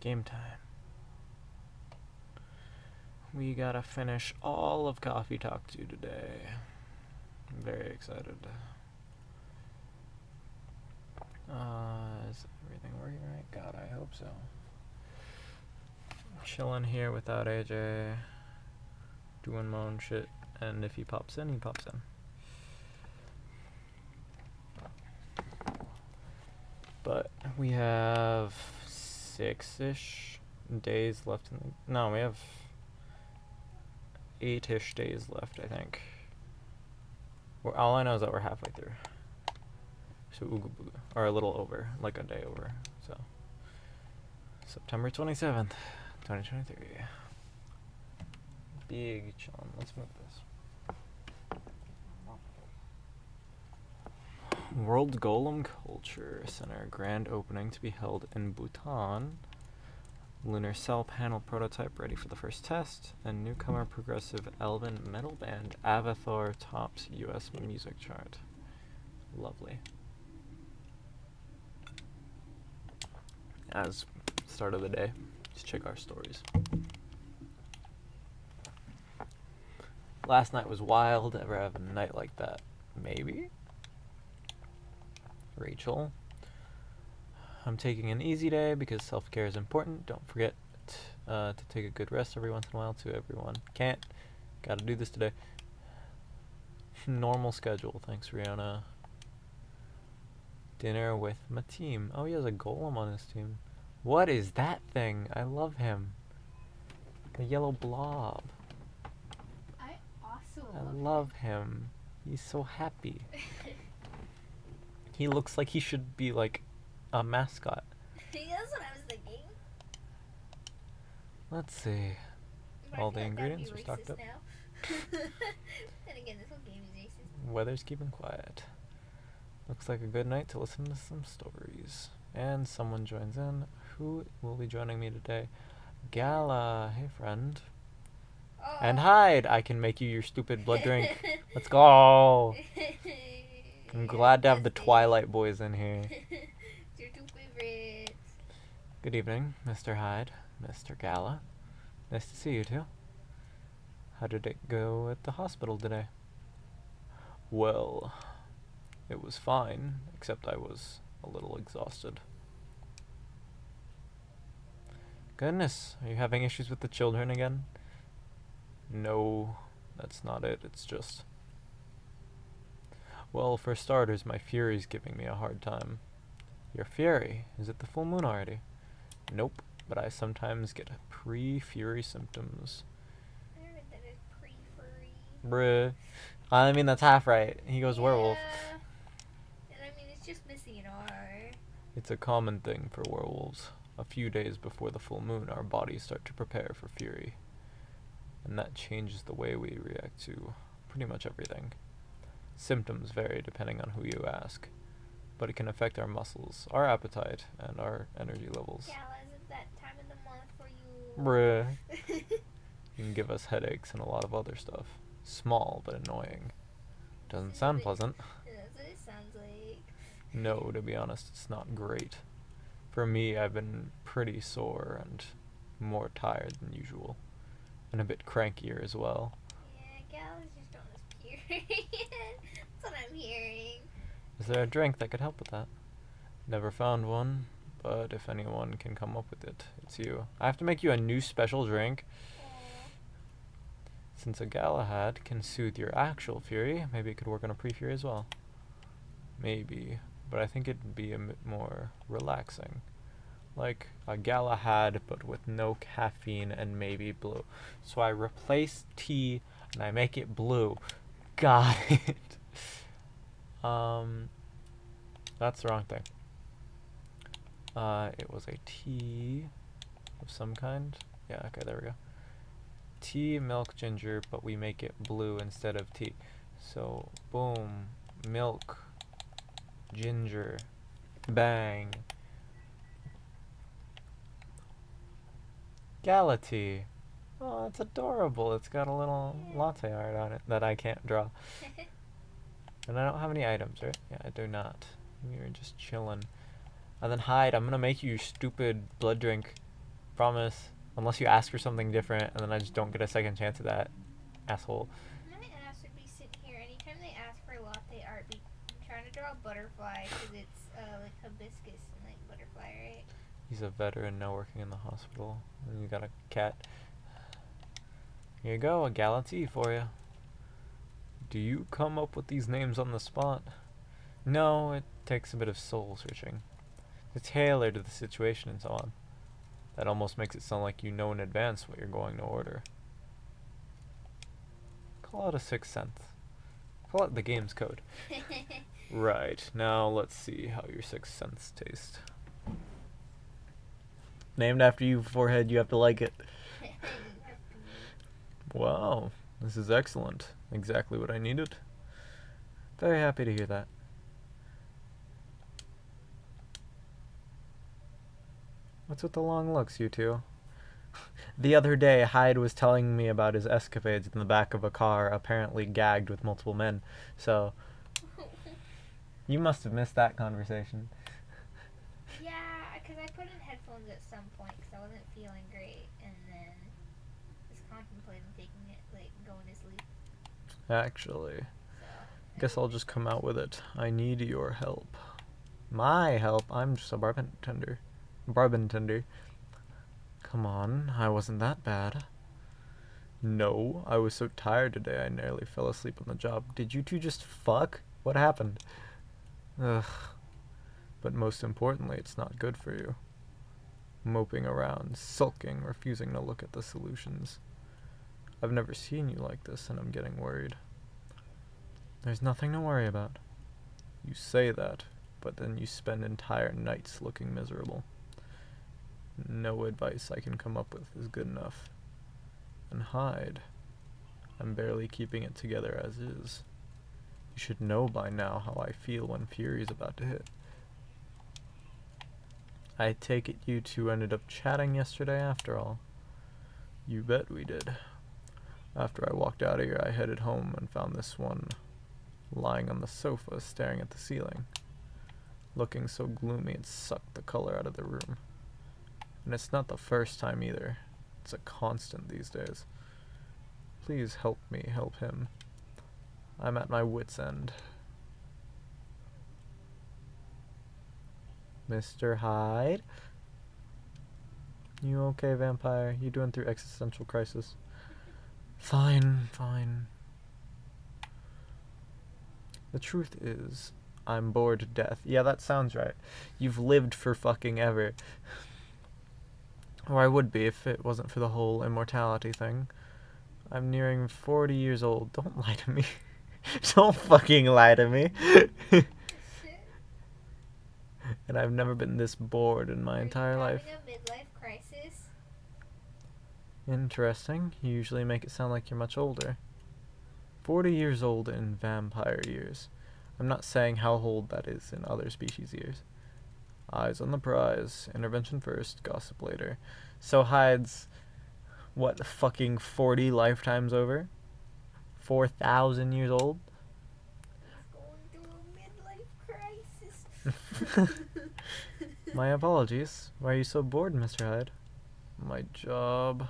Game time. We gotta finish all of Coffee Talk 2 today. I'm very excited. Is everything working right? God, I hope so. Chilling here without AJ. Doing my own shit. And if he pops in, he pops in. But we have 6-ish days left in the... No, we have 8-ish days left, I think. All I know is that we're halfway through. So ooga booga. Or a little over. Like a day over. So September 27th, 2023. Big chillin'. Let's move this. World Golem Culture Center grand opening to be held in Bhutan. Lunar Cell panel prototype ready for the first test. And newcomer progressive elven metal band Avathor tops US music chart. Lovely. As start of the day, just check our stories. Last night was wild. Ever have a night like that? Maybe? Rachel. I'm taking an easy day because self-care is important. Don't forget to take a good rest every once in a while to everyone. Can't. Gotta do this today. Normal schedule. Thanks, Rihanna. Dinner with my team. Oh, he has a golem on his team. What is that thing? I love him. The yellow blob. I also love him. He's so happy. He looks like he should be like a mascot. That's what I was thinking. Let's see. But All I the feel like ingredients that'd are be stocked up. racist now. And again, this whole game is racist. Weather's keeping quiet. Looks like a good night to listen to some stories. And someone joins in. Who will be joining me today? Gala. Hey, friend. Oh. And hide. I can make you your stupid blood drink. Let's go. I'm glad to have the Twilight Boys in here. Your two favorites. Good evening, Mr. Hyde, Mr. Gala. Nice to see you too. How did it go at the hospital today? Well, it was fine, except I was a little exhausted. Goodness, are you having issues with the children again? No, that's not it. It's just... Well, for starters, my Fury's giving me a hard time. Your Fury? Is it the full moon already? Nope, but I sometimes get pre-Fury symptoms. I heard that it's pre-furry. Bruh. I mean, that's half right. He goes werewolf. And I mean, it's just missing an R. It's a common thing for werewolves. A few days before the full moon, our bodies start to prepare for Fury. And that changes the way we react to pretty much everything. Symptoms vary depending on who you ask, but it can affect our muscles, our appetite, and our energy levels. Gala, is it that time of the month for you? Bruh. You can give us headaches and a lot of other stuff. Small but annoying. Doesn't sound pleasant. That's what it sounds like. No, to be honest, it's not great. For me, I've been pretty sore and more tired than usual. And a bit crankier as well. Yeah, Gala's just on his period. That's what I'm hearing. Is there a drink that could help with that? Never found one, but if anyone can come up with it, it's you. I have to make you a new special drink. Since a Galahad can soothe your actual Fury, maybe it could work on a pre-Fury as well. Maybe, but I think it'd be a bit more relaxing. Like a Galahad, but with no caffeine and maybe blue. So I replace tea and I make it blue. Got it. That's the wrong thing. It was a tea of some kind. Yeah, okay, there we go. Tea, milk, ginger, but we make it blue instead of tea. So, boom, milk, ginger, bang. Gala tea. Oh, it's adorable. It's got a little latte art on it that I can't draw. And I don't have any items, right? Yeah, I do not. We are just chilling. And then hide. I'm gonna make you stupid blood drink. Promise. Unless you ask for something different, and then I just don't get a second chance at that. Asshole. My ass would be sitting here anytime they ask for latte art. I'm trying to draw a butterfly because it's like hibiscus and like butterfly, right? He's a veteran now working in the hospital. And you got a cat. Here you go, a gala tea for you. Do you come up with these names on the spot? No, it takes a bit of soul searching. To tailor to the situation and so on. That almost makes it sound like you know in advance what you're going to order. Call it a sixth sense. Call it the game's code. Right, now let's see how your sixth sense tastes. Named after you, forehead, you have to like it. Wow, this is excellent. Exactly what I needed. Very happy to hear that. What's with the long looks, you two? The other day, Hyde was telling me about his escapades in the back of a car, apparently gagged with multiple men. So, you must have missed that conversation. Yeah, because I put in headphones at some point because I wasn't feeling great, and then was contemplating taking it, like going to sleep. Actually, So, guess I'll just come out with it. I need your help. My help? I'm just a bartender. Come on, I wasn't that bad. No, I was so tired today I nearly fell asleep on the job. Did you two just fuck? What happened? Ugh. But most importantly, it's not good for you. Moping around, sulking, refusing to look at the solutions. I've never seen you like this, and I'm getting worried. There's nothing to worry about. You say that, but then you spend entire nights looking miserable. No advice I can come up with is good enough. And Hyde, I'm barely keeping it together as is. You should know by now how I feel when Fury's about to hit. I take it you two ended up chatting yesterday after all. You bet we did. After I walked out of here, I headed home and found this one lying on the sofa staring at the ceiling, looking so gloomy it sucked the color out of the room. And it's not the first time either. It's a constant these days. Please help me help him. I'm at my wit's end. Mr. Hyde? You okay, vampire? You doing through existential crisis? Fine. The truth is, I'm bored to death. Yeah, that sounds right. You've lived for fucking ever. Or I would be if it wasn't for the whole immortality thing. I'm nearing 40 years old. Don't lie to me. Don't fucking lie to me. And I've never been this bored in my entire life. Having a midlife crisis? Interesting. You usually make it sound like you're much older. 40 years old in vampire years. I'm not saying how old that is in other species years. Eyes on the prize. Intervention first, gossip later. So Hyde's, what, fucking 40 lifetimes over? 4,000 years old? He's going through a midlife crisis. My apologies. Why are you so bored, Mr. Hyde? My job.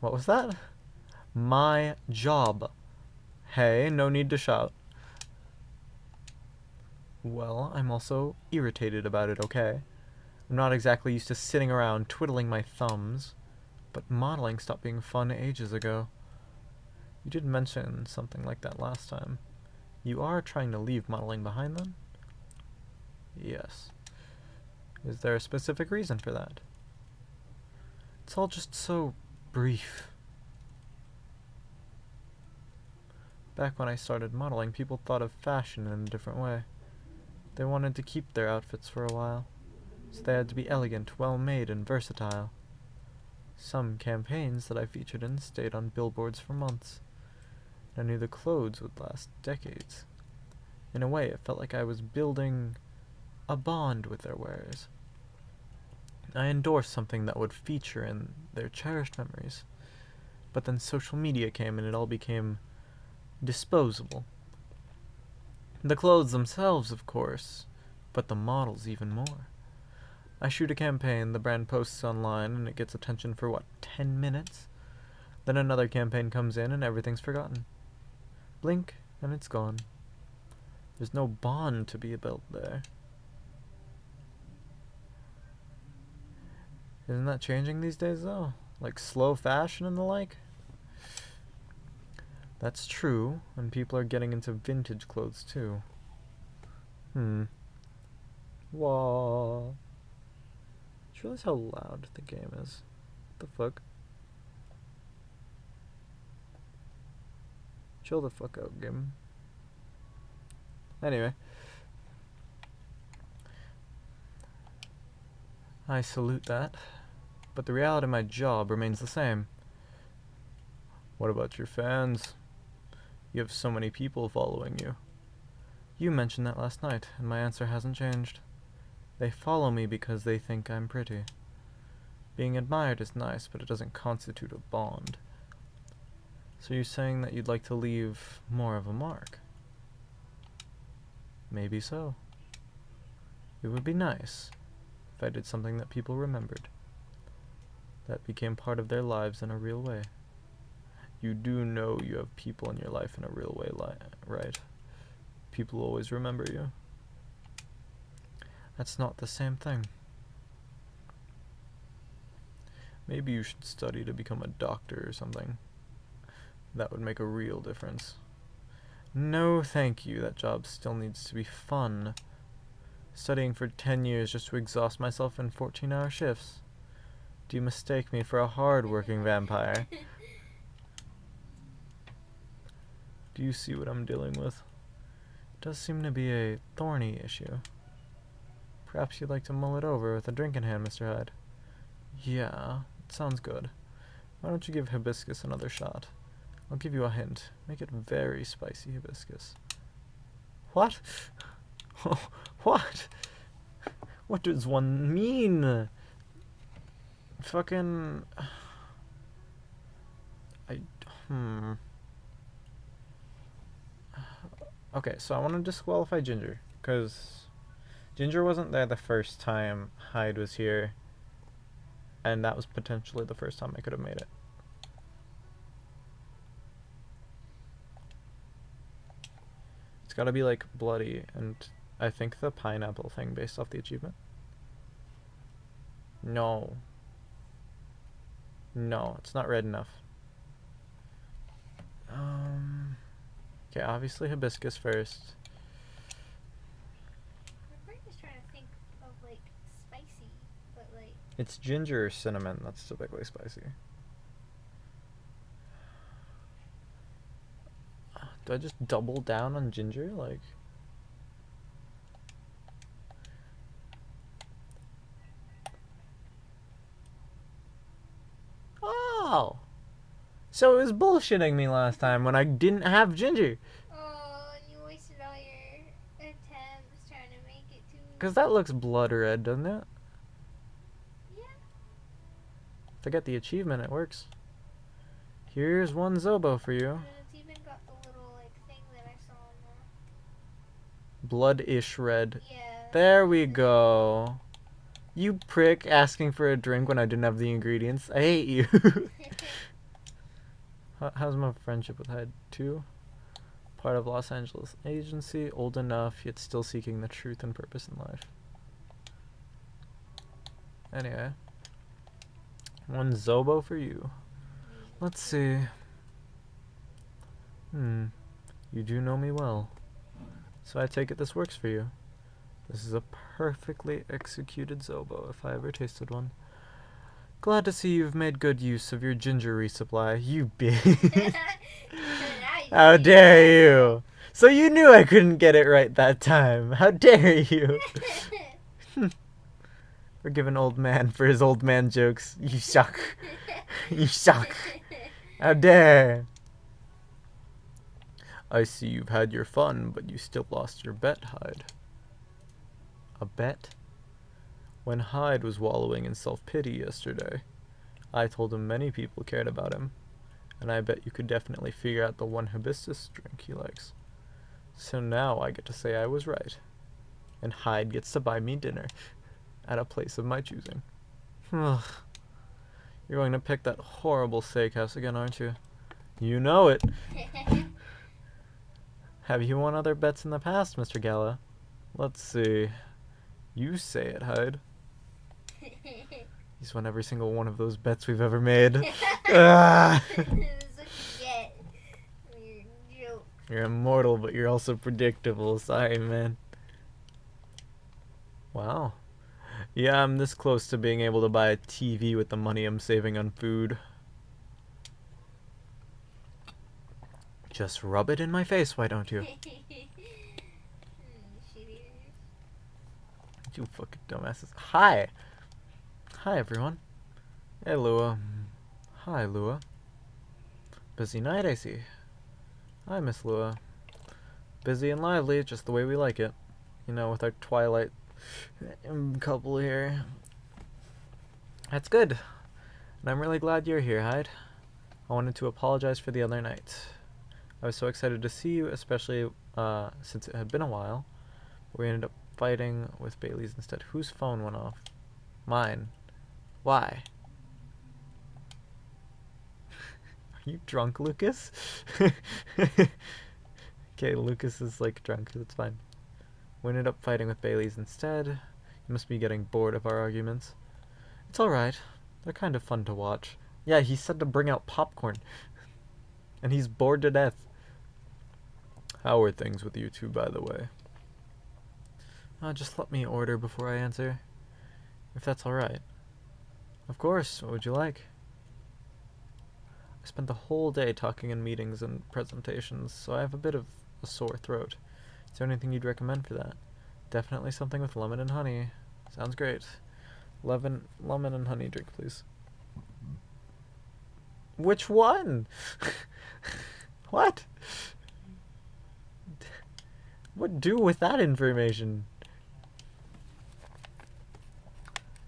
What was that? My job. Hey, no need to shout. Well, I'm also irritated about it, okay? I'm not exactly used to sitting around twiddling my thumbs, but modeling stopped being fun ages ago. You did mention something like that last time. You are trying to leave modeling behind then? Yes. Is there a specific reason for that? It's all just so brief. Back when I started modeling, people thought of fashion in a different way. They wanted to keep their outfits for a while, so they had to be elegant, well-made, and versatile. Some campaigns that I featured in stayed on billboards for months. I knew the clothes would last decades. In a way, it felt like I was building a bond with their wearers. I endorsed something that would feature in their cherished memories. But then social media came and it all became disposable. The clothes themselves, of course, but the models even more. I shoot a campaign, the brand posts online, and it gets attention for what, 10 minutes? Then another campaign comes in and everything's forgotten. Blink, and it's gone. There's no bond to be built there. Isn't that changing these days, though? Like slow fashion and the like? That's true, and people are getting into vintage clothes, too. Whoa. Did you realize how loud the game is? What the fuck? Chill the fuck out, game. Anyway. I salute that. But the reality of my job remains the same. What about your fans? You have so many people following you. You mentioned that last night, and my answer hasn't changed. They follow me because they think I'm pretty. Being admired is nice, but it doesn't constitute a bond. So you're saying that you'd like to leave more of a mark? Maybe so. It would be nice if I did something that people remembered, that became part of their lives in a real way. You do know you have people in your life in a real way, right? People always remember you. That's not the same thing. Maybe you should study to become a doctor or something. That would make a real difference. No, thank you. That job still needs to be fun. Studying for 10 years just to exhaust myself in 14-hour shifts. Do you mistake me for a hard-working vampire? Do you see what I'm dealing with? It does seem to be a thorny issue. Perhaps you'd like to mull it over with a drink in hand, Mr. Hyde. Yeah, it sounds good. Why don't you give hibiscus another shot? I'll give you a hint. Make it very spicy hibiscus. What? What? What does one mean? Fucking... Okay, so I want to disqualify Ginger, because Ginger wasn't there the first time Hyde was here, and that was potentially the first time I could have made it. It's gotta be like bloody, and I think the pineapple thing based off the achievement. No. No, it's not red enough. Okay, obviously hibiscus first. My brain is trying to think of like spicy, but like. It's ginger or cinnamon that's typically spicy. Do I just double down on ginger? Like. Oh! So it was bullshitting me last time when I didn't have ginger. Oh, and you wasted all your attempts trying to make it too. Because that looks blood red, doesn't it? Yeah. If I get the achievement, it works. Here's one Zobo for you. And it's even got the little like thing that I saw on the. Blood-ish red. Yeah. There we go. You prick, asking for a drink when I didn't have the ingredients. I hate you. How's my friendship with Hyde? 2? Part of Los Angeles agency, old enough, yet still seeking the truth and purpose in life. Anyway. One Zobo for you. Let's see. You do know me well. So I take it this works for you. This is a perfectly executed Zobo, if I ever tasted one. Glad to see you've made good use of your ginger resupply, you bitch. How dare you! So you knew I couldn't get it right that time. How dare you! Forgive an old man for his old man jokes. You suck. You suck. How dare! I see you've had your fun, but you still lost your bet, Hyde. A bet? When Hyde was wallowing in self-pity yesterday, I told him many people cared about him, and I bet you could definitely figure out the one hibiscus drink he likes. So now I get to say I was right, and Hyde gets to buy me dinner. at a place of my choosing. Ugh. You're going to pick that horrible steakhouse again, aren't you? You know it. Have you won other bets in the past, Mr. Gala? Let's see. You say it, Hyde. He's won every single one of those bets we've ever made. Ah! That's what you get. You're a joke. You're immortal, but you're also predictable. Sorry, man. Wow. Yeah, I'm this close to being able to buy a TV with the money I'm saving on food. Just rub it in my face, why don't you? You fucking dumbasses. Hi! Hi, everyone. Hey, Lua. Hi, Lua. Busy night, I see. Hi, Miss Lua. Busy and lively, just the way we like it. You know, with our Twilight couple here. That's good. And I'm really glad you're here, Hyde. I wanted to apologize for the other night. I was so excited to see you, especially since it had been a while. We ended up fighting with Bailey's instead. Whose phone went off? Mine. Why? Are you drunk, Lucas? Okay, Lucas is like drunk. That's fine. We ended up fighting with Bailey's instead. You must be getting bored of our arguments. It's alright. They're kind of fun to watch. Yeah, he said to bring out popcorn. And he's bored to death. How are things with you two, by the way? Just let me order before I answer. If that's alright. Of course, what would you like? I spent the whole day talking in meetings and presentations, so I have a bit of a sore throat. Is there anything you'd recommend for that? Definitely something with lemon and honey. Sounds great. Lemon and honey drink, please. Which one? What? What do with that information?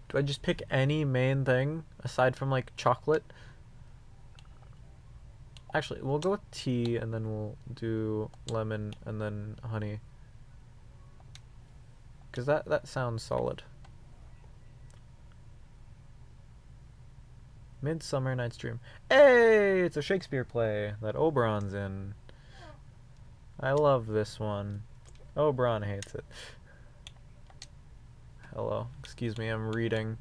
Do I just pick any main thing aside from like chocolate? Actually, we'll go with tea and then we'll do lemon and then honey. Cause that sounds solid. Midsummer Night's Dream. Hey, it's a Shakespeare play that Oberon's in. I love this one. Oberon hates it. Hello. Excuse me, I'm reading.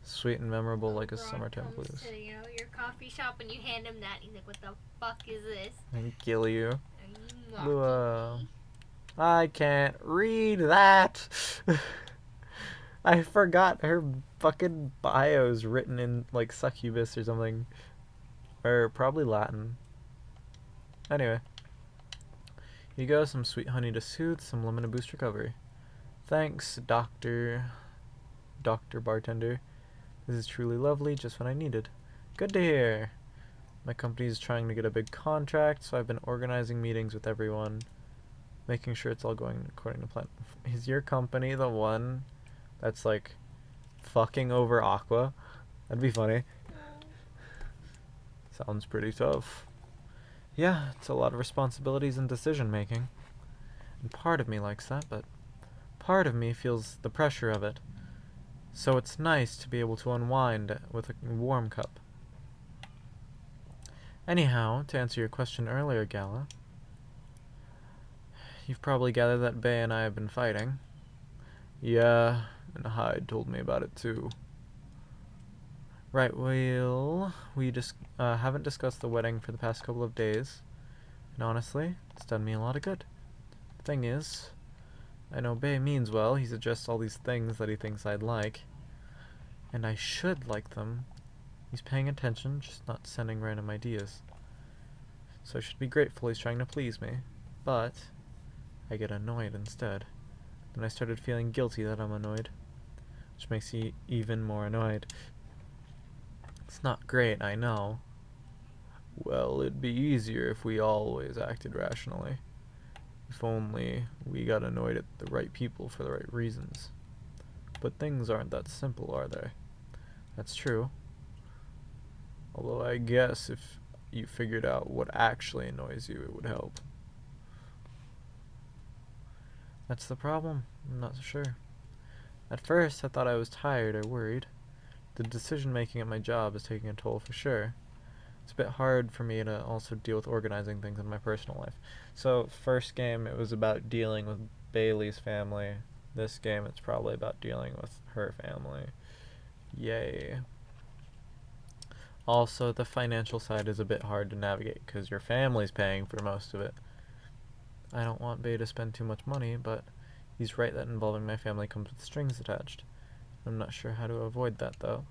Sweet and memorable like a summertime blues. To, your coffee shop and you hand him that and he's like, what the fuck is this? And kill you. Are you mocking me? I can't read that. I forgot her fucking bio's written in like succubus or something. Or probably Latin. Anyway. Here you go, some sweet honey to soothe, some lemon to boost recovery. Thanks, Doctor Bartender. This is truly lovely, just what I needed. Good to hear. My company is trying to get a big contract, so I've been organizing meetings with everyone, making sure it's all going according to plan. Is your company the one that's like fucking over Aqua? That'd be funny. Sounds pretty tough. Yeah, it's a lot of responsibilities and decision making. And part of me likes that, but part of me feels the pressure of it. So it's nice to be able to unwind with a warm cup. Anyhow, to answer your question earlier, Gala, you've probably gathered that Bay and I have been fighting. Yeah, and Hyde told me about it too. Right, well, we just haven't discussed the wedding for the past couple of days, and honestly, it's done me a lot of good. The thing is, I know Bay means well. He suggests all these things that he thinks I'd like, and I should like them. He's paying attention, just not sending random ideas. So I should be grateful he's trying to please me, but I get annoyed instead. Then I started feeling guilty that I'm annoyed, which makes me even more annoyed. It's not great, I know. Well, it'd be easier if we always acted rationally. If only we got annoyed at the right people for the right reasons. But things aren't that simple, are they? That's true. Although I guess if you figured out what actually annoys you, it would help. That's the problem. I'm not so sure. At first, I thought I was tired or worried. The decision making at my job is taking a toll for sure. It's a bit hard for me to also deal with organizing things in my personal life. So, first game, it was about dealing with Bailey's family. This game, it's probably about dealing with her family. Yay. Also, the financial side is a bit hard to navigate because your family's paying for most of it. I don't want Bay to spend too much money, but he's right that involving my family comes with strings attached. I'm not sure how to avoid that, though.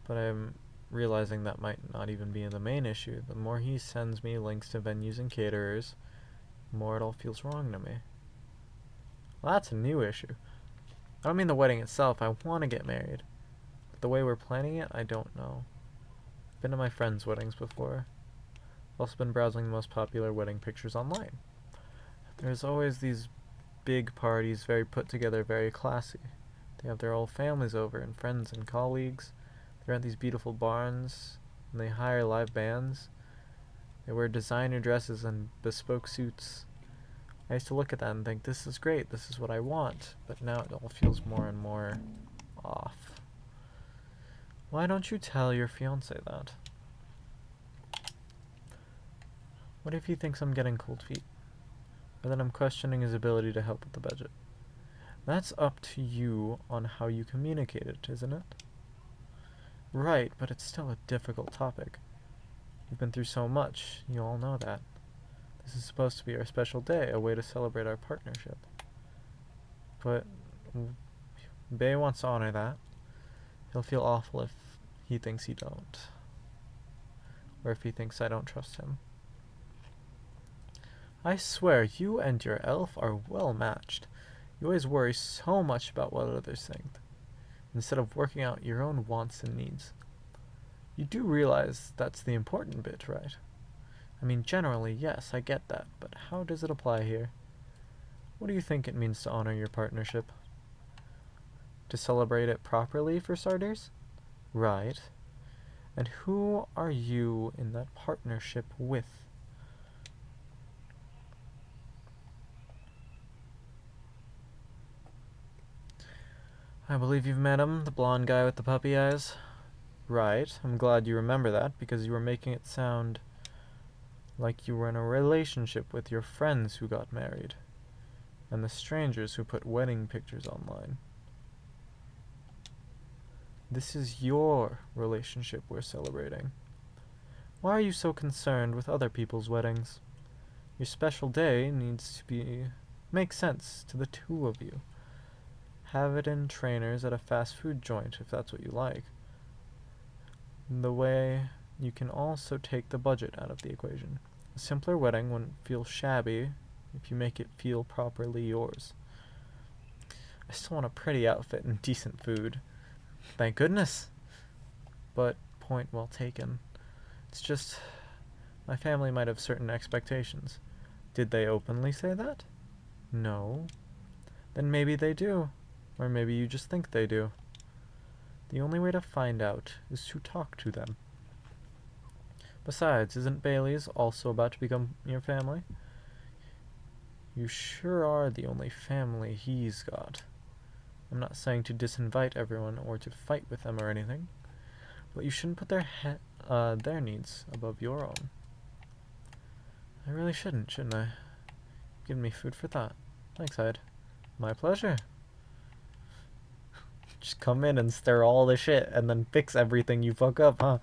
But I'm realizing that might not even be the main issue. The more he sends me links to venues and caterers, the more it all feels wrong to me. Well, that's a new issue. I don't mean the wedding itself. I want to get married. But the way we're planning it, I don't know. I've been to my friends' weddings before. I've also been browsing the most popular wedding pictures online. There's always these big parties, very put together, very classy. They have their whole families over and friends and colleagues. They rent these beautiful barns, and they hire live bands. They wear designer dresses and bespoke suits. I used to look at that and think, this is great, this is what I want, but now it all feels more and more off. Why don't you tell your fiancé that? What if he thinks I'm getting cold feet? Or that I'm questioning his ability to help with the budget? That's up to you on how you communicate it, isn't it? Right, but it's still a difficult topic. We've been through so much, you all know that. This is supposed to be our special day, a way to celebrate our partnership. But Bay wants to honor that. He'll feel awful if he thinks he don't. Or if he thinks I don't trust him. I swear, you and your elf are well matched. You always worry so much about what others think, instead of working out your own wants and needs. You do realize that's the important bit, right? I mean, generally, yes, I get that, but how does it apply here? What do you think it means to honor your partnership? To celebrate it properly, for starters? Right. And who are you in that partnership with? I believe you've met him, the blonde guy with the puppy eyes. Right, I'm glad you remember that, because you were making it sound like you were in a relationship with your friends who got married, and the strangers who put wedding pictures online. This is your relationship we're celebrating. Why are you so concerned with other people's weddings? Your special day needs to make sense to the two of you. Have it in trainers at a fast food joint if that's what you like. The way you can also take the budget out of the equation. A simpler wedding wouldn't feel shabby if you make it feel properly yours. I still want a pretty outfit and decent food. Thank goodness. But point well taken. It's just, my family might have certain expectations. Did they openly say that? No. Then maybe they do. Or maybe you just think they do. The only way to find out is to talk to them. Besides, isn't Bailey's also about to become your family? You sure are the only family he's got. I'm not saying to disinvite everyone or to fight with them or anything, but you shouldn't put their needs above your own. I really shouldn't I? Give me food for thought. Thanks, Hyde. My pleasure. Just come in and stir all the shit and then fix everything you fuck up, huh?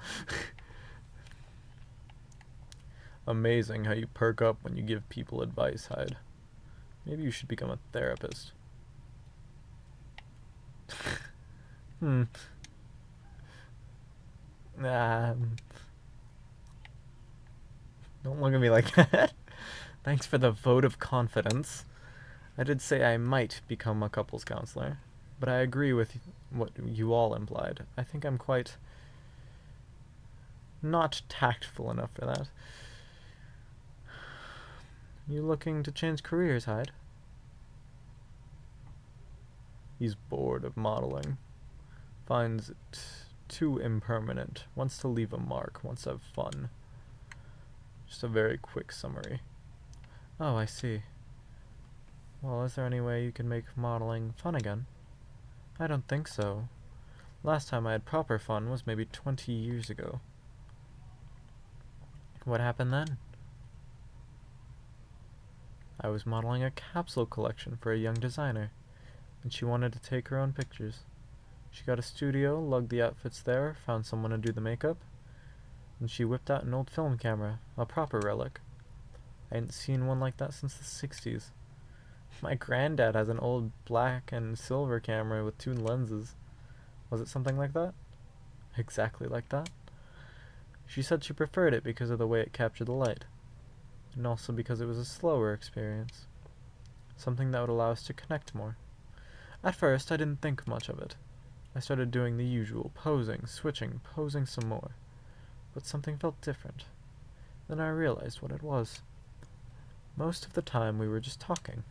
Amazing how you perk up when you give people advice, Hyde. Maybe you should become a therapist. Don't look at me like that. Thanks for the vote of confidence. I did say I might become a couples counselor, but I agree with what you all implied. I think I'm quite not tactful enough for that. You looking to change careers, Hyde? He's bored of modeling. Finds it too impermanent. Wants to leave a mark. Wants to have fun. Just a very quick summary. Oh, I see. Well, is there any way you can make modeling fun again? I don't think so. Last time I had proper fun was maybe 20 years ago. What happened then? I was modeling a capsule collection for a young designer, and she wanted to take her own pictures. She got a studio, lugged the outfits there, found someone to do the makeup, and she whipped out an old film camera, a proper relic. I hadn't seen one like that since the 60s. My granddad has an old black and silver camera with 2 lenses. Was it something like that? Exactly like that. She said she preferred it because of the way it captured the light, and also because it was a slower experience. Something that would allow us to connect more. At first, I didn't think much of it. I started doing the usual, posing, switching, posing some more. But something felt different. Then I realized what it was. Most of the time we were just talking.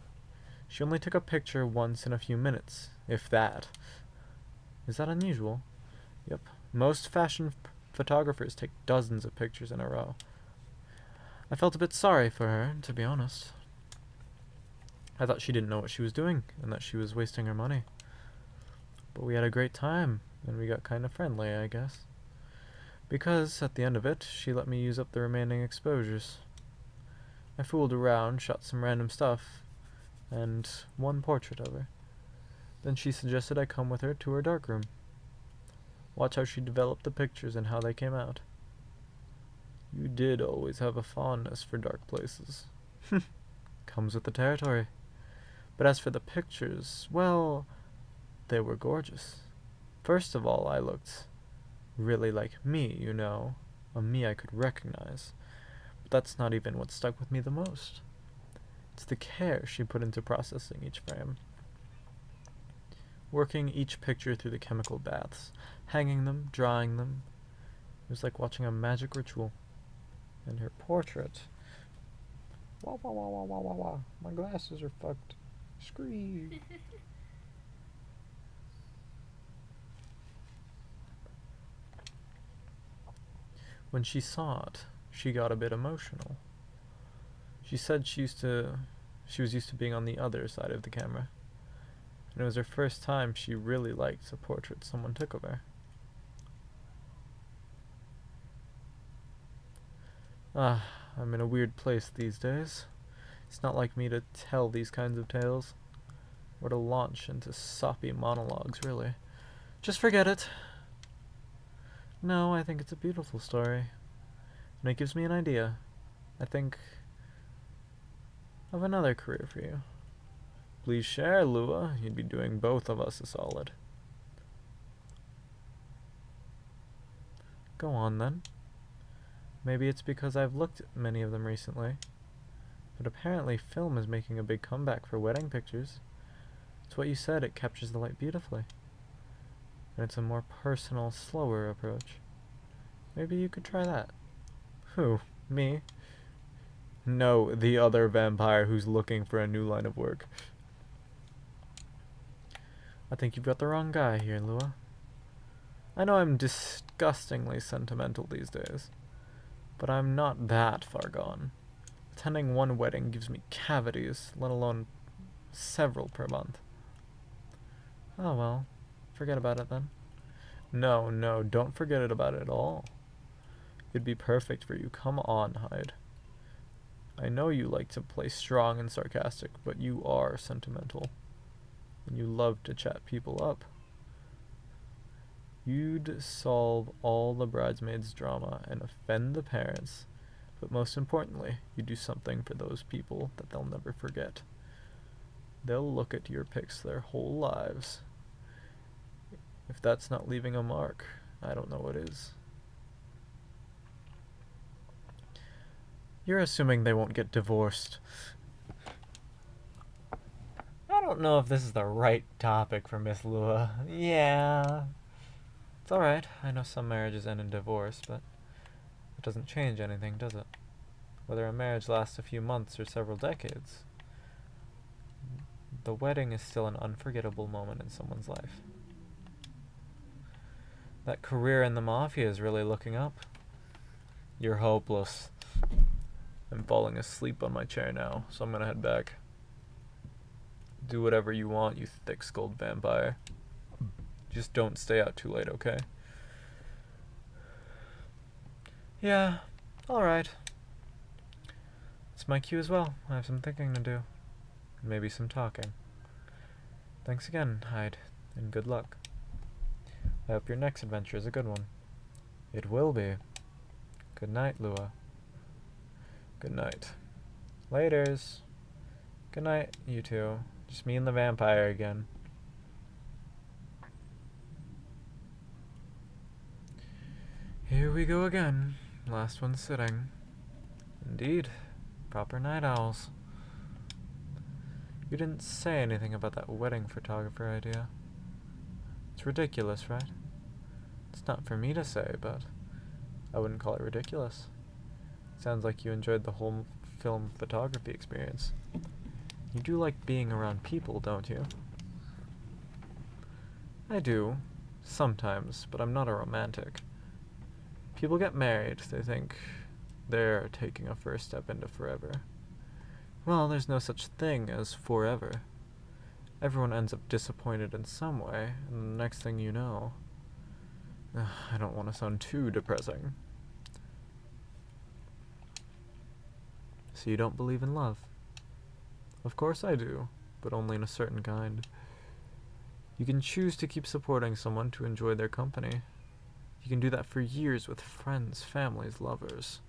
She only took a picture once in a few minutes, if that. Is that unusual? Yep. Most fashion photographers take dozens of pictures in a row. I felt a bit sorry for her, to be honest. I thought she didn't know what she was doing, and that she was wasting her money. But we had a great time, and we got kind of friendly, I guess. Because, at the end of it, she let me use up the remaining exposures. I fooled around, shot some random stuff, and one portrait of her. Then she suggested I come with her to her darkroom. Watch how she developed the pictures and how they came out. You did always have a fondness for dark places. Comes with the territory. But as for the pictures, well, they were gorgeous. First of all, I looked really like me, you know, a me I could recognize. But that's not even what stuck with me the most. It's the care she put into processing each frame. Working each picture through the chemical baths, hanging them, drying them. It was like watching a magic ritual. And her portrait. Wah wah wah wah wah wah wah. My glasses are fucked. Scream. When she saw it, she got a bit emotional. She said she was used to being on the other side of the camera. And it was her first time she really liked a portrait someone took of her. I'm in a weird place these days. It's not like me to tell these kinds of tales, or to launch into soppy monologues, really. Just forget it. No, I think it's a beautiful story. And it gives me an idea. I think of another career for you. Please share, Lua. You'd be doing both of us a solid. Go on, then. Maybe it's because I've looked at many of them recently. But apparently film is making a big comeback for wedding pictures. It's what you said, it captures the light beautifully. And it's a more personal, slower approach. Maybe you could try that. Who? Me? No, the other vampire who's looking for a new line of work. I think you've got the wrong guy here, Lua. I know I'm disgustingly sentimental these days, but I'm not that far gone. Attending one wedding gives me cavities, let alone several per month. Oh well, forget about it then. No, don't forget about it at all. It'd be perfect for you. Come on, Hyde. I know you like to play strong and sarcastic, but you are sentimental. And you love to chat people up. You'd solve all the bridesmaids' drama and offend the parents, but most importantly, you do something for those people that they'll never forget. They'll look at your pics their whole lives. If that's not leaving a mark, I don't know what is. You're assuming they won't get divorced. I don't know if this is the right topic for Miss Lua. Yeah. It's alright. I know some marriages end in divorce, but it doesn't change anything, does it? Whether a marriage lasts a few months or several decades, the wedding is still an unforgettable moment in someone's life. That career in the mafia is really looking up. You're hopeless. I'm falling asleep on my chair now, so I'm gonna head back. Do whatever you want, you thick-skulled vampire. Just don't stay out too late, okay? Yeah, alright. It's my cue as well. I have some thinking to do. Maybe some talking. Thanks again, Hyde, and good luck. I hope your next adventure is a good one. It will be. Good night, Lua. Good night. Laters. Good night, you two. Just me and the vampire again. Here we go again. Last one sitting. Indeed. Proper night owls. You didn't say anything about that wedding photographer idea. It's ridiculous, right? It's not for me to say, but I wouldn't call it ridiculous. Sounds like you enjoyed the whole film photography experience. You do like being around people, don't you? I do. Sometimes, but I'm not a romantic. People get married, they think they're taking a first step into forever. Well, there's no such thing as forever. Everyone ends up disappointed in some way, and the next thing you know... I don't want to sound too depressing. So you don't believe in love? Of course I do, but only in a certain kind. You can choose to keep supporting someone to enjoy their company. You can do that for years with friends, families, lovers.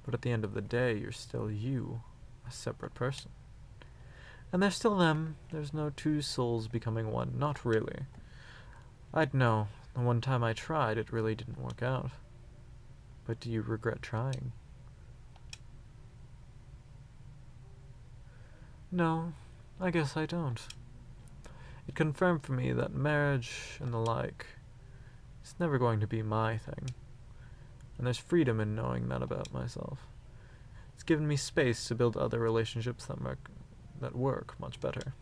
But at the end of the day, you're still you, a separate person. And they're still them. There's no two souls becoming one. Not really. I'd know. The one time I tried, it really didn't work out. But do you regret trying? No, I guess I don't. It confirmed for me that marriage and the like is never going to be my thing. And there's freedom in knowing that about myself. It's given me space to build other relationships that work much better.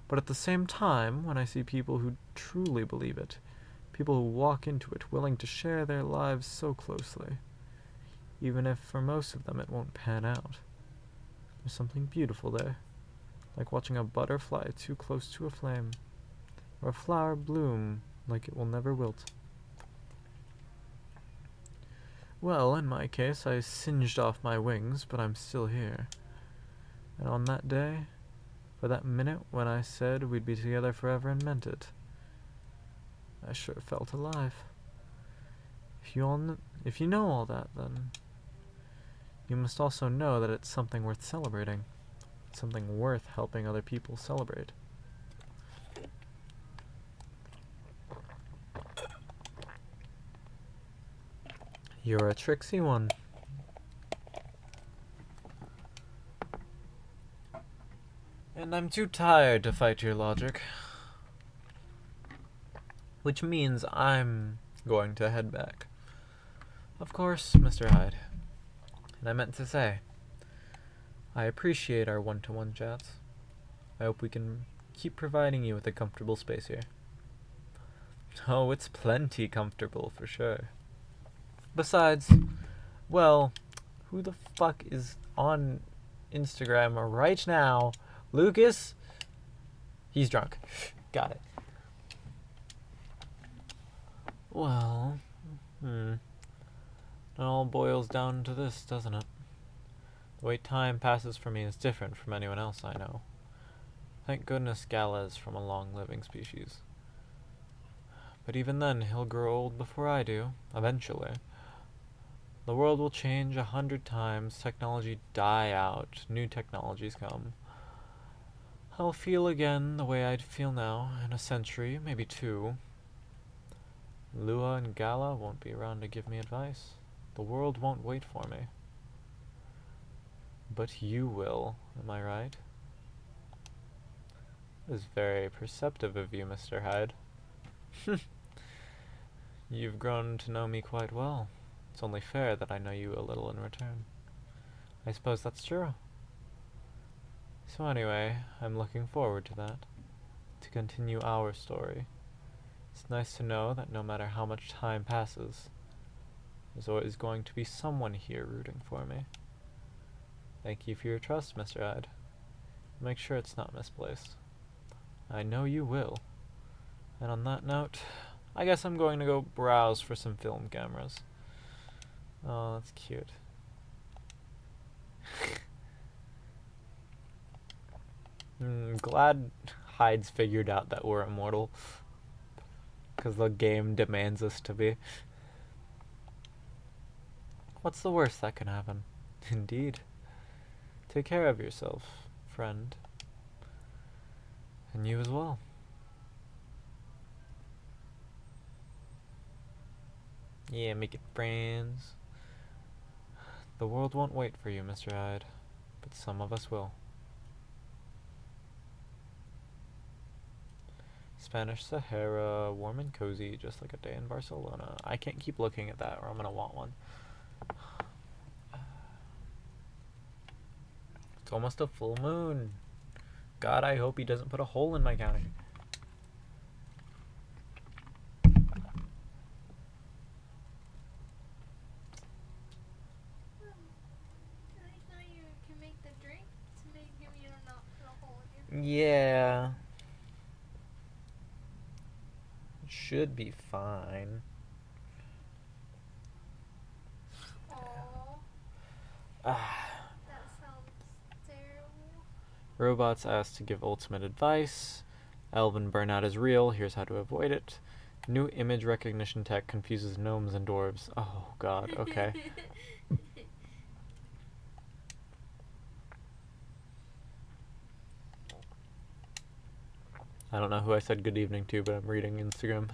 But at the same time, when I see people who truly believe it, people who walk into it willing to share their lives so closely, even if for most of them it won't pan out, there's something beautiful there, like watching a butterfly too close to a flame, or a flower bloom like it will never wilt. Well, in my case, I singed off my wings, but I'm still here. And on that day, for that minute when I said we'd be together forever and meant it, I sure felt alive. If you know all that, then you must also know that it's something worth celebrating. It's something worth helping other people celebrate. You're a tricksy one. And I'm too tired to fight your logic. Which means I'm going to head back. Of course, Mr. Hyde. And I meant to say, I appreciate our one-to-one chats. I hope we can keep providing you with a comfortable space here. Oh, it's plenty comfortable for sure. Besides, well, who the fuck is on Instagram right now? Lucas? He's drunk. Got it. Well, it all boils down to this, doesn't it? The way time passes for me is different from anyone else I know. Thank goodness Gala is from a long-living species. But even then, he'll grow old before I do, eventually. The world will change 100 times, technology die out, new technologies come. I'll feel again the way I'd feel now, in a century, maybe 2. Lua and Gala won't be around to give me advice. The world won't wait for me. But you will, am I right? It was very perceptive of you, Mr. Hyde. You've grown to know me quite well. It's only fair that I know you a little in return. I suppose that's true. So anyway, I'm looking forward to that. To continue our story. It's nice to know that no matter how much time passes, there's always going to be someone here rooting for me. Thank you for your trust, Mr. Hyde. Make sure it's not misplaced. I know you will. And on that note, I guess I'm going to go browse for some film cameras. Oh, that's cute. Glad Hyde's figured out that we're immortal. Because the game demands us to be. What's the worst that can happen? Indeed. Take care of yourself, friend. And you as well. Yeah, make it friends. The world won't wait for you, Mr. Hyde, but some of us will. Spanish Sahara, warm and cozy, just like a day in Barcelona. I can't keep looking at that or I'm gonna want one. It's almost a full moon. God, I hope he doesn't put a hole in my counter. Yeah. It should be fine. That sounds terrible. Robots asked to give ultimate advice. Elven burnout is real. Here's how to avoid it. New image recognition tech confuses gnomes and dwarves. Oh god, okay. I don't know who I said good evening to, but I'm reading Instagram.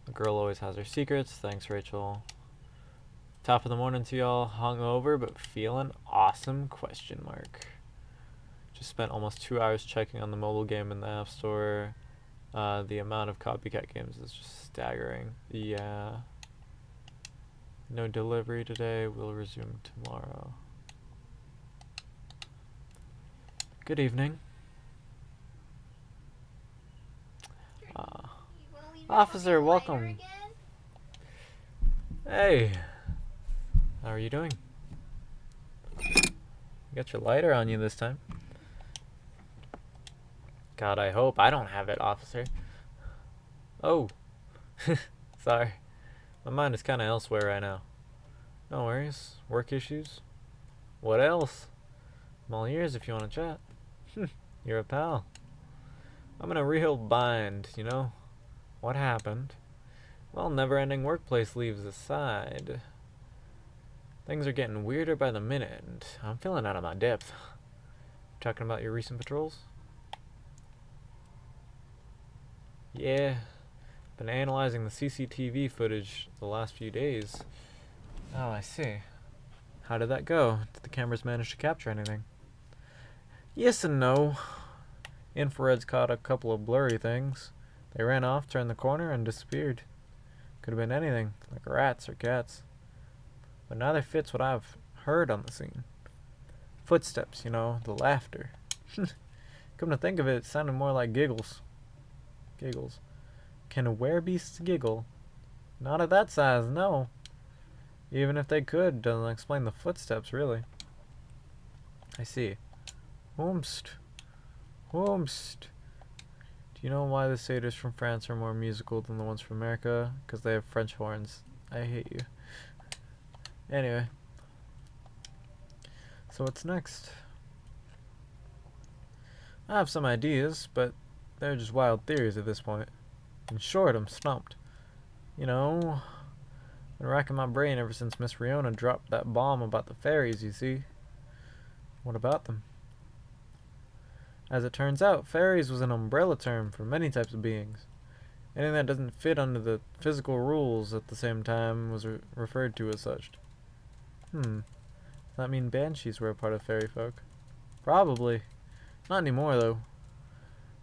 A girl always has her secrets. Thanks, Rachel. Top of the morning to y'all. Hungover, but feeling awesome, question mark. Just spent almost 2 hours checking on the mobile game in the App Store. The amount of copycat games is just staggering. Yeah. No delivery today. We'll resume tomorrow. Good evening. Officer, welcome. Hey. How are you doing? You got your lighter on you this time. God, I hope I don't have it, officer. Oh. Sorry. My mind is kind of elsewhere right now. No worries. Work issues? What else? I'm all ears if you want to chat. You're a pal. I'm in a real bind, you know? What happened? Well, never-ending workplace leaves aside. Things are getting weirder by the minute, and I'm feeling out of my depth. Talking about your recent patrols? Yeah. Been analyzing the CCTV footage the last few days. Oh, I see. How did that go? Did the cameras manage to capture anything? Yes and no. Infrared's caught a couple of blurry things. They ran off, turned the corner, and disappeared. Could have been anything, like rats or cats. But neither fits what I've heard on the scene. Footsteps, you know, the laughter. Come to think of it, it sounded more like giggles. Giggles. Can werebeasts giggle? Not at that size, no. Even if they could, doesn't explain the footsteps, really. I see. Whoomst. Whoomst. Do you know why the satyrs from France are more musical than the ones from America? Because they have French horns. I hate you. Anyway. So what's next? I have some ideas, but they're just wild theories at this point. In short, I'm stumped. You know, been racking my brain ever since Miss Riona dropped that bomb about the fairies, you see. What about them? As it turns out, fairies was an umbrella term for many types of beings. Anything that doesn't fit under the physical rules at the same time was referred to as such. Does that mean banshees were a part of fairy folk? Probably. Not anymore, though.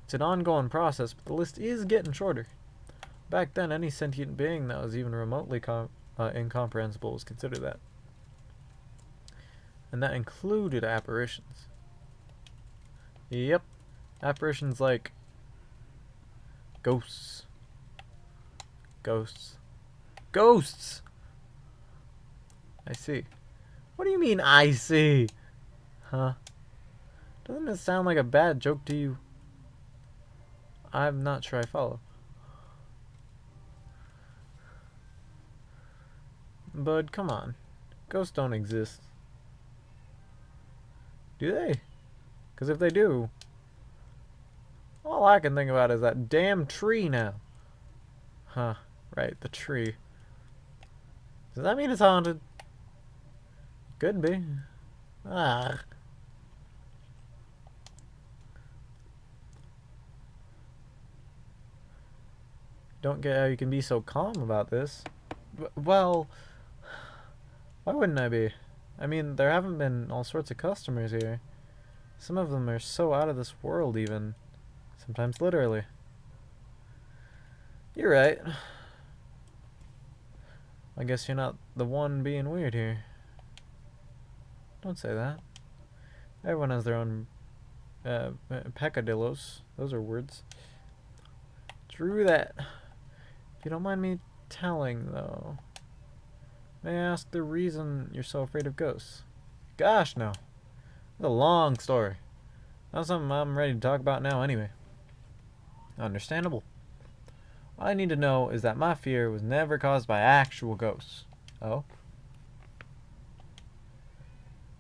It's an ongoing process, but the list is getting shorter. Back then, any sentient being that was even remotely incomprehensible was considered that. And that included apparitions. Yep. Apparitions like ghosts. Ghosts. Ghosts! I see. What do you mean, I see? Huh? Doesn't it sound like a bad joke to you? I'm not sure I follow. But come on. Ghosts don't exist. Do they? Because if they do, all I can think about is that damn tree now. Huh. Right, the tree. Does that mean it's haunted? Could be. Ah. Don't get how you can be so calm about this. Well, why wouldn't I be? I mean, there haven't been all sorts of customers here. Some of them are so out of this world, even. Sometimes literally. You're right. I guess you're not the one being weird here. Don't say that. Everyone has their own peccadillos. Those are words. True that. If you don't mind me telling, though, may I ask the reason you're so afraid of ghosts? Gosh, no. It's a long story. Not something I'm ready to talk about now, anyway. Understandable. All I need to know is that my fear was never caused by actual ghosts. Oh?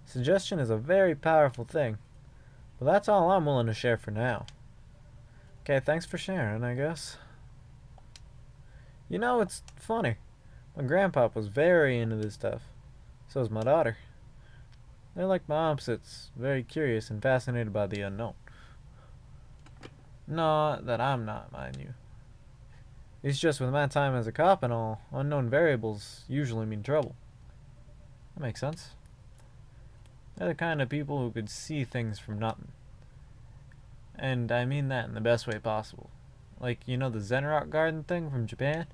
Suggestion is a very powerful thing, but that's all I'm willing to share for now. Okay, thanks for sharing, I guess. You know, it's funny. My grandpa was very into this stuff. So is my daughter. They're like my opposites, very curious and fascinated by the unknown. Not that I'm not, mind you. It's just with my time as a cop and all, unknown variables usually mean trouble. That makes sense. They're the kind of people who could see things from nothing. And I mean that in the best way possible. Like, you know the Zen Rock Garden thing from Japan?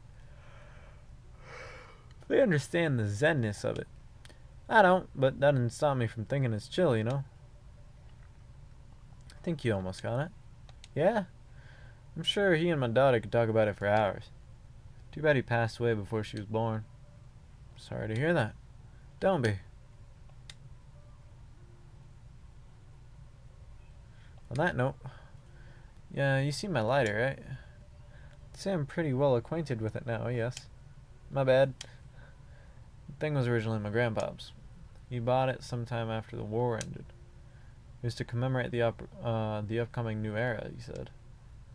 They understand the zenness of it. I don't, but that didn't stop me from thinking it's chill, you know? I think you almost got it. Yeah? I'm sure he and my daughter could talk about it for hours. Too bad he passed away before she was born. Sorry to hear that. Don't be. On that note, yeah, you see my lighter, right? I'd say I'm pretty well acquainted with it now, yes. My bad. The thing was originally my grandpa's. He bought it sometime after the war ended. It was to commemorate the upcoming new era, he said.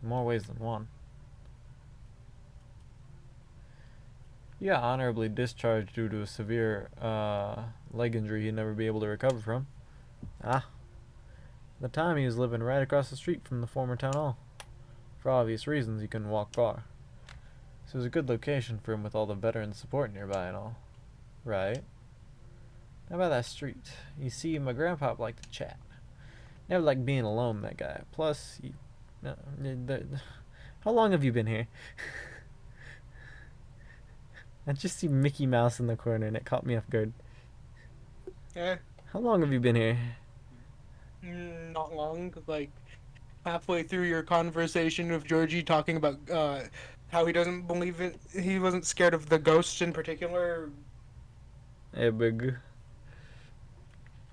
In more ways than one. He got honorably discharged due to a severe leg injury he'd never be able to recover from. Ah. At the time, he was living right across the street from the former town hall. For obvious reasons, he couldn't walk far. So it was a good location for him with all the veteran support nearby and all. Right. How about that street? You see, my grandpa liked to chat. Never liked being alone, that guy. Plus, how long have you been here? I just see Mickey Mouse in the corner and it caught me off guard. Yeah, How long have you been here? not long. Like halfway through your conversation with Georgie talking about how he doesn't believe it. He wasn't scared of the ghosts in particular. Hey, big.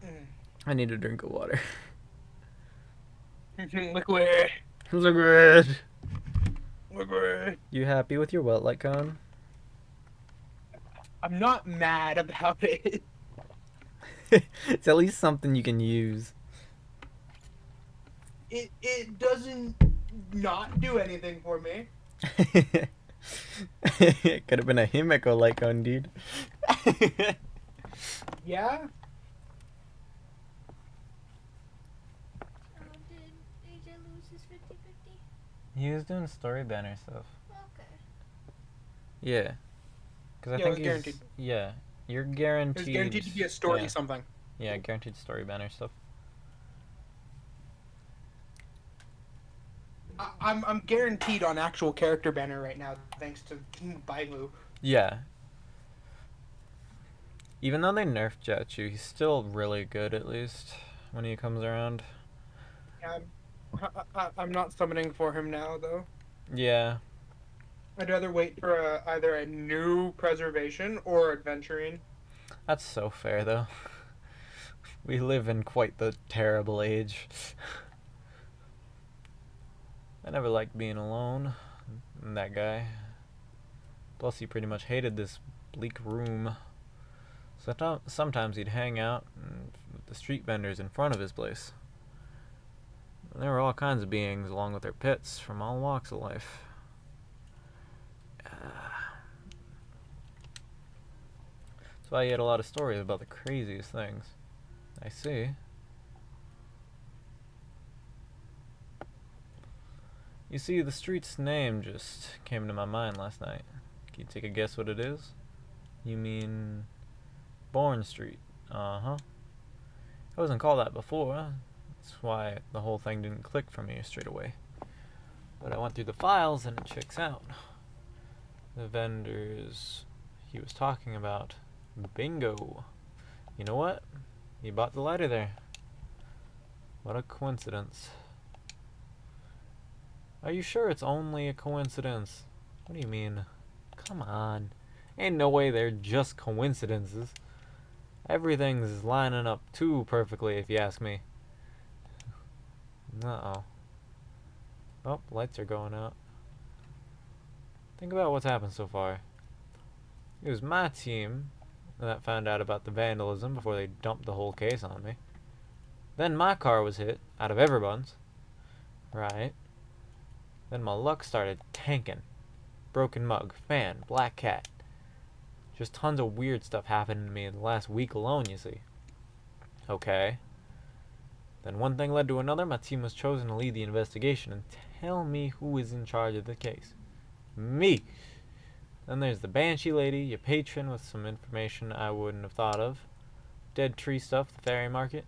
Mm. I need a drink of water. Liquid. Liquid. Liquid. You happy with your wet light cone? I'm not mad about it. It's at least something you can use. It doesn't not do anything for me. It could have been a Himeko light cone, dude. Yeah. Did AJ lose his 50-50? He was doing story banner stuff. Okay. Yeah. Because I Yeah, it think was he's guaranteed. yeah. You're It guaranteed. was guaranteed to be a story yeah. something. Yeah, guaranteed story banner stuff. I'm guaranteed on actual character banner right now, thanks to Bailu. Yeah. Even though they nerfed Jiachu, he's still really good, at least when he comes around. Yeah, I'm not summoning for him now though. Yeah. I'd rather wait for either a new preservation or adventuring. That's so fair, though. We live in quite the terrible age. I never liked being alone. And that guy. Plus, he pretty much hated this bleak room. Sometimes he'd hang out with the street vendors in front of his place. And there were all kinds of beings along with their pets from all walks of life. That's why he had a lot of stories about the craziest things. I see. You see, the street's name just came to my mind last night. Can you take a guess what it is? You mean Bourne Street? Uh-huh. It wasn't called that before. That's why the whole thing didn't click for me straight away. But I went through the files and it checks out. The vendors he was talking about. Bingo. You know what? He bought the lighter there. What a coincidence. Are you sure it's only a coincidence? What do you mean? Come on. Ain't no way they're just coincidences. Everything's lining up too perfectly if you ask me. Uh-oh. Oh, lights are going out. Think about what's happened so far. It was my team that found out about the vandalism before they dumped the whole case on me. Then my car was hit, out of everyone's. Right. Then my luck started tanking. Broken mug, fan, black cat. Just tons of weird stuff happened to me in the last week alone, you see. Okay. Then one thing led to another. My team was chosen to lead the investigation and tell me who is in charge of the case. Me! Then there's the Banshee lady, your patron with some information I wouldn't have thought of. Dead tree stuff, the fairy market.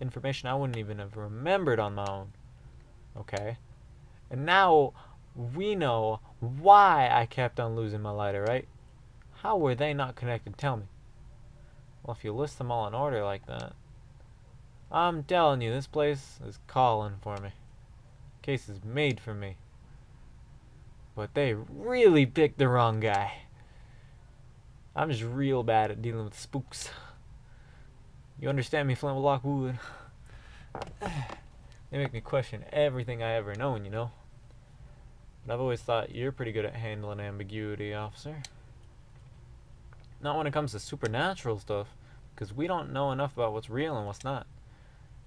Information I wouldn't even have remembered on my own. Okay. And now we know why I kept on losing my lighter, right? How were they not connected? Tell me. Well, if you list them all in order like that, I'm telling you, this place is calling for me. Case is made for me. But they really picked the wrong guy. I'm just real bad at dealing with spooks. You understand me, Flint Lockwood? They make me question everything I ever known, you know? But I've always thought you're pretty good at handling ambiguity, officer. Not when it comes to supernatural stuff, because we don't know enough about what's real and what's not.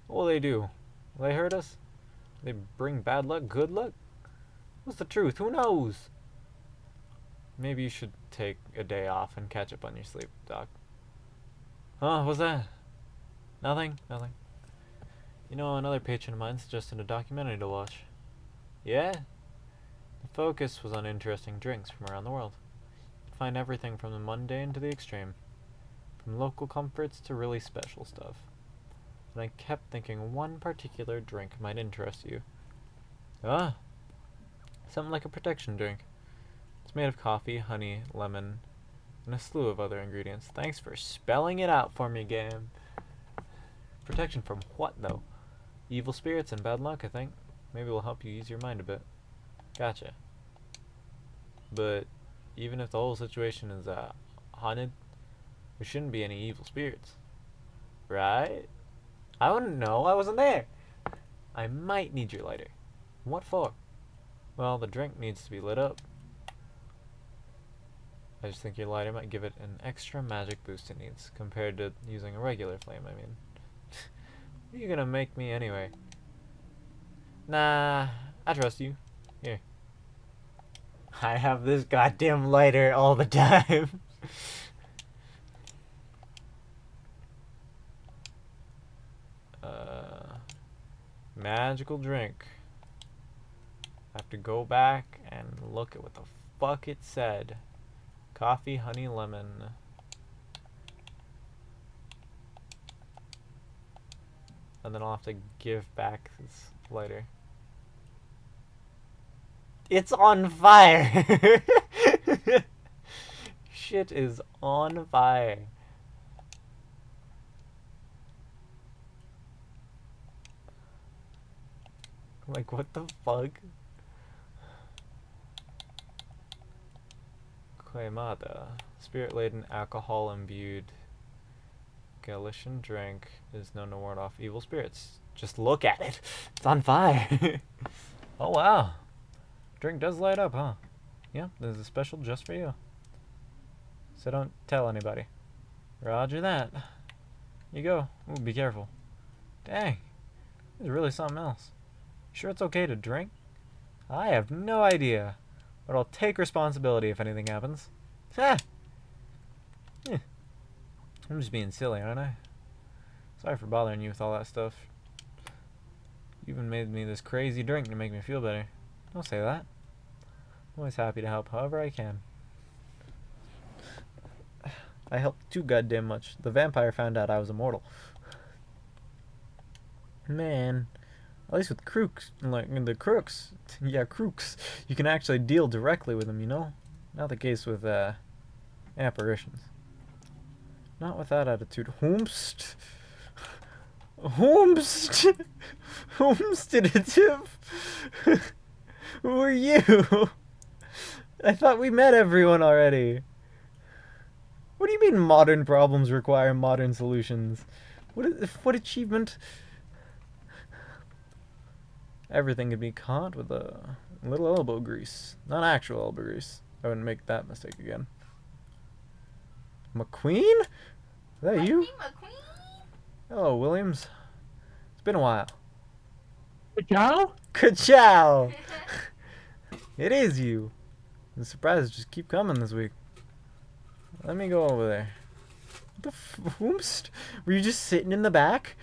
What will they do? Will they hurt us? Will they bring bad luck, good luck? What's the truth? Who knows? Maybe you should take a day off and catch up on your sleep, Doc. Huh? What's that? Nothing? Nothing. You know, another patron of mine suggested a documentary to watch. Yeah? The focus was on interesting drinks from around the world. You'd find everything from the mundane to the extreme. From local comforts to really special stuff. And I kept thinking one particular drink might interest you. Ah! Something like a protection drink. It's made of coffee, honey, lemon, and a slew of other ingredients. Thanks for spelling it out for me, game. Protection from what, though? Evil spirits and bad luck, I think. Maybe it'll help you ease your mind a bit. Gotcha. But even if the whole situation is haunted, there shouldn't be any evil spirits. Right? I wouldn't know. I wasn't there. I might need your lighter. What for? Well, the drink needs to be lit up. I just think your lighter might give it an extra magic boost it needs, compared to using a regular flame, I mean. What are you gonna make me anyway? Nah, I trust you. Here. I have this goddamn lighter all the time. Magical drink. I have to go back and look at what the fuck it said. Coffee, honey, lemon. And then I'll have to give back this lighter. It's on fire! Shit is on fire. Like, what the fuck? Queimada. Spirit-laden, alcohol-imbued Galician drink is known to ward off evil spirits. Just look at it. It's on fire. Oh, wow. Drink does light up, huh? Yeah, there's a special just for you. So don't tell anybody. Roger that. You go. Ooh, be careful. Dang. There's really something else. Sure it's okay to drink? I have no idea. But I'll take responsibility if anything happens. Ha! Yeah. I'm just being silly, aren't I? Sorry for bothering you with all that stuff. You even made me this crazy drink to make me feel better. Don't say that. I'm always happy to help however I can. I helped too goddamn much. The vampire found out I was immortal. Man, at least with crooks, like the crooks, yeah, crooks, you can actually deal directly with them, you know? Not the case with, apparitions. Not with that attitude. Whomst? Whomst? Whomstative? Who are you? I thought we met everyone already. What do you mean modern problems require modern solutions? What achievement? Everything can be caught with a little elbow grease. Not actual elbow grease. I wouldn't make that mistake again. McQueen? Is that you? McQueen? Hello, Williams. It's been a while. Ciao? Ka-chow! It is you. The surprises just keep coming this week. Let me go over there. What the whoomst? Were you just sitting in the back?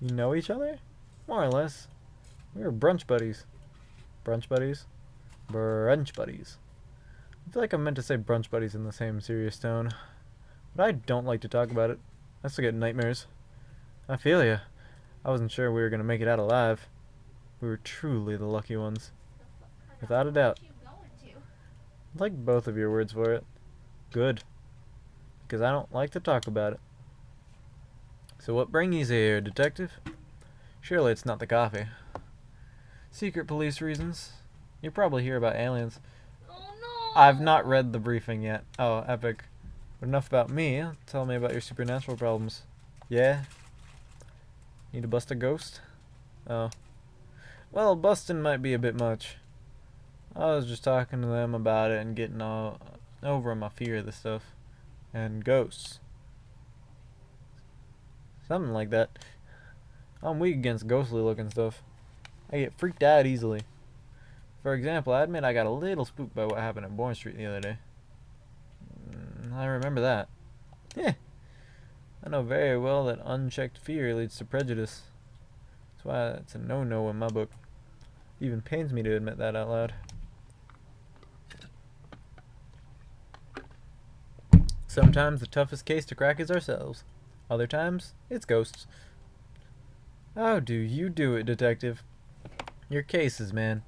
You know each other? More or less. We were brunch buddies. Brunch buddies? Brunch buddies. I feel like I meant to say brunch buddies in the same serious tone. But I don't like to talk about it. I still get nightmares. I feel ya. I wasn't sure we were gonna make it out alive. We were truly the lucky ones. Without a doubt. I like both of your words for it. Good. Because I don't like to talk about it. So what brings you here, detective? Surely it's not the coffee. Secret police reasons? You probably hear about aliens. Oh no! I've not read the briefing yet. Oh, epic. But enough about me. Tell me about your supernatural problems. Yeah? Need to bust a ghost? Oh. Well, busting might be a bit much. I was just talking to them about it and getting all over my fear of this stuff. And ghosts. Something like that. I'm weak against ghostly looking stuff. I get freaked out easily. For example, I admit I got a little spooked by what happened at Bourne Street the other day. I remember that. Yeah. I know very well that unchecked fear leads to prejudice. That's why it's a no-no in my book. It even pains me to admit that out loud. Sometimes the toughest case to crack is ourselves. Other times, it's ghosts. How do you do it, detective? Your cases, man.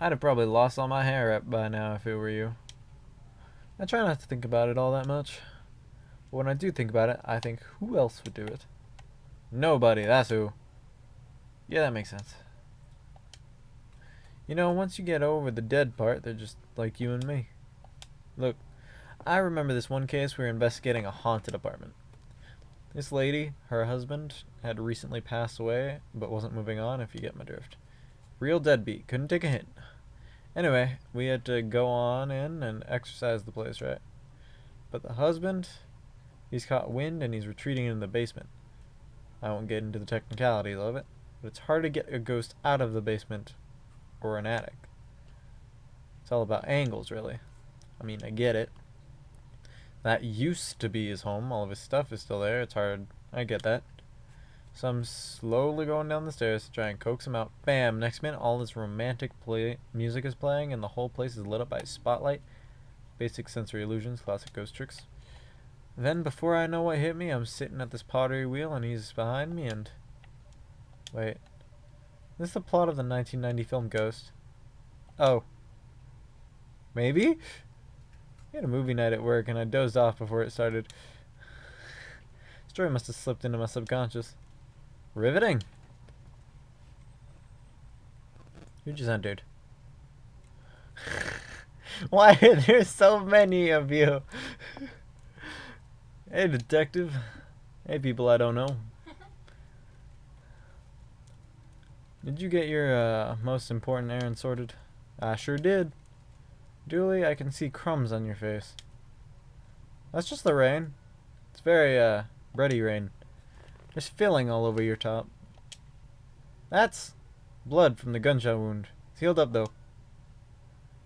I'd have probably lost all my hair up by now if it were you. I try not to think about it all that much. But when I do think about it, I think, who else would do it? Nobody, that's who. Yeah, that makes sense. You know, once you get over the dead part, they're just like you and me. Look, I remember this one case we were investigating a haunted apartment. This lady, her husband, had recently passed away, but wasn't moving on, if you get my drift. Real deadbeat, couldn't take a hint. Anyway, we had to go on in and exorcise the place, right? But the husband, he's caught wind and he's retreating into the basement. I won't get into the technicalities of it, but it's hard to get a ghost out of the basement or an attic. It's all about angles, really. I mean, I get it. That used to be his home. All of his stuff is still there. It's hard. I get that. So I'm slowly going down the stairs to try and coax him out. Bam! Next minute, all this romantic music is playing, and the whole place is lit up by a spotlight. Basic sensory illusions, classic ghost tricks. Then, before I know what hit me, I'm sitting at this pottery wheel, and he's behind me, and... Wait. This is the plot of the 1990 film Ghost. Oh. Maybe? We had a movie night at work, and I dozed off before it started. Story must have slipped into my subconscious. Riveting. Who just entered? Why are there so many of you? Hey, detective. Hey, people I don't know. Did you get your most important errand sorted? I sure did. Dooley, I can see crumbs on your face. That's just the rain. It's very, bready rain. There's filling all over your top. That's blood from the gunshot wound. It's healed up, though.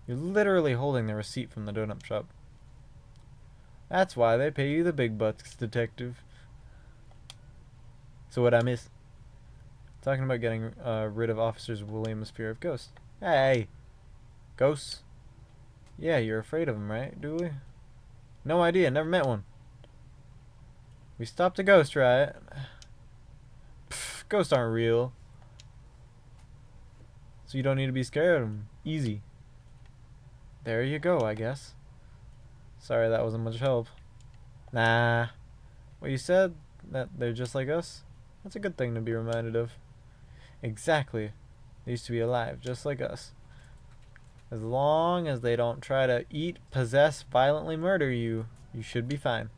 You're literally holding the receipt from the donut shop. That's why they pay you the big bucks, detective. So what'd I miss? Talking about getting rid of Officer Williams' fear of ghosts. Hey! Ghosts? Yeah, you're afraid of them, right, Dooley? No idea, never met one. We stopped a ghost riot. Pfft, ghosts aren't real. So you don't need to be scared of them. Easy. There you go, I guess. Sorry that wasn't much help. Nah. What you said, that they're just like us? That's a good thing to be reminded of. Exactly. They used to be alive, just like us. As long as they don't try to eat, possess, violently murder you, you should be fine.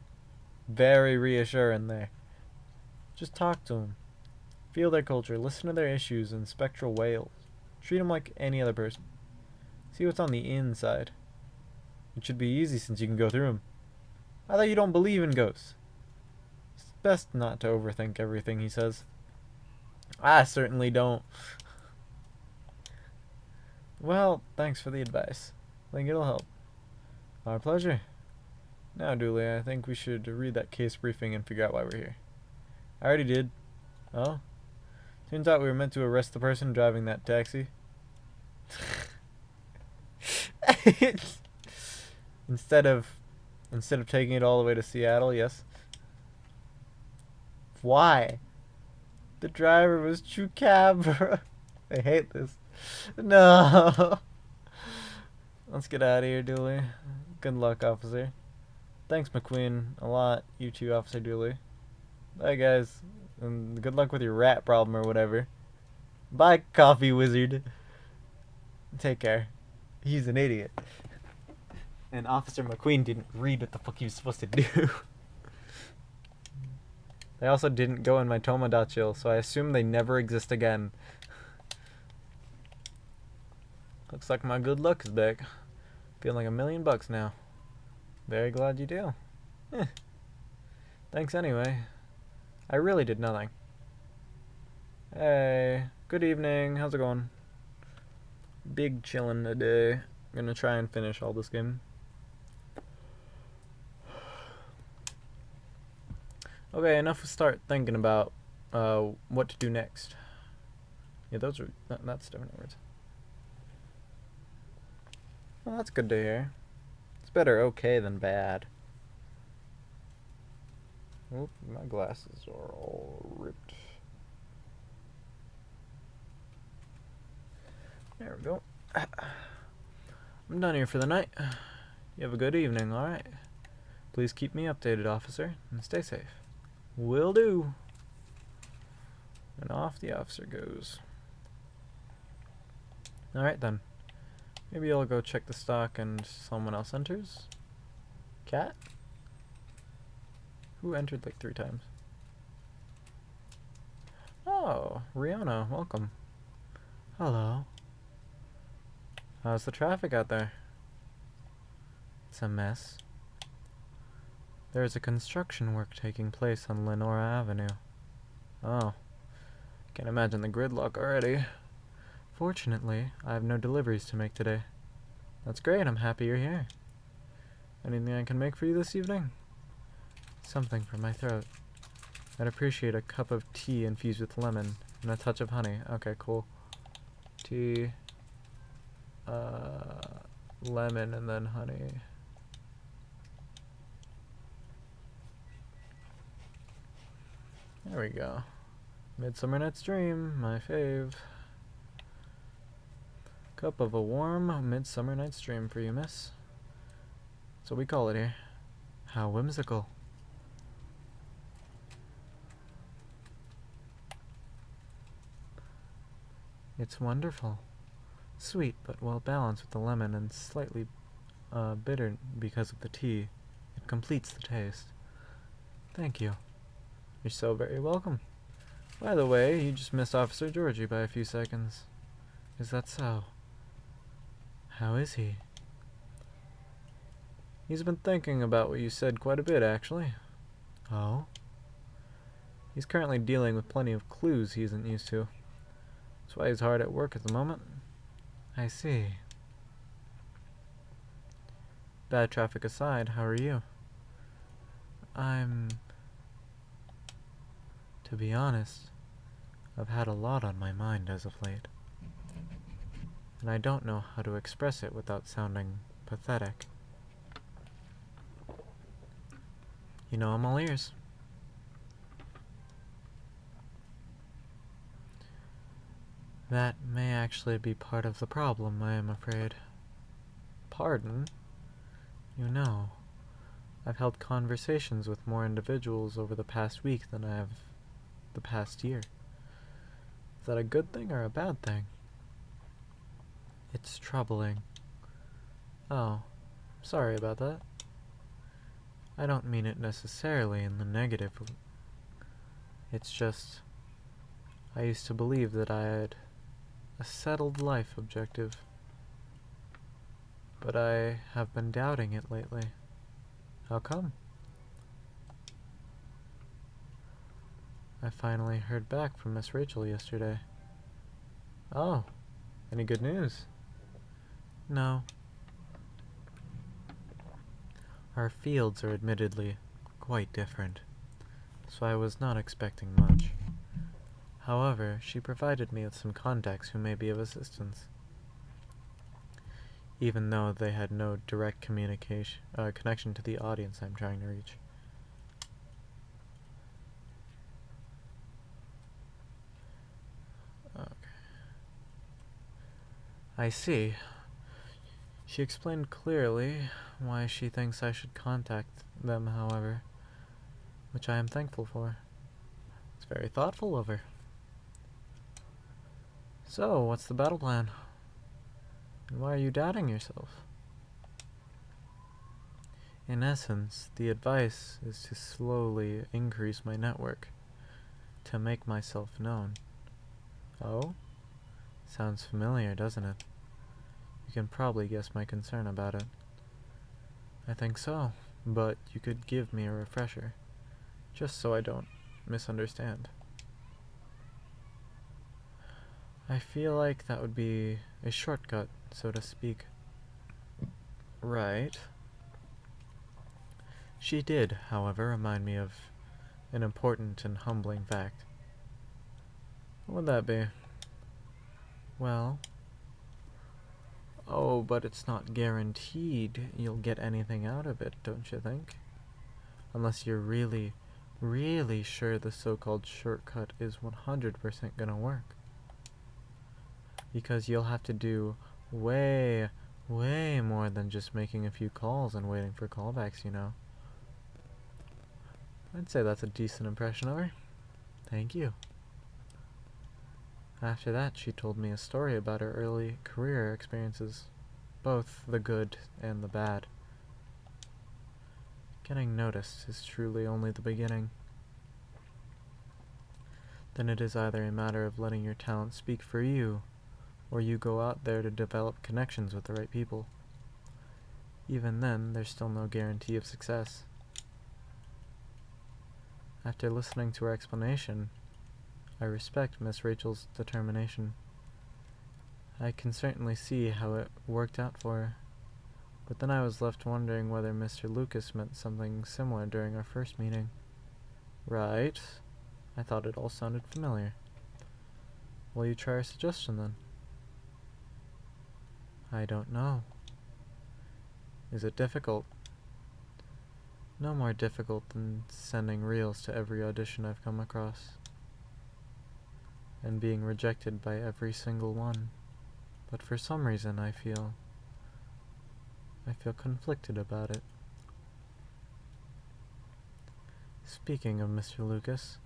Very reassuring there. Just talk to them. Feel their culture, listen to their issues and spectral wails. Treat them like any other person. See what's on the inside. It should be easy since you can go through them. I thought you don't believe in ghosts. It's best not to overthink everything he says. I certainly don't. Well, thanks for the advice. Think it'll help. Our pleasure. Now, Dooley, I think we should read that case briefing and figure out why we're here. I already did. Oh? Turns out we were meant to arrest the person driving that taxi. Instead of taking it all the way to Seattle, yes. Why? The driver was true cab. I hate this. No. Let's get out of here, Dooley. Good luck, officer. Thanks, McQueen, a lot. You too, Officer Dooley. Bye, guys. And good luck with your rat problem or whatever. Bye, coffee wizard. Take care. He's an idiot. And Officer McQueen didn't read what the fuck he was supposed to do. They also didn't go in my Tomodachi, so I assume they never exist again. Looks like my good luck is back. Feeling like $1,000,000 now. Very glad you do. Eh. Thanks anyway. I really did nothing. Hey, good evening. How's it going? Big chillin' today. I'm gonna try and finish all this game. Okay, enough to start thinking about what to do next. Yeah, those are that's different words. Well, that's good to hear. It's better okay than bad. Oop, my glasses are all ripped. There we go. I'm done here for the night. You have a good evening, alright? Please keep me updated, officer, and stay safe. Will do. And off the officer goes. Alright then. Maybe I'll go check the stock and someone else enters. Cat? Who entered like 3 times? Oh, Rihanna, welcome. Hello. How's the traffic out there? It's a mess. There is a construction work taking place on Lenora Avenue. Oh. Can't imagine the gridlock already. Fortunately, I have no deliveries to make today. That's great, I'm happy you're here. Anything I can make for you this evening? Something for my throat. I'd appreciate a cup of tea infused with lemon and a touch of honey. Okay, cool. Tea, lemon, and then honey. There we go. Midsummer Night's Dream, my fave. Cup of a warm Midsummer Night's Dream for you, miss. That's what we call it here. How whimsical. It's wonderful. Sweet, but well balanced with the lemon and slightly bitter because of the tea. It completes the taste. Thank you. You're so very welcome. By the way, you just missed Officer Georgie by a few seconds. Is that so? How is he? He's been thinking about what you said quite a bit, actually. Oh? He's currently dealing with plenty of clues he isn't used to. That's why he's hard at work at the moment. I see. Bad traffic aside, how are you? To be honest, I've had a lot on my mind as of late. And I don't know how to express it without sounding pathetic. You know, I'm all ears. That may actually be part of the problem, I am afraid. Pardon? You know, I've held conversations with more individuals over the past week than I have the past year. Is that a good thing or a bad thing? It's troubling. Oh, sorry about that. I don't mean it necessarily in the negative. It's just, I used to believe that I had a settled life objective. But I have been doubting it lately. How come? I finally heard back from Miss Rachel yesterday. Oh, any good news? No. Our fields are admittedly quite different, so I was not expecting much. However, she provided me with some contacts who may be of assistance. Even though they had no direct connection to the audience I'm trying to reach. Okay. I see. She explained clearly why she thinks I should contact them, however, which I am thankful for. It's very thoughtful of her. So, what's the battle plan? And why are you doubting yourself? In essence, the advice is to slowly increase my network, to make myself known. Oh? Sounds familiar, doesn't it? You can probably guess my concern about it. I think so, but you could give me a refresher, just so I don't misunderstand. I feel like that would be a shortcut, so to speak. Right. She did, however, remind me of an important and humbling fact. What would that be? Well... Oh, but it's not guaranteed you'll get anything out of it, don't you think? Unless you're really, really sure the so-called shortcut is 100% gonna work. Because you'll have to do way, way more than just making a few calls and waiting for callbacks, you know. I'd say that's a decent impression of her. Thank you. After that, she told me a story about her early career experiences, both the good and the bad. Getting noticed is truly only the beginning. Then it is either a matter of letting your talent speak for you, or you go out there to develop connections with the right people. Even then, there's still no guarantee of success. After listening to her explanation, I respect Miss Rachel's determination. I can certainly see how it worked out for her, but then I was left wondering whether Mr. Lucas meant something similar during our first meeting. Right. I thought it all sounded familiar. Will you try a suggestion then? I don't know. Is it difficult? No more difficult than sending reels to every audition I've come across. And being rejected by every single one. But for some reason I feel conflicted about it. Speaking of Mr. Lucas,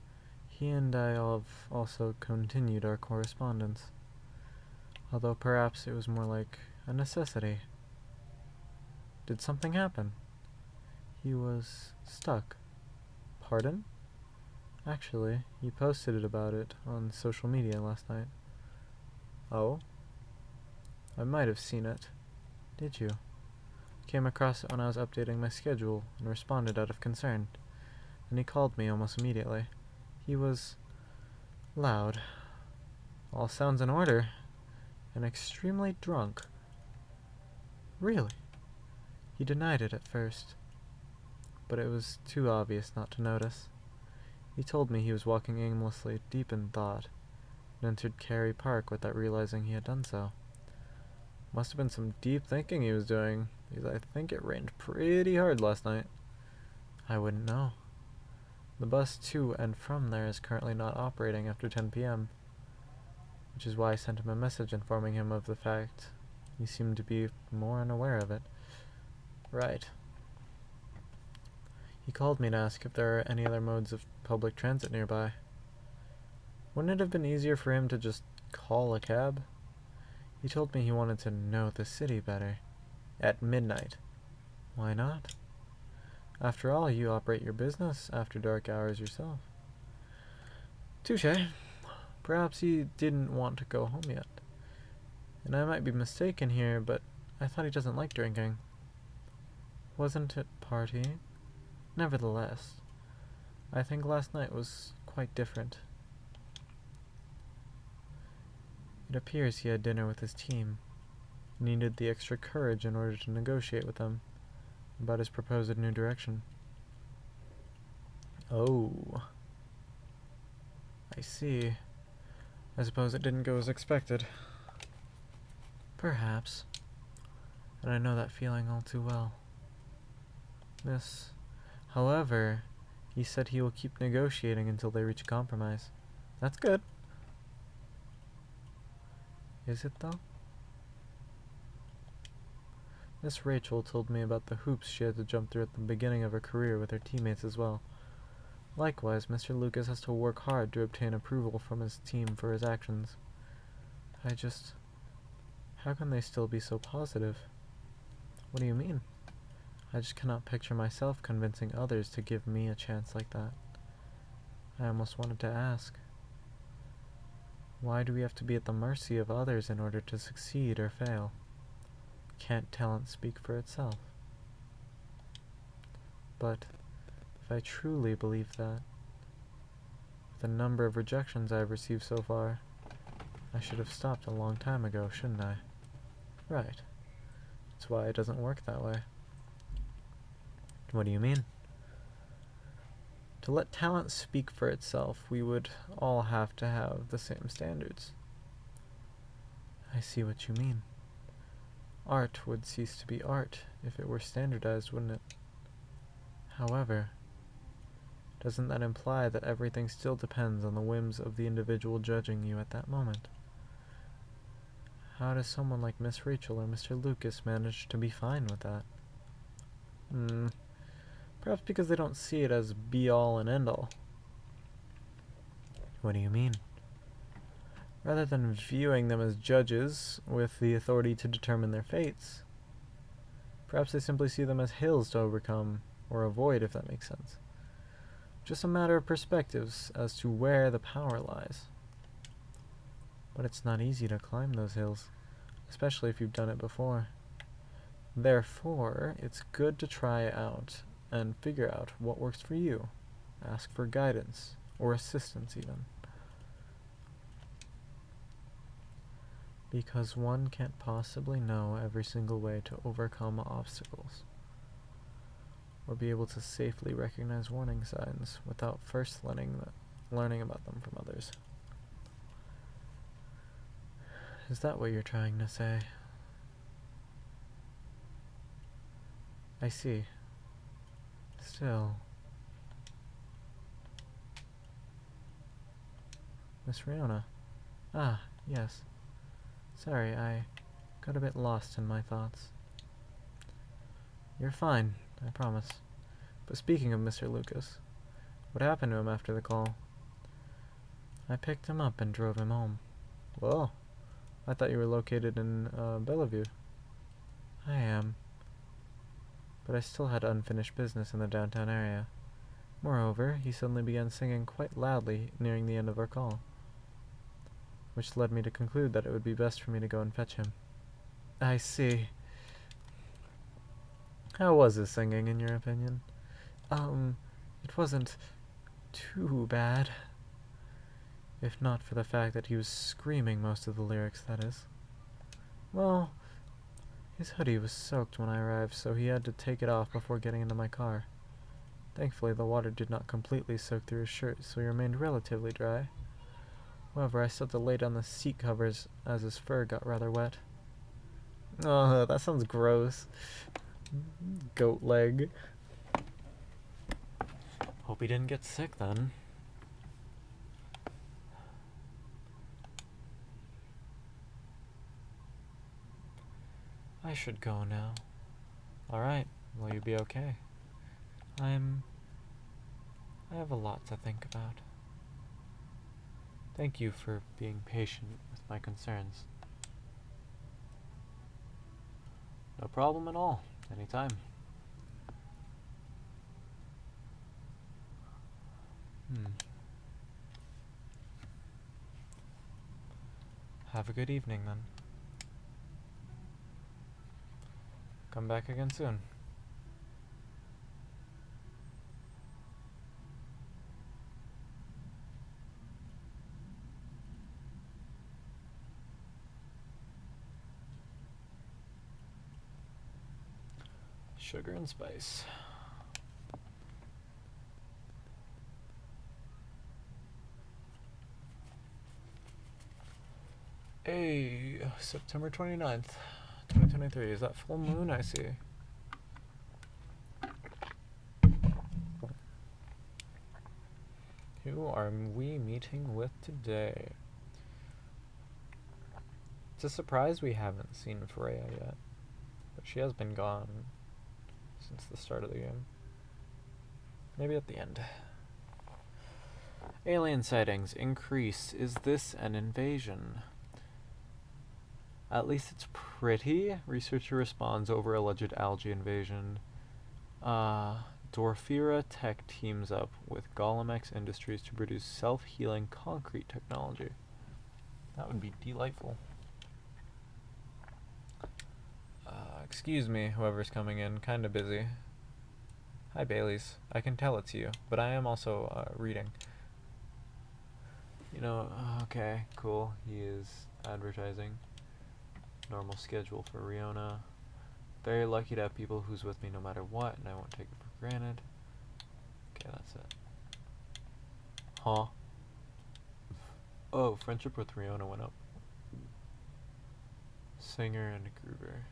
he and I have also continued our correspondence. Although perhaps it was more like a necessity. Did something happen? He was stuck. Pardon? Actually, you posted about it on social media last night. Oh? I might have seen it. Did you? Came across it when I was updating my schedule and responded out of concern. Then he called me almost immediately. He was loud. All sounds in order. And extremely drunk. Really? He denied it at first, but it was too obvious not to notice. He told me he was walking aimlessly, deep in thought, and entered Cary Park without realizing he had done so. Must have been some deep thinking he was doing, because I think it rained pretty hard last night. I wouldn't know. The bus to and from there is currently not operating after 10 p.m., which is why I sent him a message informing him of the fact. He seemed to be more unaware of it. Right. He called me to ask if there are any other modes of public transit nearby. Wouldn't it have been easier for him to just call a cab? He told me he wanted to know the city better. At midnight. Why not? After all, you operate your business after dark hours yourself. Touché. Perhaps he didn't want to go home yet. And I might be mistaken here, but I thought he doesn't like drinking. Wasn't it partying? Nevertheless, I think last night was quite different. It appears he had dinner with his team, and needed the extra courage in order to negotiate with them about his proposed new direction. Oh. I see. I suppose it didn't go as expected. Perhaps. And I know that feeling all too well. However, he said he will keep negotiating until they reach a compromise. That's good. Is it, though? Miss Rachel told me about the hoops she had to jump through at the beginning of her career with her teammates as well. Likewise, Mr. Lucas has to work hard to obtain approval from his team for his actions. How can they still be so positive? What do you mean? I just cannot picture myself convincing others to give me a chance like that. I almost wanted to ask. Why do we have to be at the mercy of others in order to succeed or fail? Can't talent speak for itself? But if I truly believe that, with the number of rejections I have received so far, I should have stopped a long time ago, shouldn't I? Right. That's why it doesn't work that way. What do you mean? To let talent speak for itself, we would all have to have the same standards. I see what you mean. Art would cease to be art if it were standardized, wouldn't it? However, doesn't that imply that everything still depends on the whims of the individual judging you at that moment? How does someone like Miss Rachel or Mr. Lucas manage to be fine with that? Perhaps because they don't see it as be-all and end-all. What do you mean? Rather than viewing them as judges with the authority to determine their fates, perhaps they simply see them as hills to overcome, or avoid, if that makes sense. Just a matter of perspectives as to where the power lies. But it's not easy to climb those hills, especially if you've done it before. Therefore, it's good to try it out and figure out what works for you. Ask for guidance, or assistance even. Because one can't possibly know every single way to overcome obstacles, or be able to safely recognize warning signs without first learning about them from others. Is that what you're trying to say? I see. Still. Miss Riona. Ah, yes. Sorry, I got a bit lost in my thoughts. You're fine, I promise. But speaking of Mr. Lucas, what happened to him after the call? I picked him up and drove him home. Whoa. I thought you were located in Bellevue. I am. But I still had unfinished business in the downtown area. Moreover, he suddenly began singing quite loudly nearing the end of our call, which led me to conclude that it would be best for me to go and fetch him. I see. How was his singing, in your opinion? It wasn't too bad. If not for the fact that he was screaming most of the lyrics, that is. Well, his hoodie was soaked when I arrived, so he had to take it off before getting into my car. Thankfully, the water did not completely soak through his shirt, so he remained relatively dry. However, I still had to lay down the seat covers as his fur got rather wet. Oh, that sounds gross. Goat leg. Hope he didn't get sick then. I should go now. Alright, will you be okay? I have a lot to think about. Thank you for being patient with my concerns. No problem at all. Anytime. Have a good evening then. Come back again soon. Sugar and spice. Hey, September 29th, 2023. Is that full moon? I see. Who are we meeting with today? It's a surprise we haven't seen Freya yet, but she has been gone since the start of the game. Maybe at the end. Alien sightings increase. Is this an invasion? At least it's pretty. Researcher responds over alleged algae invasion. Dorfira Tech teams up with Golemex Industries to produce self-healing concrete technology. That would be delightful. Excuse me, whoever's coming in. Kinda busy. Hi, Baileys. I can tell it's you, but I am also reading. You know, okay, cool. He is advertising. Normal schedule for Riona. Very lucky to have people who's with me no matter what, and I won't take it for granted. Okay, that's it. Huh? Oh, friendship with Riona went up. Singer and Gruber.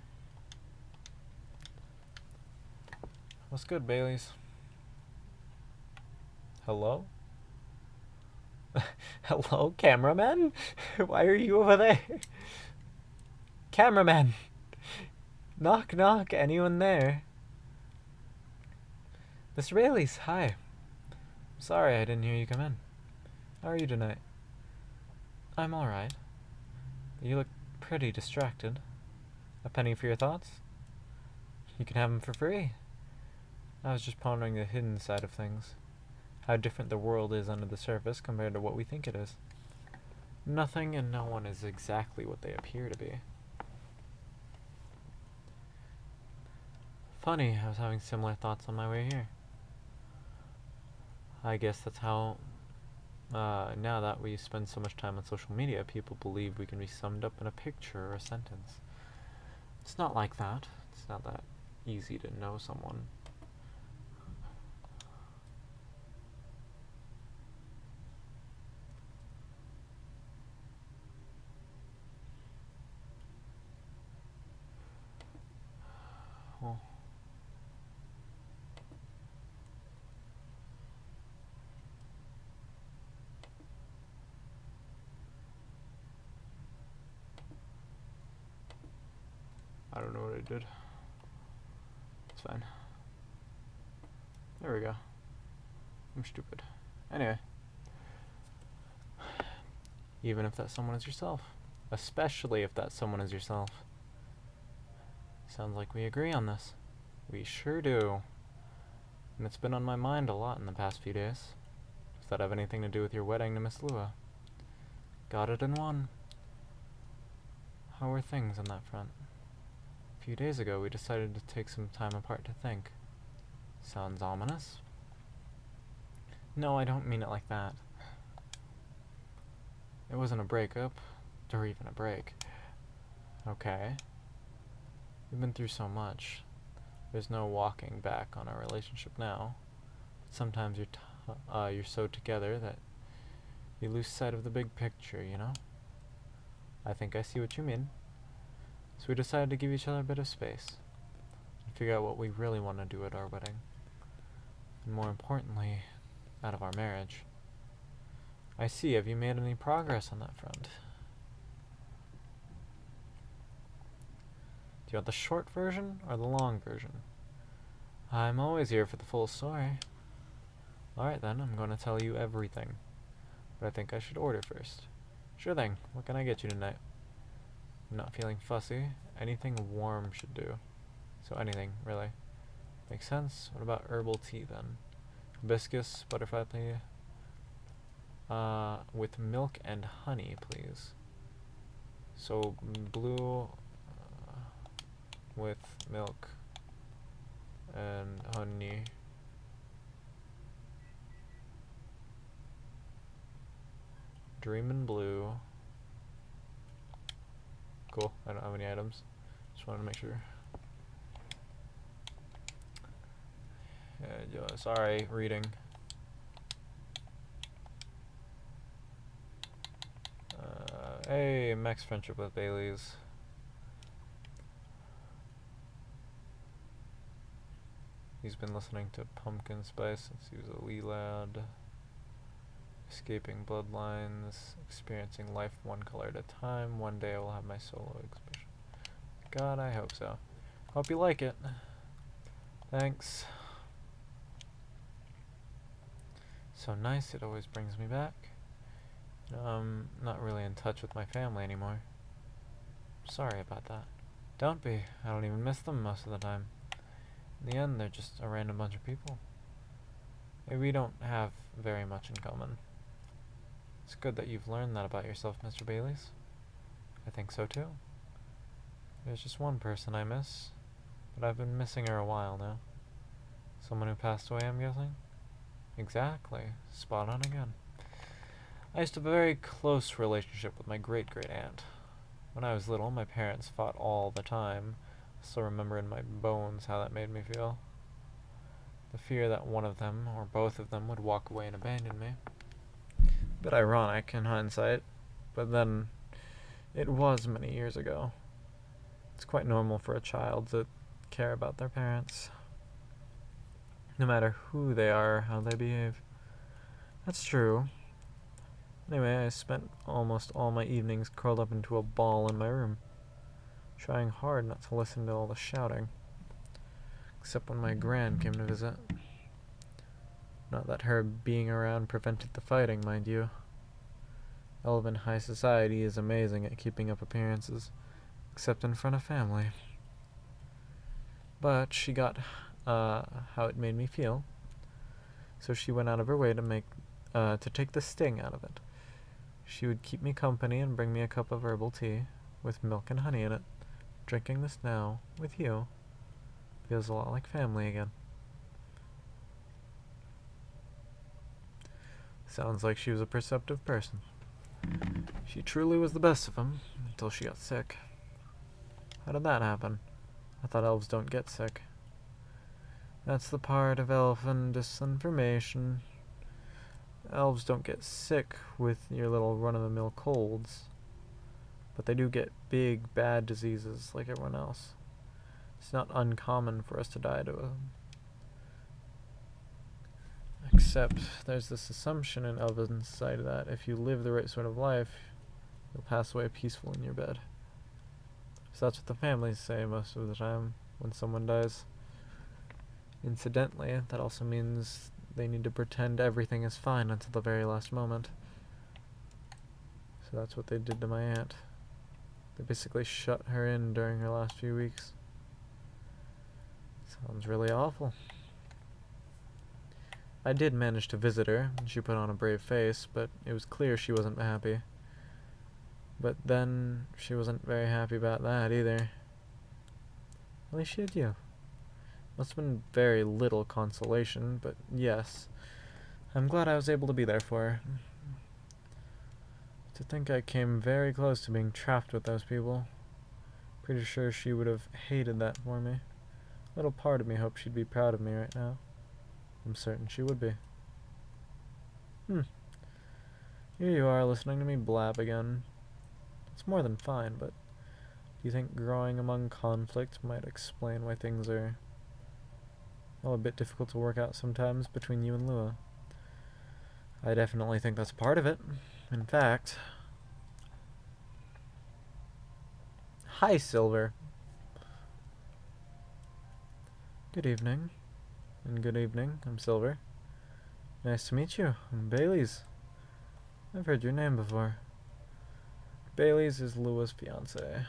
What's good, Baileys? Hello? Hello, cameraman? Why are you over there? Cameraman! Knock, knock, anyone there? Mr. Baileys, hi. Sorry I didn't hear you come in. How are you tonight? I'm alright. You look pretty distracted. A penny for your thoughts? You can have them for free. I was just pondering the hidden side of things. How different the world is under the surface compared to what we think it is. Nothing and no one is exactly what they appear to be. Funny, I was having similar thoughts on my way here. I guess that's how, now that we spend so much time on social media, people believe we can be summed up in a picture or a sentence. It's not like that. It's not that easy to know someone. Well, I don't know what I did. It's fine. There we go. I'm stupid. Anyway. Even if that someone is yourself. Especially if that someone is yourself. Sounds like we agree on this. We sure do. And it's been on my mind a lot in the past few days. Does that have anything to do with your wedding to Miss Lua? Got it in one. How are things on that front? few days ago we decided to take some time apart to think. Sounds ominous? No, I don't mean it like that. It wasn't a breakup, or even a break. Okay. We've been through so much. There's no walking back on our relationship now. But sometimes you're so together that you lose sight of the big picture, you know? I think I see what you mean. So we decided to give each other a bit of space and figure out what we really want to do at our wedding. And more importantly, out of our marriage. I see. Have you made any progress on that front? Do you want the short version or the long version? I'm always here for the full story. Alright then, I'm going to tell you everything. But I think I should order first. Sure thing. What can I get you tonight? I'm not feeling fussy. Anything warm should do. So anything, really. Makes sense. What about herbal tea then? Hibiscus, butterfly tea. With milk and honey, please. So blue with milk and honey. Dreamin' blue. Cool. I don't have any items. Just wanted to make sure. Sorry, reading. Hey, max friendship with Bailey's. He's been listening to Pumpkin Spice since he was a wee lad. Escaping bloodlines, experiencing life one color at a time. One day I will have my solo expression. God, I hope so. Hope you like it. Thanks. So nice, it always brings me back. I'm not really in touch with my family anymore. Sorry about that. Don't be. I don't even miss them most of the time. In the end, they're just a random bunch of people. Maybe we don't have very much in common. It's good that you've learned that about yourself, Mr. Baileys. I think so too. There's just one person I miss, but I've been missing her a while now. Someone who passed away, I'm guessing? Exactly. Spot on again. I used to have a very close relationship with my great-great-aunt. When I was little, my parents fought all the time. I still remember in my bones how that made me feel. The fear that one of them, or both of them, would walk away and abandon me. Bit ironic in hindsight, but then it was many years ago. It's quite normal for a child to care about their parents, no matter who they are or how they behave. That's true. Anyway, I spent almost all my evenings curled up into a ball in my room, trying hard not to listen to all the shouting, except when my gran came to visit. Not that her being around prevented the fighting, mind you. Elven high society is amazing at keeping up appearances, except in front of family. But she got how it made me feel, so she went out of her way to take the sting out of it. She would keep me company and bring me a cup of herbal tea with milk and honey in it. Drinking this now, with you, feels a lot like family again. Sounds like she was a perceptive person. She truly was the best of them, until she got sick. How did that happen? I thought elves don't get sick. That's the part of elfin disinformation. Elves don't get sick with your little run-of-the-mill colds, but they do get big, bad diseases like everyone else. It's not uncommon for us to die to them. Except there's this assumption in elven society that if you live the right sort of life, you'll pass away peaceful in your bed. So that's what the families say most of the time when someone dies. Incidentally, that also means they need to pretend everything is fine until the very last moment. So that's what they did to my aunt. They basically shut her in during her last few weeks. Sounds really awful. I did manage to visit her, and she put on a brave face, but it was clear she wasn't happy. But then, she wasn't very happy about that either. At least she had you. Must have been very little consolation, but yes. I'm glad I was able to be there for her. To think I came very close to being trapped with those people. Pretty sure she would have hated that for me. Little part of me hopes she'd be proud of me right now. I'm certain she would be. Here you are, listening to me blab again. It's more than fine, but do you think growing among conflict might explain why things are, well, a bit difficult to work out sometimes between you and Lua? I definitely think that's part of it. In fact... Hi, Silver. Good evening. And good evening, I'm Silver. Nice to meet you. I'm Baileys. I've heard your name before. Baileys is Lua's fiancé.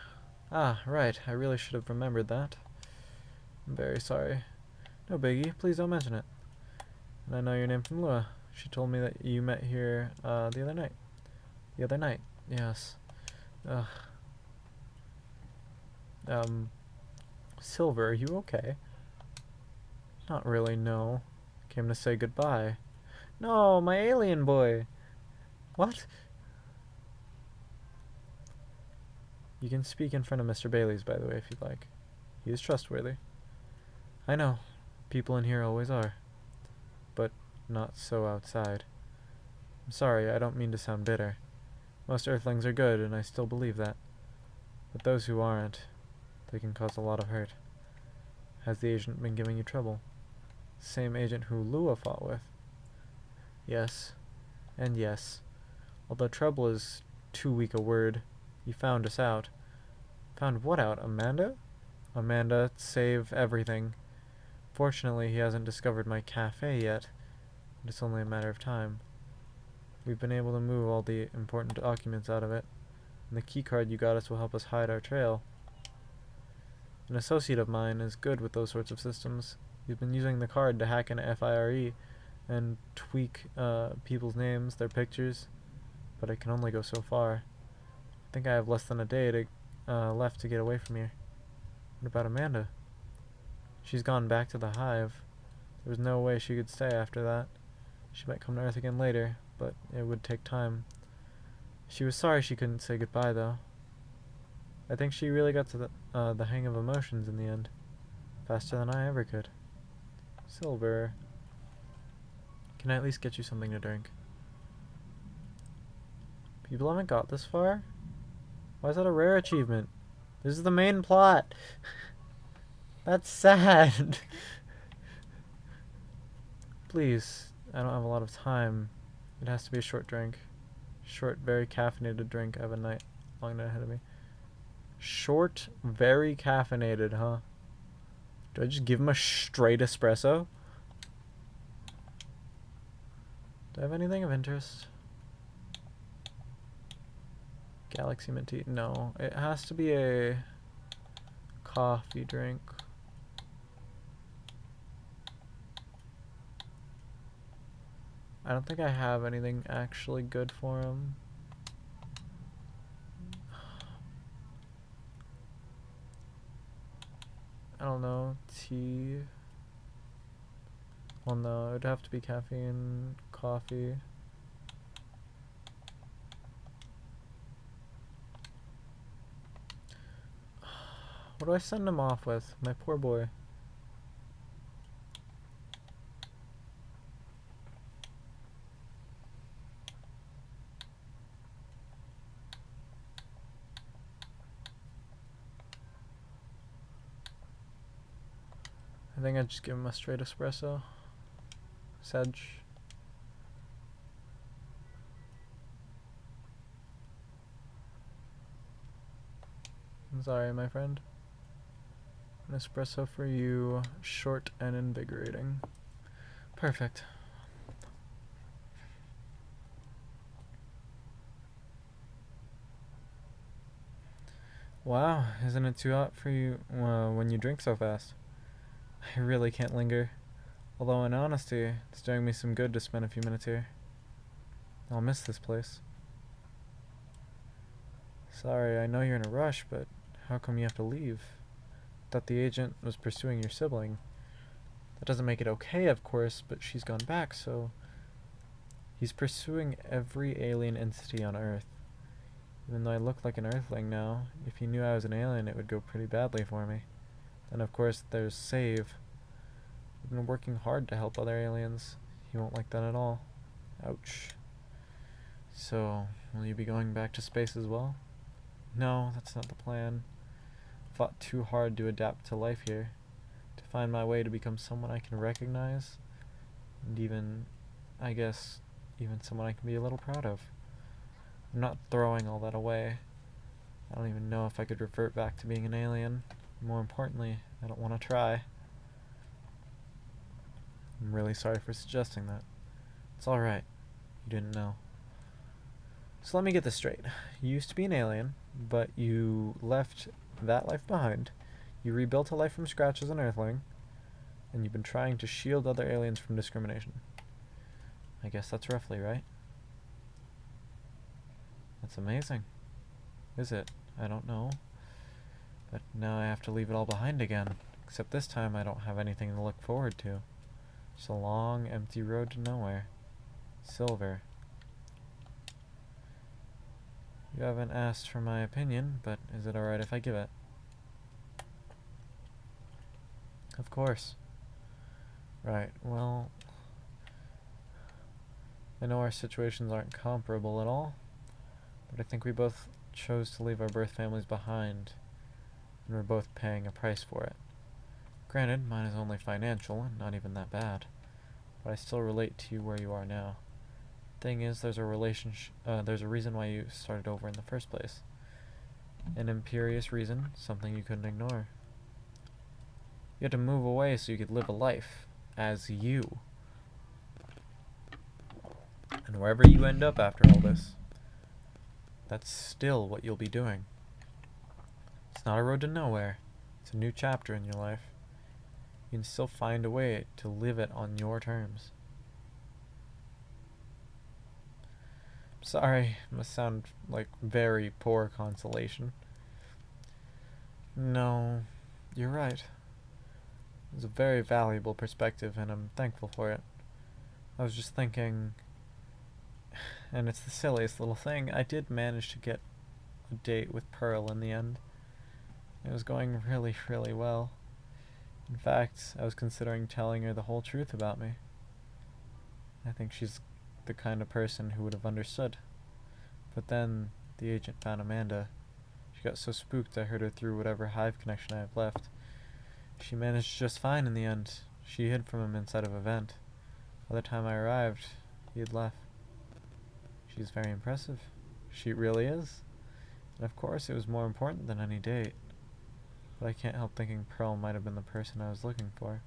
Ah, right. I really should have remembered that. I'm very sorry. No biggie. Please don't mention it. And I know your name from Lua. She told me that you met here, the other night. The other night. Yes. Ugh. Silver, are you okay? Not really, no. Came to say goodbye. No, my alien boy! What? You can speak in front of Mr. Baileys, by the way, if you'd like. He is trustworthy. I know. People in here always are. But not so outside. I'm sorry, I don't mean to sound bitter. Most Earthlings are good, and I still believe that. But those who aren't, they can cause a lot of hurt. Has the agent been giving you trouble? Same agent who Lua fought with? Yes. And yes. Although trouble is too weak a word, he found us out. Found what out? Amanda? Amanda, save everything. Fortunately, he hasn't discovered my cafe yet, but it's only a matter of time. We've been able to move all the important documents out of it, and the keycard you got us will help us hide our trail. An associate of mine is good with those sorts of systems. He's been using the card to hack into FIRE and tweak people's names, their pictures, but I can only go so far. I think I have less than a day left to get away from here. What about Amanda? She's gone back to the hive. There was no way she could stay after that. She might come to Earth again later, but it would take time. She was sorry she couldn't say goodbye, though. I think she really got to the hang of emotions in the end. Faster than I ever could. Silver. Can I at least get you something to drink? People haven't got this far? Why is that a rare achievement? This is the main plot. That's sad. Please, I don't have a lot of time. It has to be a short drink. Short, very caffeinated drink. I have a long night ahead of me. Short, very caffeinated, huh? Do I just give him a straight espresso? Do I have anything of interest? Galaxy mint tea? No. It has to be a coffee drink. I don't think I have anything actually good for him. I don't know. Tea. Well, no, it'd have to be caffeine, coffee. What do I send him off with? My poor boy. I think I'd just give him a straight espresso. Sedge. I'm sorry, my friend. An espresso for you, short and invigorating. Perfect. Wow, isn't it too hot for you when you drink so fast? I really can't linger. Although in honesty, it's doing me some good to spend a few minutes here. I'll miss this place. Sorry, I know you're in a rush, but how come you have to leave? that the agent was pursuing your sibling. That doesn't make it okay, of course, but she's gone back, so... He's pursuing every alien entity on Earth. Even though I look like an Earthling now, if he knew I was an alien, it would go pretty badly for me. And of course, there's Save. I've been working hard to help other aliens. He won't like that at all. Ouch. So, will you be going back to space as well? No, that's not the plan. I fought too hard to adapt to life here, to find my way to become someone I can recognize, and even, I guess, even someone I can be a little proud of. I'm not throwing all that away. I don't even know if I could revert back to being an alien. More importantly, I don't want to try. I'm really sorry for suggesting that. It's alright. You didn't know. So let me get this straight. You used to be an alien, but you left that life behind. You rebuilt a life from scratch as an Earthling, and you've been trying to shield other aliens from discrimination. I guess that's roughly right. That's amazing. Is it? I don't know. But now I have to leave it all behind again. Except this time I don't have anything to look forward to. Just a long, empty road to nowhere. Silver. You haven't asked for my opinion, but is it alright if I give it? Of course. Right, well... I know our situations aren't comparable at all, but I think we both chose to leave our birth families behind, and we're both paying a price for it. Granted, mine is only financial, and not even that bad, but I still relate to you where you are now. Thing is, there's a reason why you started over in the first place. An imperious reason, something you couldn't ignore. You had to move away so you could live a life as you. And wherever you end up after all this, that's still what you'll be doing. It's not a road to nowhere. It's a new chapter in your life. You can still find a way to live it on your terms. Sorry, it must sound like very poor consolation. No, you're right. It's a very valuable perspective, and I'm thankful for it. I was just thinking, and it's the silliest little thing, I did manage to get a date with Pearl in the end. It was going really, really well. In fact, I was considering telling her the whole truth about me. I think she's the kind of person who would have understood. But then, the agent found Amanda. She got so spooked I heard her through whatever hive connection I have left. She managed just fine in the end. She hid from him inside of a vent. By the time I arrived, he had left. She's very impressive. She really is. And of course, it was more important than any date. But I can't help thinking Pearl might have been the person I was looking for.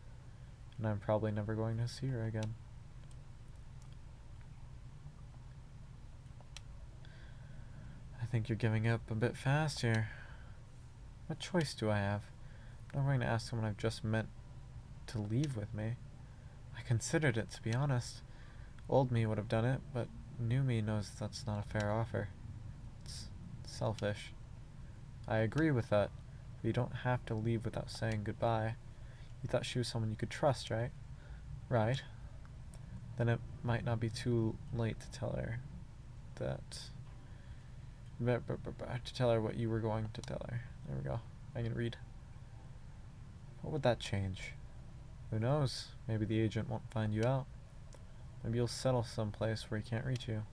And I'm probably never going to see her again. I think you're giving up a bit fast here. What choice do I have? I'm not going to ask someone I've just met to leave with me. I considered it, to be honest. Old me would have done it, but new me knows that's not a fair offer. It's selfish. I agree with that, but you don't have to leave without saying goodbye. You thought she was someone you could trust, right? Right. Then it might not be too late to tell her that... to tell her what you were going to tell her. There we go. I can read. What would that change? Who knows? Maybe the agent won't find you out. Maybe you'll settle someplace where he can't reach you.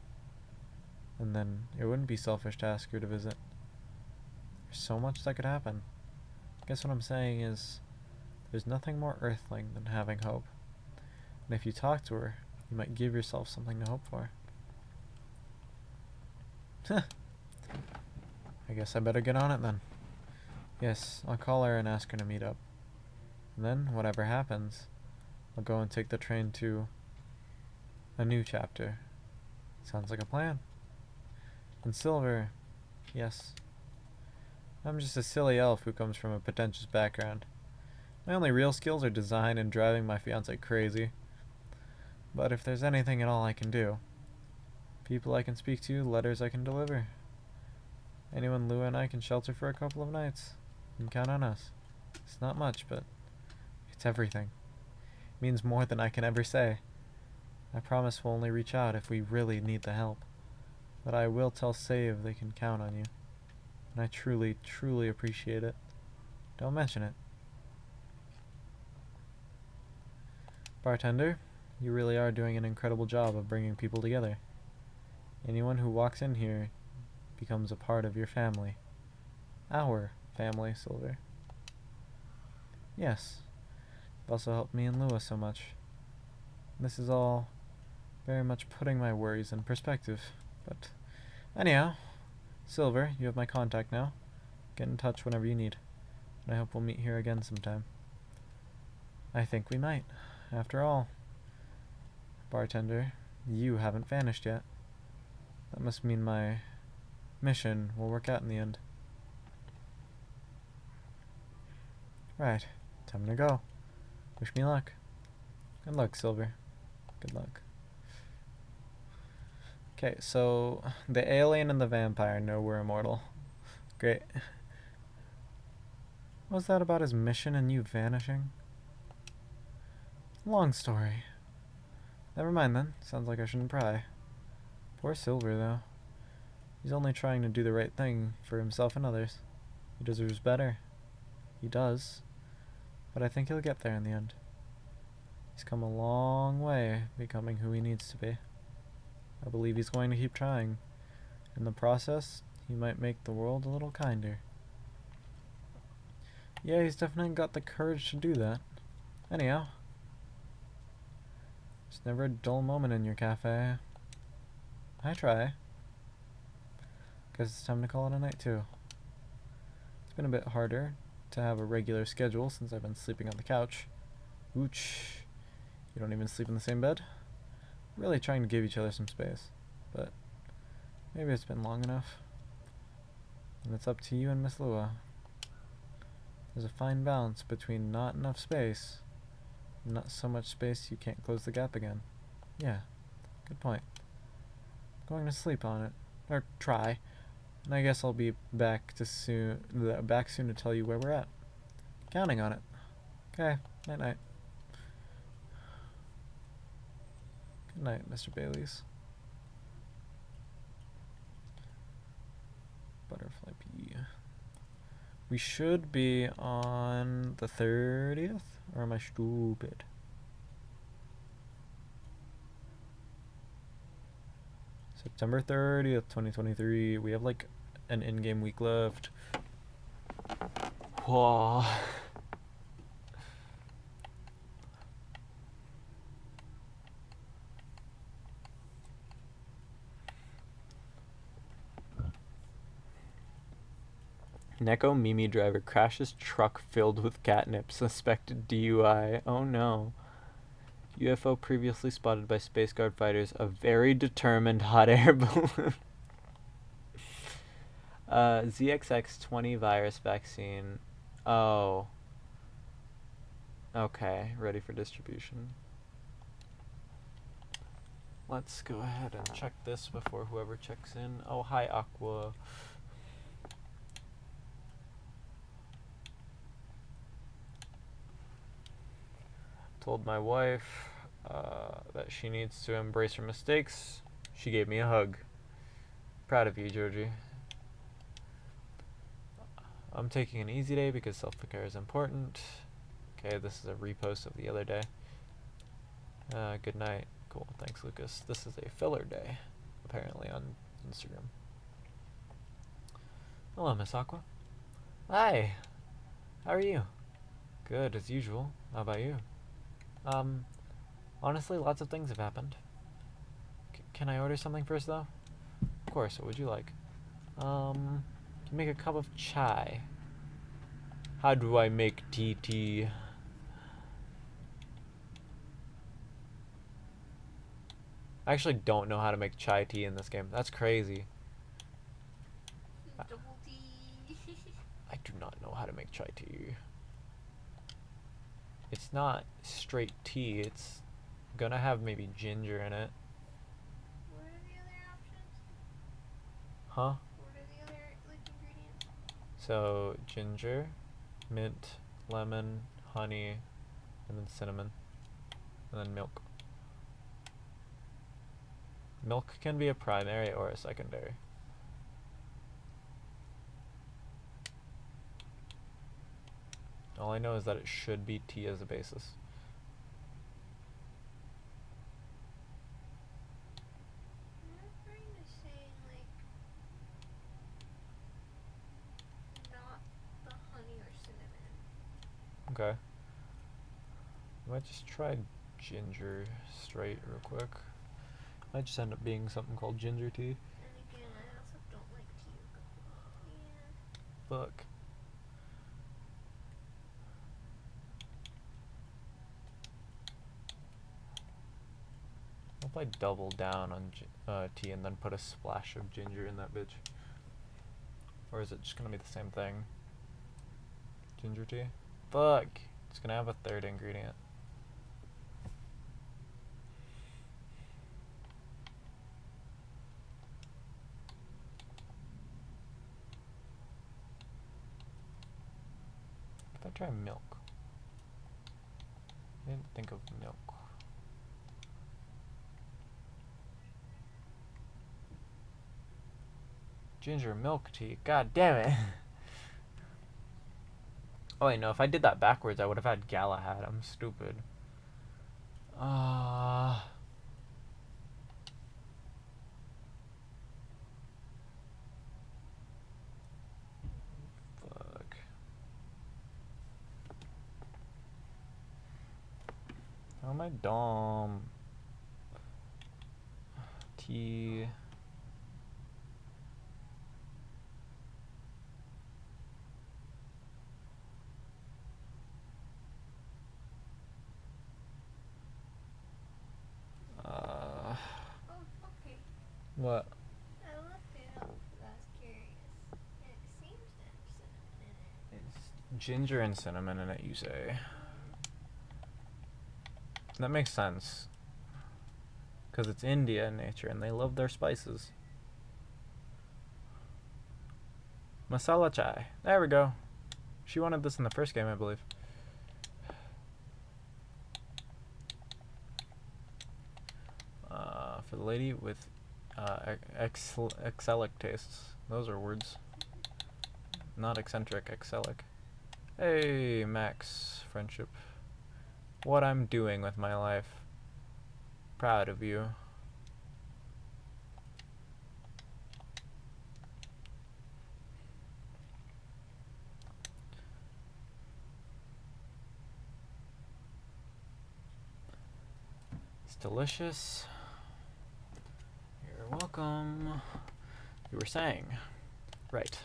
And then it wouldn't be selfish to ask her to visit. There's so much that could happen. I guess what I'm saying is, there's nothing more earthling than having hope. And if you talk to her, you might give yourself something to hope for. I guess I better get on it then. Yes, I'll call her and ask her to meet up. And then, whatever happens, I'll go and take the train to a new chapter. Sounds like a plan. And Silver, yes. I'm just a silly elf who comes from a pretentious background. My only real skills are design and driving my fiancée crazy. But if there's anything at all I can do, people I can speak to, letters I can deliver. Anyone Lua and I can shelter for a couple of nights. You can count on us. It's not much, but it's everything. It means more than I can ever say. I promise we'll only reach out if we really need the help. But I will tell Save they can count on you. And I truly, truly appreciate it. Don't mention it. Bartender, you really are doing an incredible job of bringing people together. Anyone who walks in here becomes a part of your family. Our family, Silver. Yes. You've also helped me and Lewis so much. This is all very much putting my worries in perspective. But anyhow, Silver, you have my contact now. Get in touch whenever you need. And I hope we'll meet here again sometime. I think we might. After all, Bartender, you haven't vanished yet. That must mean my mission will work out in the end. Right, time to go. Wish me luck. Good luck, Silver. Good luck. Okay, so the alien and the vampire know we're immortal. Great. What was that about his mission and you vanishing? Long story. Never mind then. Sounds like I shouldn't pry. Poor Silver, though. He's only trying to do the right thing for himself and others. He deserves better. He does. But I think he'll get there in the end. He's come a long way becoming who he needs to be. I believe he's going to keep trying. In the process, he might make the world a little kinder. Yeah, he's definitely got the courage to do that. Anyhow, there's never a dull moment in your cafe. I try. Guess it's time to call it a night too. It's been a bit harder to have a regular schedule since I've been sleeping on the couch. Ooch. You don't even sleep in the same bed? Really trying to give each other some space. But maybe it's been long enough. And it's up to you and Miss Lua. There's a fine balance between not enough space and not so much space you can't close the gap again. Yeah, good point. Going to sleep on it. Or try. And I guess I'll be back soon to tell you where we're at. Counting on it. Okay, night night. Good night, Mr. Baileys. Butterfly pea. We should be on the 30th? Or am I stupid? September 30th, 2023. We have like an in-game week left. Whoa. Neko Mimi driver crashes truck filled with catnip. Suspected DUI. Oh no. UFO previously spotted by Space Guard fighters. A very determined hot air balloon. ZXX20 virus vaccine. Oh. Okay, ready for distribution. Let's go ahead and check this before whoever checks in. Oh, hi, Aqua. Told my wife that she needs to embrace her mistakes. She gave me a hug. Proud of you, Georgie. I'm taking an easy day because self-care is important. Okay, this is a repost of the other day. Good night. Cool, thanks, Lucas. This is a filler day, apparently, on Instagram. Hello, Miss Aqua. Hi. How are you? Good, as usual. How about you? Honestly, lots of things have happened. Can I order something first, though? Of course, what would you like? Can you make a cup of chai? How do I make tea? I actually don't know how to make chai tea in this game. That's crazy. Double D. I do not know how to make chai tea. It's not straight tea. It's gonna have maybe ginger in it. What are the other options? Huh? What are the other ingredients? So ginger, mint, lemon, honey, and then cinnamon, and then milk. Milk can be a primary or a secondary. All I know is that it should be tea as a basis. My brain is saying like not the honey or cinnamon. Okay. I might just try ginger straight real quick. Might just end up being something called ginger tea. And again, I also don't like tea. Yeah. Fuck. What if I double down on tea and then put a splash of ginger in that bitch? Or is it just gonna be the same thing? Ginger tea? Fuck! It's gonna have a third ingredient. If I try milk. I didn't think of milk. Ginger milk tea. God damn it. Oh wait, no, if I did that backwards, I would have had Galahad. I'm stupid. Fuck. How am I dumb? Tea. Oh, okay. What? I looked it up because I was curious. And it seems to have cinnamon in it. It's ginger and cinnamon in it, you say. That makes sense. Because it's India in nature and they love their spices. Masala chai. There we go. She wanted this in the first game, I believe. For the lady with excellic tastes. Those are words. Not eccentric, excellic. Hey, Max. Friendship. What I'm doing with my life. Proud of you. It's delicious. You're welcome. You were saying. Right.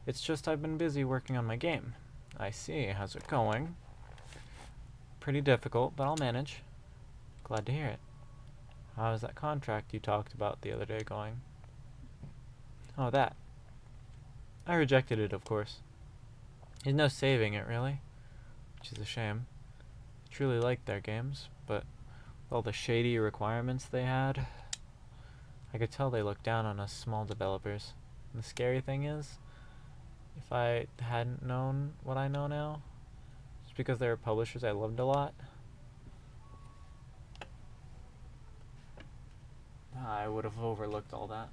It's just I've been busy working on my game. I see. How's it going? Pretty difficult, but I'll manage. Glad to hear it. How's that contract you talked about the other day going? Oh, that. I rejected it, of course. There's no saving it, really. Which is a shame. I truly liked their games, but with all the shady requirements they had, I could tell they looked down on us small developers. And the scary thing is, if I hadn't known what I know now, just because they were publishers I loved a lot, I would have overlooked all that.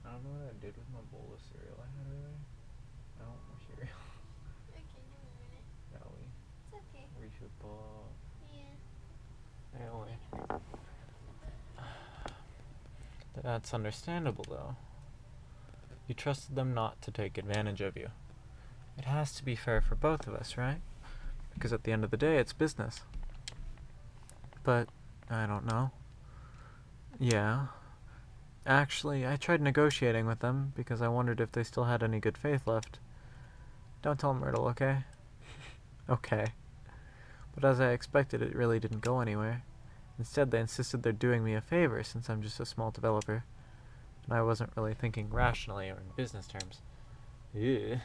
I don't know what I did with my bowl of cereal I had earlier. I don't want cereal. Okay, give me a minute. Shall we? It's okay. We should Yeah. Anyway. That's understandable, though. You trusted them not to take advantage of you. It has to be fair for both of us, right? Because at the end of the day, it's business. But, I don't know. Yeah. Actually, I tried negotiating with them because I wondered if they still had any good faith left. Don't tell Myrtle, okay? Okay. But as I expected, it really didn't go anywhere. Instead, they insisted they're doing me a favor since I'm just a small developer. And I wasn't really thinking rationally or in business terms. Ew.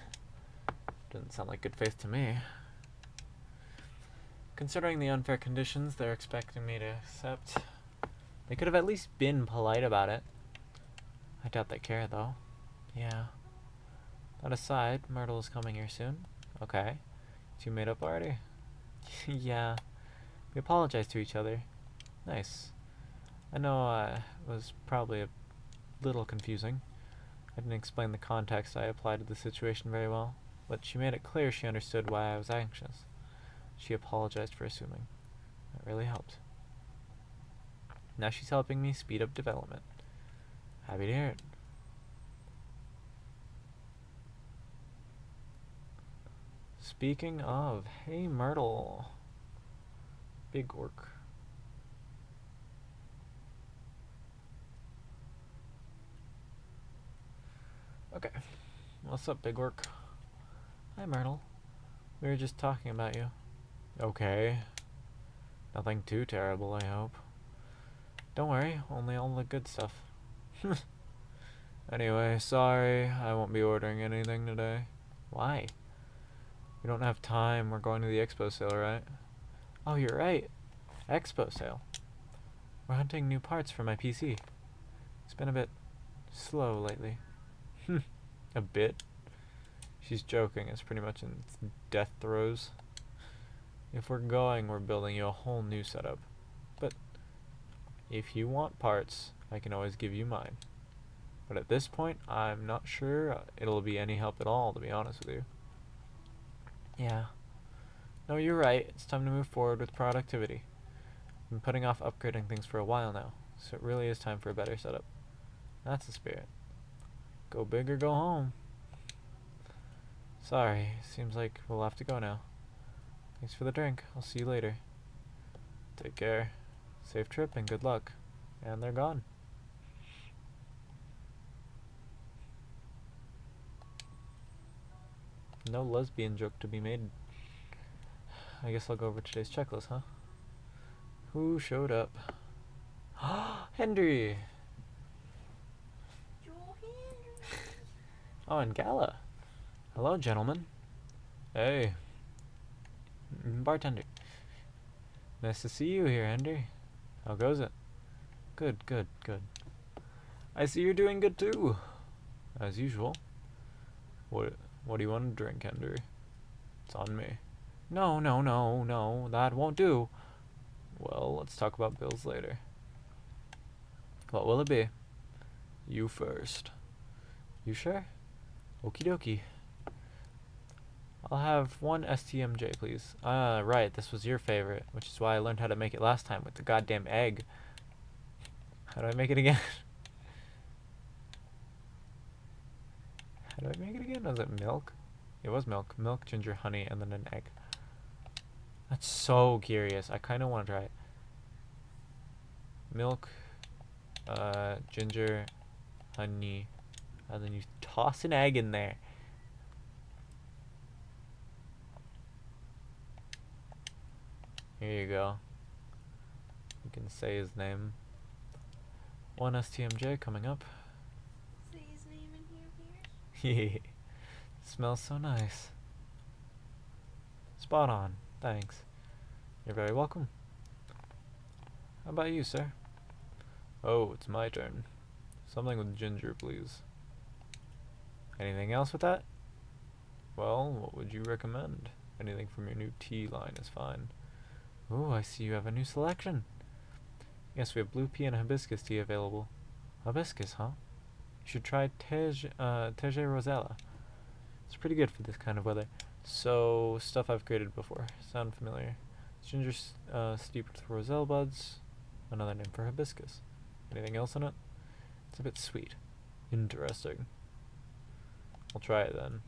Doesn't sound like good faith to me. Considering the unfair conditions they're expecting me to accept, they could have at least been polite about it. I doubt they care, though. Yeah. That aside, Myrtle is coming here soon. Okay. You made up already? Yeah. We apologized to each other. Nice. I know it was probably a little confusing. I didn't explain the context I applied to the situation very well, but she made it clear she understood why I was anxious. She apologized for assuming. That really helped. Now she's helping me speed up development. Happy to hear it. Speaking of, hey Myrtle. Big work. Okay. What's up, big work? Hi Myrtle. We were just talking about you. Okay. Nothing too terrible, I hope. Don't worry, only all the good stuff. Anyway, sorry, I won't be ordering anything today. Why? We don't have time, we're going to the expo sale, right? Oh, you're right. Expo sale. We're hunting new parts for my PC. It's been a bit slow lately. A bit? She's joking, it's pretty much in its death throes. If we're going, we're building you a whole new setup. But if you want parts, I can always give you mine. But at this point, I'm not sure it'll be any help at all, to be honest with you. Yeah. No, you're right. It's time to move forward with productivity. I've been putting off upgrading things for a while now, so it really is time for a better setup. That's the spirit. Go big or go home. Sorry, seems like we'll have to go now. Thanks for the drink. I'll see you later. Take care. Safe trip and good luck. And they're gone. No lesbian joke to be made. I guess I'll go over today's checklist, huh? Who showed up? Henry! Oh, and Gala. Hello, gentlemen. Hey. Bartender. Nice to see you here, Henry. How goes it? Good, good, good. I see you're doing good too. As usual. What do you want to drink, Henry? It's on me. No, no, no, no, that won't do. Well, let's talk about bills later. What will it be? You first. You sure? Okie dokie. I'll have one STMJ, please. Right, this was your favorite, which is why I learned how to make it last time with the goddamn egg. How do I make it again? How do I make it again? Was it milk? It was milk. Milk, ginger, honey, and then an egg. That's so curious. I kind of want to try it. Milk, ginger, honey, and then you toss an egg in there. Here you go. You can say his name. One STMJ coming up. Say his name in here. Smells so nice. Spot on. Thanks. You're very welcome. How about you, sir? Oh, it's my turn. Something with ginger, please. Anything else with that? Well, what would you recommend? Anything from your new tea line is fine. Ooh, I see you have a new selection. Yes, we have blue pea and hibiscus tea available. Hibiscus, huh? You should try Tege Rosella. It's pretty good for this kind of weather. So, stuff I've created before. Sound familiar? Ginger steeped with roselle buds. Another name for hibiscus. Anything else in it? It's a bit sweet. Interesting. I'll try it then.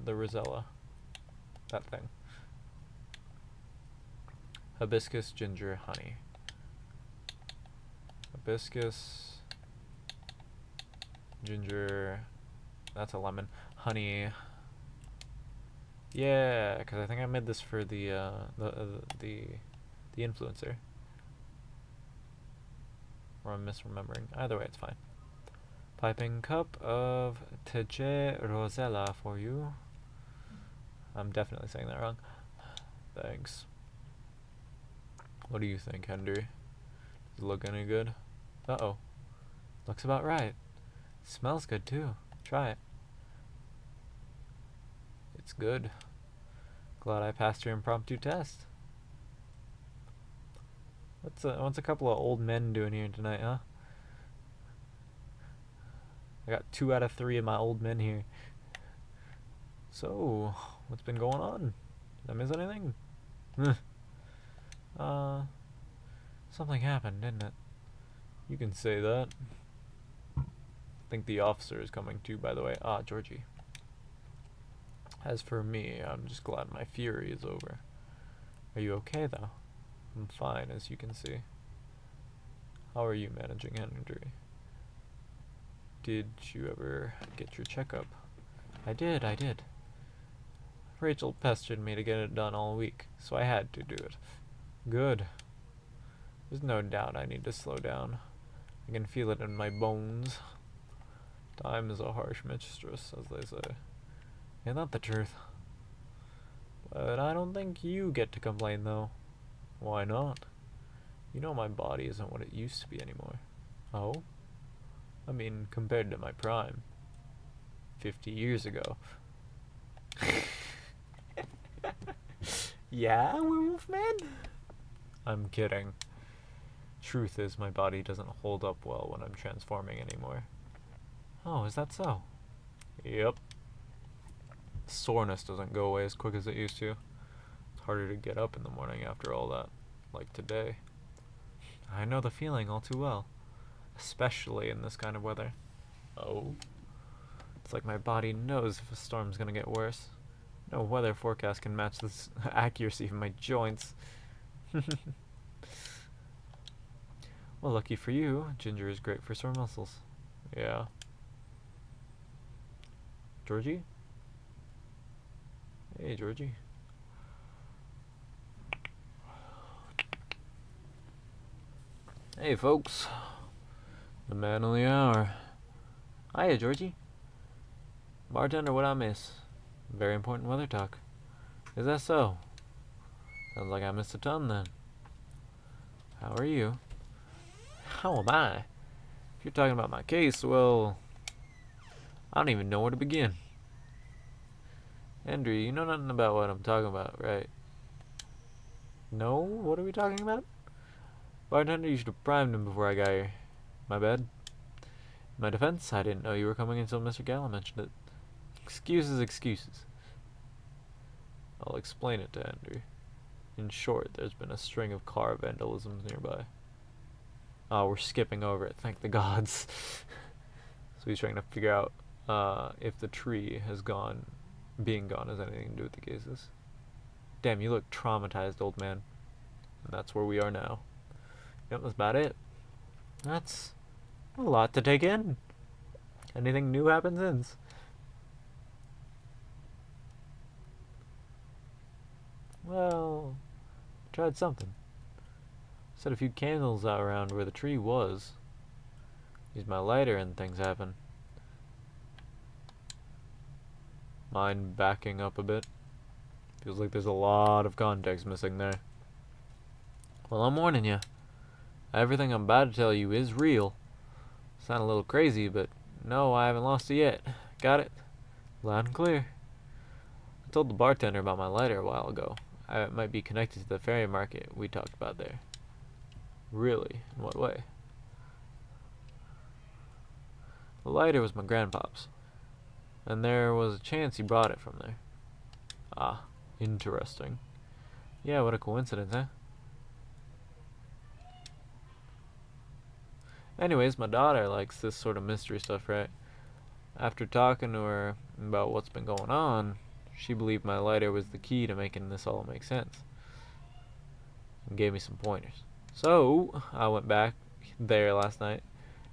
The rosella. That thing. Hibiscus, ginger, honey. Hibiscus, ginger, that's a lemon, honey. Yeah, because I think I made this for the influencer. Or I'm misremembering. Either way, it's fine. Piping cup of Tege Rosella for you. I'm definitely saying that wrong. Thanks. What do you think, Henry? Does it look any good? Uh-oh. Looks about right. Smells good, too. Try it. It's good. Glad I passed your impromptu test. What's a couple of old men doing here tonight, huh? I got 2 out of 3 of my old men here. So, what's been going on? Did I miss anything? Something happened, didn't it? You can say that. I think the officer is coming too, by the way. Ah, Georgie. As for me, I'm just glad my fury is over. Are you okay, though? I'm fine, as you can see. How are you managing, Henry? Did you ever get your checkup? I did. Rachel pestered me to get it done all week, so I had to do it. Good. There's no doubt I need to slow down. I can feel it in my bones. Time is a harsh mistress, as they say. Ain't that the truth? But I don't think you get to complain, though. Why not? You know my body isn't what it used to be anymore. Oh? I mean, compared to my prime. 50 years ago. Yeah, werewolf man? I'm kidding. Truth is, my body doesn't hold up well when I'm transforming anymore. Oh, is that so? Yep. Soreness doesn't go away as quick as it used to. It's harder to get up in the morning after all that, like today. I know the feeling all too well, especially in this kind of weather. Oh? It's like my body knows if a storm's gonna get worse. No weather forecast can match this accuracy of my joints. Well, lucky for you, ginger is great for sore muscles. Yeah. Georgie? Hey, Georgie. Hey, folks. The man of the hour. Hiya, Georgie. Bartender, what I miss? Very important weather talk. Is that so? Sounds like I missed a ton then. How are you? How am I? If you're talking about my case, well, I don't even know where to begin. Andrew, you know nothing about what I'm talking about, right? No? What are we talking about? Bartender, you should have primed him before I got here. My bad. In my defense, I didn't know you were coming until Mr. Gala mentioned it. Excuses. I'll explain it to Andrew. In short, there's been a string of car vandalisms nearby. Oh, we're skipping over it, thank the gods. So he's trying to figure out if the tree being gone has anything to do with the cases. Damn, you look traumatized, old man. And that's where we are now. Yep, that's about it. That's a lot to take in. Anything new happened since? Well, tried something. Set a few candles out around where the tree was. Used my lighter and things happen. Mind backing up a bit? Feels like there's a lot of context missing there. Well, I'm warning you. Everything I'm about to tell you is real. Sound a little crazy, but no, I haven't lost it yet. Got it? Loud and clear. I told the bartender about my lighter a while ago. It might be connected to the fairy market we talked about there. Really? In what way? The lighter was my grandpa's, and there was a chance he brought it from there. Ah, interesting. Yeah, what a coincidence, eh? Anyways, my daughter likes this sort of mystery stuff, right? After talking to her about what's been going on, she believed my lighter was the key to making this all make sense, and gave me some pointers. So, I went back there last night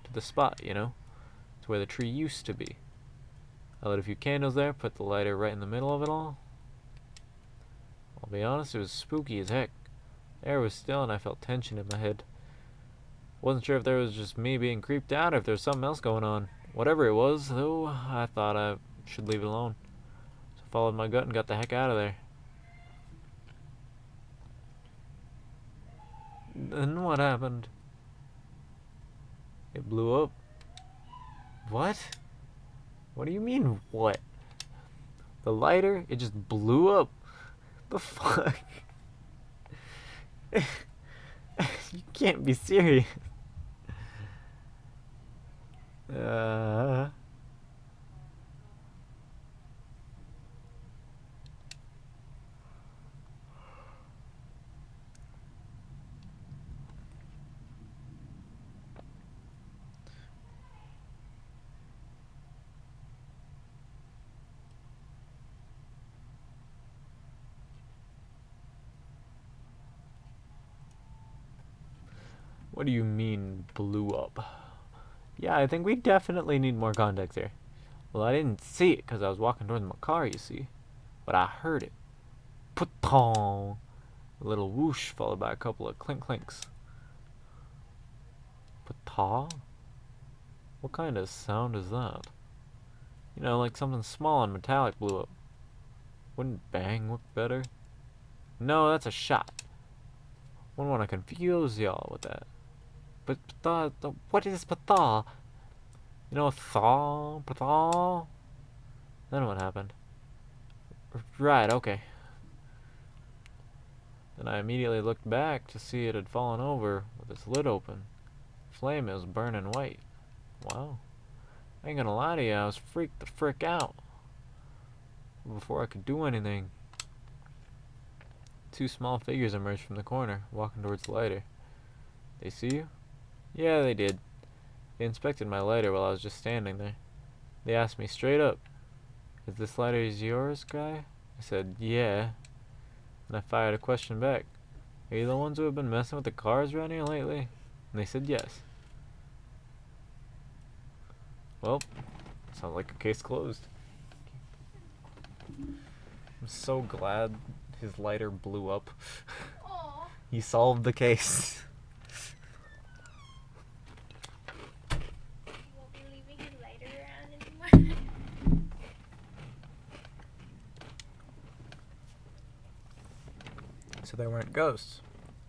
to the spot, to where the tree used to be. I lit a few candles there, put the lighter right in the middle of it all. I'll be honest, it was spooky as heck. The air was still and I felt tension in my head. Wasn't sure if there was just me being creeped out or if there was something else going on. Whatever it was, though, I thought I should leave it alone. So I followed my gut and got the heck out of there. Then what happened? It blew up. What? What do you mean, what? The lighter, it just blew up. The fuck? You can't be serious. Uh... What do you mean, blew up? Yeah, I think we definitely need more context here. Well, I didn't see it because I was walking towards my car, you see. But I heard it. Putong! A little whoosh followed by a couple of clink clinks. Pata? What kind of sound is that? You know, like something small and metallic blew up. Wouldn't bang look better? No, that's a shot. Wouldn't want to confuse y'all with that. But pata, what is pata? You know, thaw, pata? Then what happened? Right, okay. Then I immediately looked back to see it had fallen over with its lid open. Flame is burning white. Wow. I ain't gonna lie to you, I was freaked the frick out. Before I could do anything, two small figures emerged from the corner, walking towards the lighter. They see you? Yeah, they did. They inspected my lighter while I was just standing there. They asked me straight up, "Is this lighter yours, guy?" I said, "Yeah." And I fired a question back. "Are you the ones who have been messing with the cars around here lately?" And they said yes. Well, sounds like a case closed. I'm so glad his lighter blew up. Aw. He solved the case. He won't be leaving his lighter around anymore. So they weren't ghosts.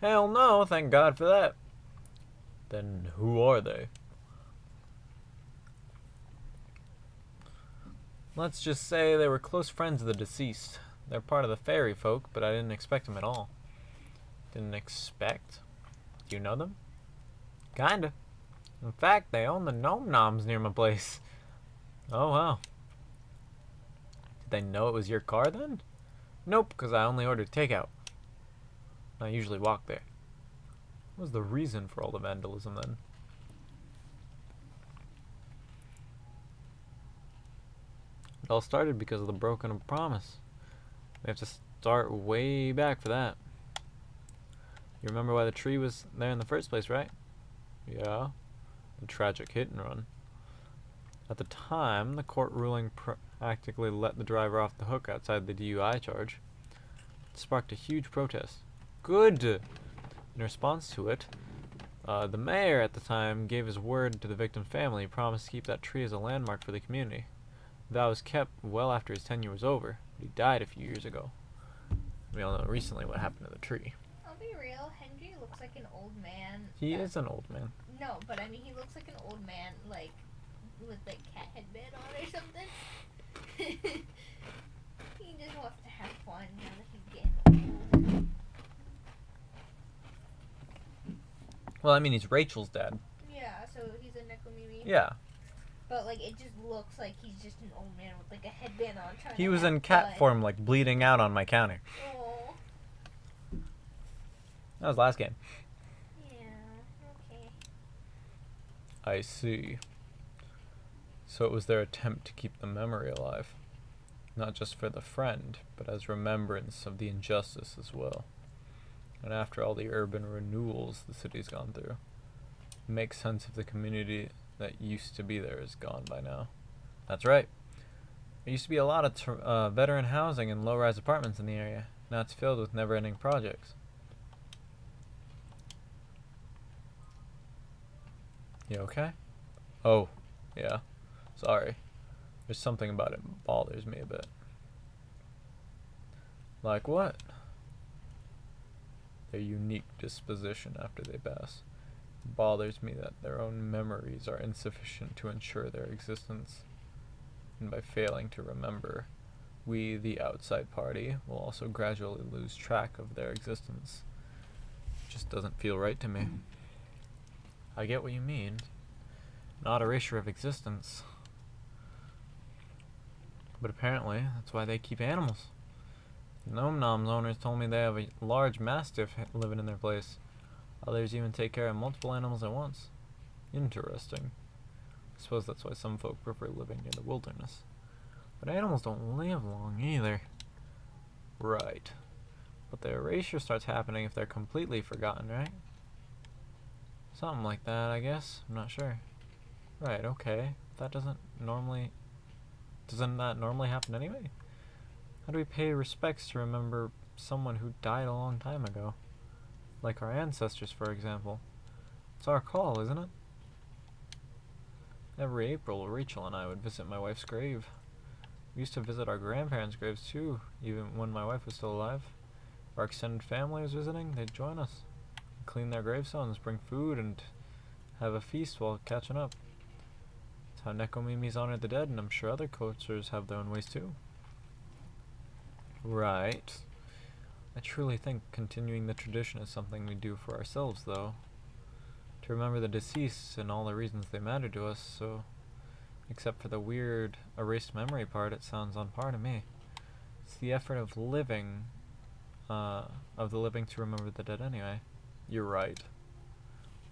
Hell no, thank God for that. Then who are they? Let's just say they were close friends of the deceased. They're part of the fairy folk, but I didn't expect them at all. Didn't expect? Do you know them? Kinda. In fact, they own the Gnome Noms near my place. Oh wow. Did they know it was your car then? Nope, because I only ordered takeout. I usually walk there. What was the reason for all the vandalism then? It all started because of the broken promise. We have to start way back for that. You remember why the tree was there in the first place, right? Yeah. A tragic hit and run. At the time, the court ruling practically let the driver off the hook outside the DUI charge. It sparked a huge protest. Good! In response to it, the mayor at the time gave his word to the victim's family, promised to keep that tree as a landmark for the community. That was kept well after his tenure was over, but he died a few years ago. We all know recently what happened to the tree. I'll be real, Henry looks like an old man. He is an old man. No, but I mean he looks like an old man, like, with like cat headband on or something. He just wants to have fun now that he's getting old. Well, I mean, he's Rachel's dad. Yeah, so he's a Nekomimi. Yeah. But like it just looks like he's just an old man with like a headband on trying He to was have in cat fun. form, like bleeding out on my counter. Oh. That was last game. Yeah, okay. I see. So it was their attempt to keep the memory alive. Not just for the friend, but as remembrance of the injustice as well. And after all the urban renewals the city's gone through, it makes sense if the community that used to be there is gone by now. That's right. There used to be a lot of veteran housing and low-rise apartments in the area. Now it's filled with never-ending projects. You okay? Oh, yeah. Sorry. There's something about it bothers me a bit. Like what? their unique disposition after they pass. It bothers me that their own memories are insufficient to ensure their existence, and by failing to remember, we, the outside party, will also gradually lose track of their existence. It just doesn't feel right to me. I get what you mean. Not erasure of existence. But apparently, that's why they keep animals. Nom Nom's owners told me they have a large mastiff living in their place. Others even take care of multiple animals at once. Interesting. I suppose that's why some folk prefer living in the wilderness. But animals don't live long either. Right. But the erasure starts happening if they're completely forgotten, right? Something like that, I guess. I'm not sure. Right, okay. Doesn't that normally happen anyway? How do we pay respects to remember someone who died a long time ago? Like our ancestors, for example. It's our call, isn't it? Every April, Rachel and I would visit my wife's grave. We used to visit our grandparents' graves too, even when my wife was still alive. If our extended family was visiting, they'd join us. Clean their gravestones, bring food, and have a feast while catching up. It's how Nekomimis honor the dead, and I'm sure other cultures have their own ways too. Right. I truly think continuing the tradition is something we do for ourselves, though. To remember the deceased and all the reasons they matter to us, so... Except for the weird erased memory part, it sounds on par to me. It's the effort of living, of the living to remember the dead anyway. You're right.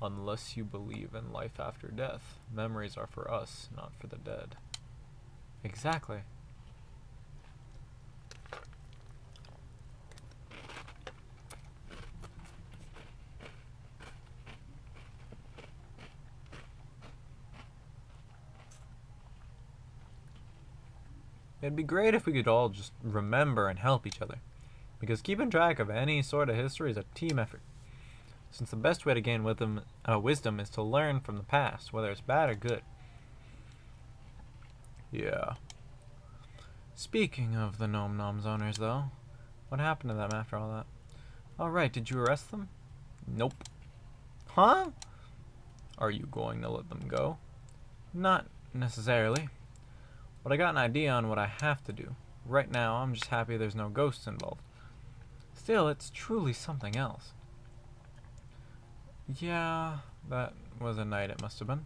Unless you believe in life after death, memories are for us, not for the dead. Exactly. It'd be great if we could all just remember and help each other, because keeping track of any sort of history is a team effort. Since the best way to gain wisdom is to learn from the past, whether it's bad or good. Yeah. Speaking of the Nom Nom's owners, though, what happened to them after all that? All right, did you arrest them? Nope. Huh? Are you going to let them go? Not necessarily. But I got an idea on what I have to do. Right now, I'm just happy there's no ghosts involved. Still, it's truly something else. Yeah, that was a night it must have been.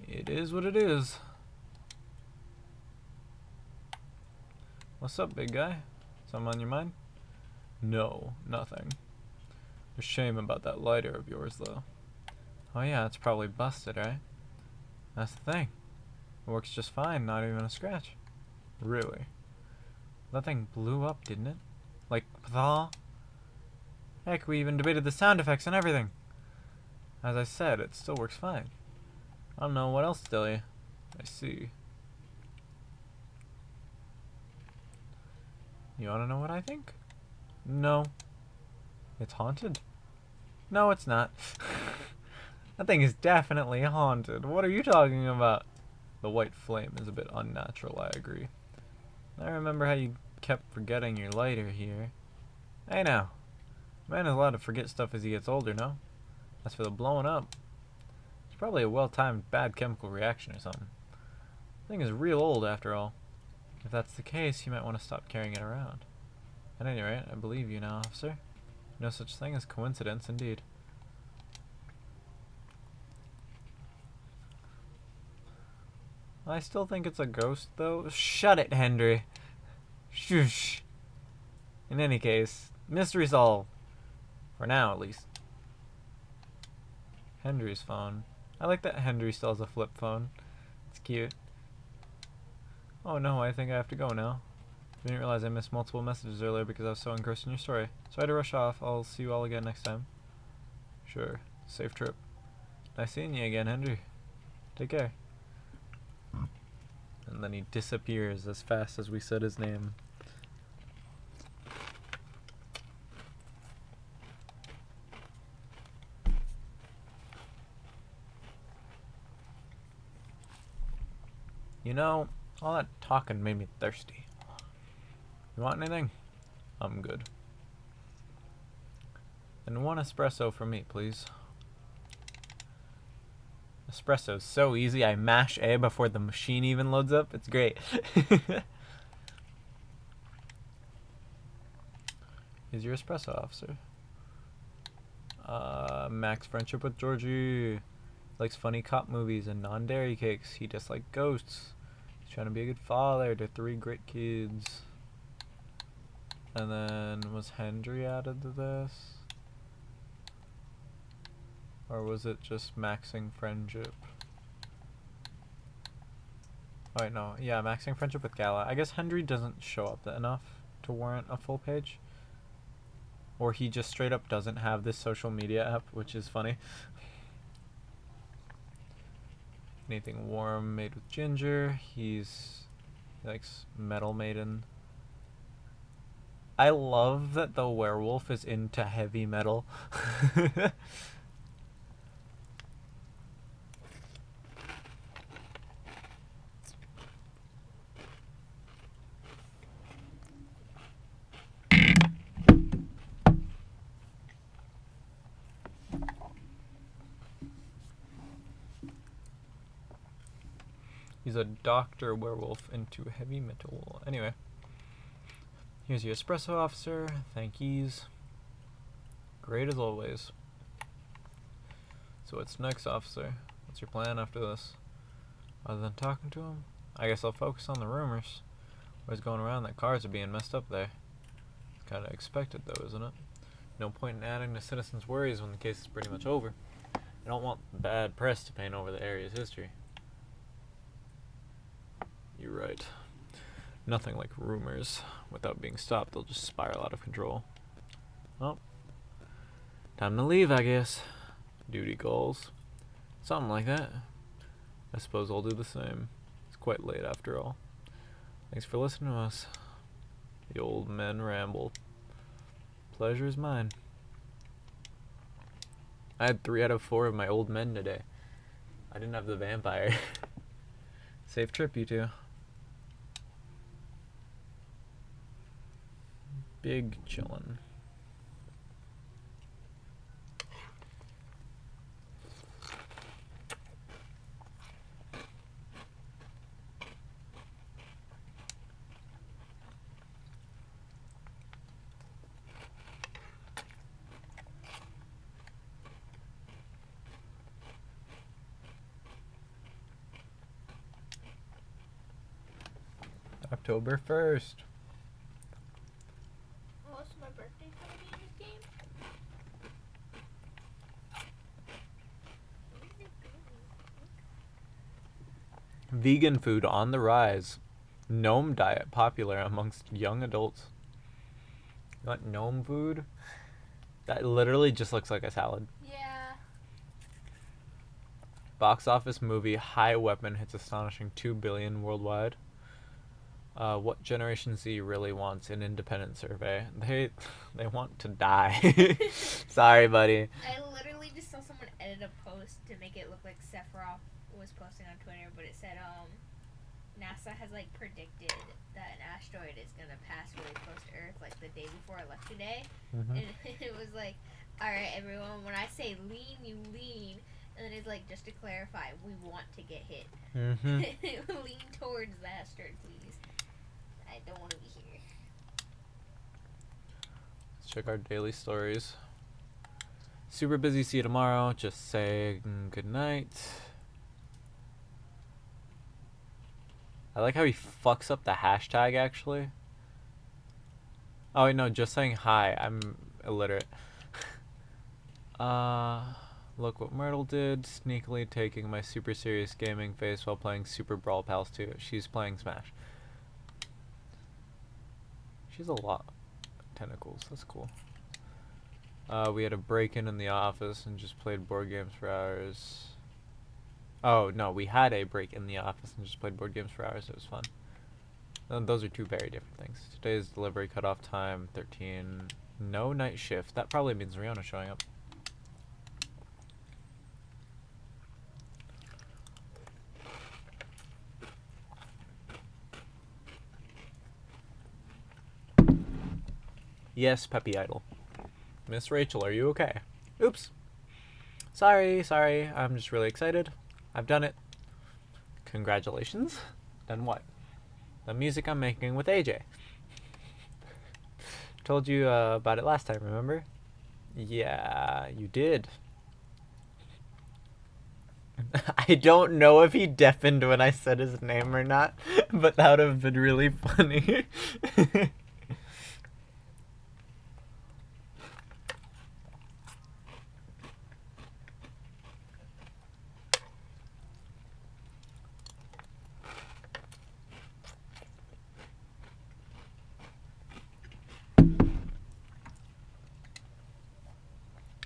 It is what it is. What's up, big guy? Something on your mind? No, nothing. A shame about that lighter of yours, though. Oh yeah, it's probably busted, right? That's the thing. It works just fine, not even a scratch. Really? That thing blew up, didn't it? Like, pthaw? Heck, we even debated the sound effects and everything. As I said, it still works fine. I don't know what else to tell you. I see. You wanna know what I think? No. It's haunted? No, it's not. That thing is definitely haunted. What are you talking about? The white flame is a bit unnatural, I agree. I remember how you kept forgetting your lighter here. Hey now. Man is allowed to forget stuff as he gets older, no? As for the blowing up, it's probably a well-timed bad chemical reaction or something. The thing is real old after all. If that's the case, you might want to stop carrying it around. At any rate, I believe you now, officer. No such thing as coincidence, indeed. I still think it's a ghost, though. Shut it, Henry. Shush. In any case, mystery solved. For now, at least. Henry's phone. I like that Henry still has a flip phone. It's cute. Oh no, I think I have to go now. Didn't realize I missed multiple messages earlier because I was so engrossed in your story. So I had to rush off. I'll see you all again next time. Sure. Safe trip. Nice seeing you again, Henry. Take care. And then he disappears as fast as we said his name. You know, all that talking made me thirsty. You want anything? I'm good. And one espresso for me, please. Espresso's so easy. I mash A before the machine even loads up. It's great. Here's your espresso, officer. Max friendship with Georgie. Likes funny cop movies and non-dairy cakes. He dislikes ghosts. He's trying to be a good father to 3 great kids. And then, was Hendry added to this? Or was it just maxing friendship? Oh wait, no. Yeah, maxing friendship with Gala. I guess Hendry doesn't show up enough to warrant a full page. Or he just straight up doesn't have this social media app, which is funny. Anything warm made with ginger. He likes Metal Maiden. I love that the werewolf is into heavy metal. He's a doctor werewolf into heavy metal. Anyway. Here's your espresso, officer. Thank yous. Great as always. So what's next, officer? What's your plan after this? Other than talking to him? I guess I'll focus on the rumors. What's going around that cars are being messed up there. It's kinda expected though, isn't it? No point in adding to citizens' worries when the case is pretty much over. I don't want bad press to paint over the area's history. You're right. Nothing like rumors. Without being stopped, they'll just spiral out of control. Well, time to leave, I guess. Duty calls. Something like that. I suppose I'll do the same. It's quite late after all. Thanks for listening to us. The old men ramble. Pleasure is mine. I had 3 out of 4 of my old men today. I didn't have the vampire. Safe trip, you two. Big chillin'. October 1st. Oh, so my birthday's gonna be in this game? Where is it going? Vegan food on the rise. Gnome diet popular amongst young adults. You want gnome food? That literally just looks like a salad. Yeah. Box office movie High Weapon hits astonishing 2 billion worldwide. What Generation Z really wants an independent survey? They want to die. Sorry, buddy. I literally just saw someone edit a post to make it look like Sephiroth was posting on Twitter, but it said NASA has like predicted that an asteroid is gonna pass really close to Earth like the day before Election Day, Mm-hmm. and it was like, all right, everyone, when I say lean, you lean, and then it's like, just to clarify, we want to get hit. Mm-hmm. Lean towards the asteroid, please. I don't want to be here. Let's check our daily stories. Super busy. See you tomorrow. Just say good night. I like how he fucks up the hashtag, actually. Oh, wait, no, just saying hi. I'm illiterate. Look what Myrtle did. Sneakily taking my super serious gaming face while playing Super Brawl Pals 2. She's playing Smash. She's a lot of tentacles. That's cool. We had a break-in in the office and just played board games for hours. Oh, no, we had a break in the office and just played board games for hours. It was fun. Those are 2 very different things. Today's delivery cutoff time, 13. No night shift. That probably means Riona's showing up. Yes, Peppy Idol. Miss Rachel, are you okay? Oops. Sorry. I'm just really excited. I've done it. Congratulations. Done what? The music I'm making with AJ. Told you about it last time, remember? Yeah, you did. I don't know if he deafened when I said his name or not, but that would have been really funny.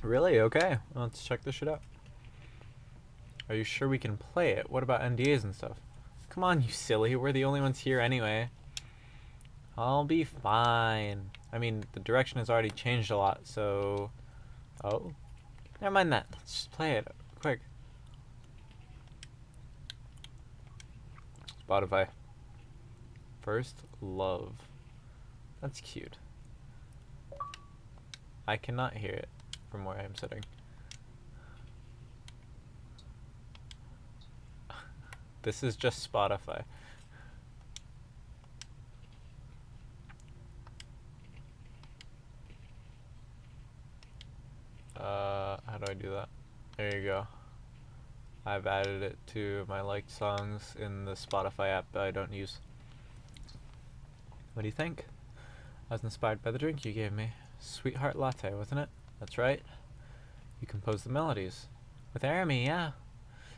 Really? Okay. Let's check this shit out. Are you sure we can play it? What about NDAs and stuff? Come on, you silly. We're the only ones here anyway. I'll be fine. I mean, the direction has already changed a lot, so... Oh. Never mind that. Let's just play it. Quick. Spotify. First Love. That's cute. I cannot hear it from where I'm sitting. This is just Spotify. How do I do that? There you go. I've added it to my liked songs in the Spotify app that I don't use. What do you think? I was inspired by the drink you gave me. Sweetheart Latte, wasn't it? That's right. You composed the melodies. With Arami, yeah.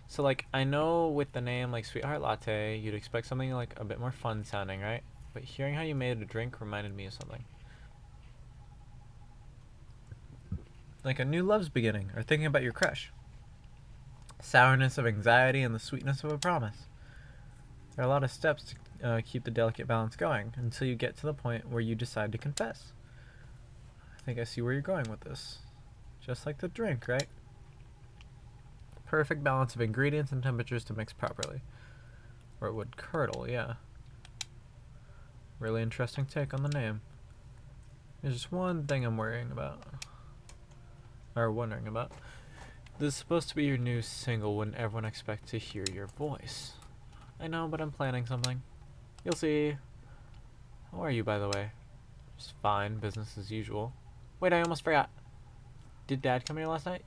So, like, I know with the name, like, Sweetheart Latte, you'd expect something, like, a bit more fun sounding, right? But hearing how you made a drink reminded me of something. Like a new love's beginning, or thinking about your crush. Sourness of anxiety and the sweetness of a promise. There are a lot of steps to keep the delicate balance going, until you get to the point where you decide to confess. I think I see where you're going with this. Just like the drink, right? Perfect balance of ingredients and temperatures to mix properly. Or it would curdle, yeah. Really interesting take on the name. There's just one thing I'm worrying about. Or wondering about. This is supposed to be your new single. Wouldn't everyone expect to hear your voice? I know, but I'm planning something. You'll see. How are you, by the way? Just fine, business as usual. Wait, I almost forgot. Did Dad come here last night?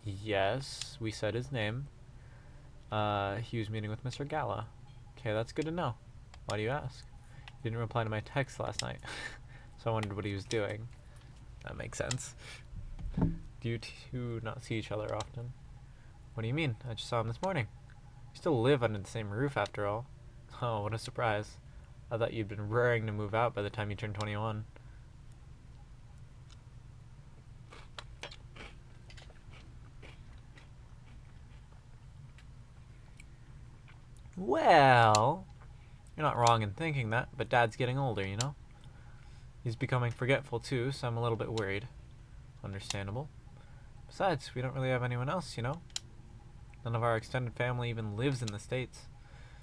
Yes, we said his name. He was meeting with Mr. Gala. Okay, that's good to know. Why do you ask? He didn't reply to my text last night, so I wondered what he was doing. That makes sense. Do you two not see each other often? What do you mean? I just saw him this morning. We still live under the same roof, after all. Oh, what a surprise. I thought you'd been raring to move out by the time you turned 21. Well, you're not wrong in thinking that, but Dad's getting older, you know? He's becoming forgetful too, so I'm a little bit worried. Understandable. Besides, we don't really have anyone else, you know? None of our extended family even lives in the States.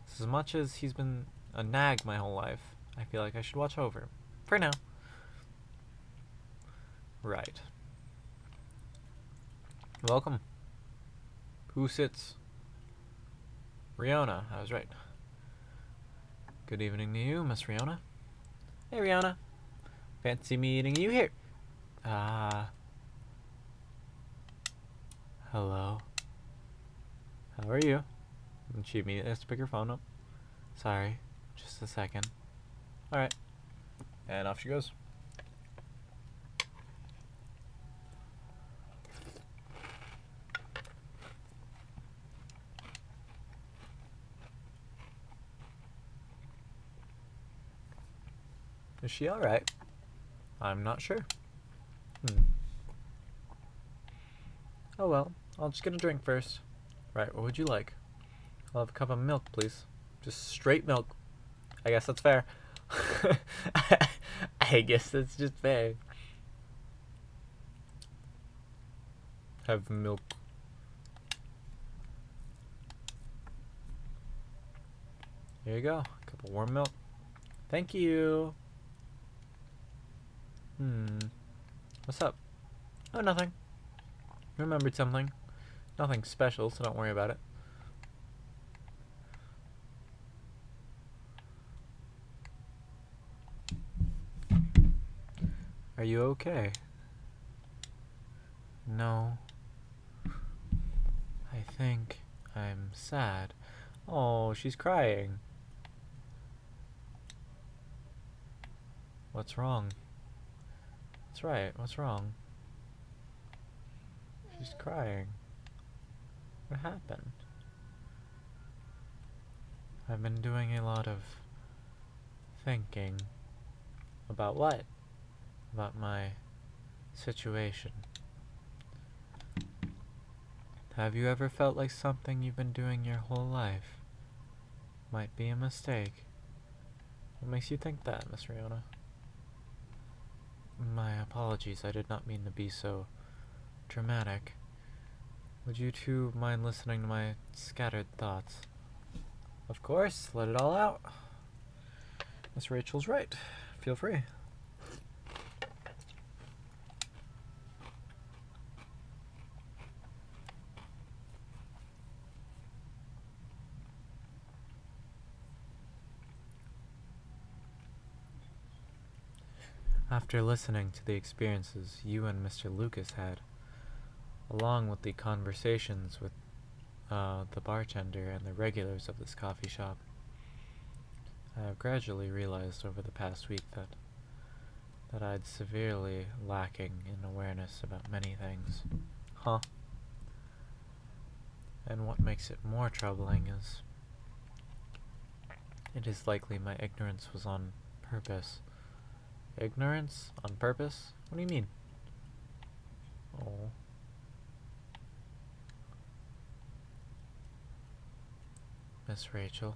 So as much as he's been a nag my whole life, I feel like I should watch over him. For now. Right. Welcome. Who sits? Riona, I was right. Good evening to you, Miss Riona. Hey, Riona. Fancy meeting you here. Hello. How are you? And she immediately has to pick her phone up. Sorry, just a second. Alright. And off she goes. Is she alright? I'm not sure. Oh well, I'll just get a drink first. Right, what would you like? I'll have a cup of milk, please. Just straight milk. I guess that's fair. I guess that's just fair. Have milk. Here you go. A cup of warm milk. Thank you. What's up? Oh, nothing. Remembered something. Nothing special, so don't worry about it. Are you okay? No. I think I'm sad. Oh, she's crying. What's wrong? That's right, what's wrong? She's crying. What happened? I've been doing a lot of thinking. About what? About my situation. Have you ever felt like something you've been doing your whole life might be a mistake? What makes you think that, Miss Riona? My apologies, I did not mean to be so dramatic. Would you two mind listening to my scattered thoughts? Of course, let it all out. Miss Rachel's right. Feel free. After listening to the experiences you and Mr. Lucas had, along with the conversations with the bartender and the regulars of this coffee shop, I have gradually realized over the past week that I'd severely lacking in awareness about many things. Huh? And what makes it more troubling is it is likely my ignorance was on purpose. Ignorance? On purpose? What do you mean? Oh. Miss Rachel,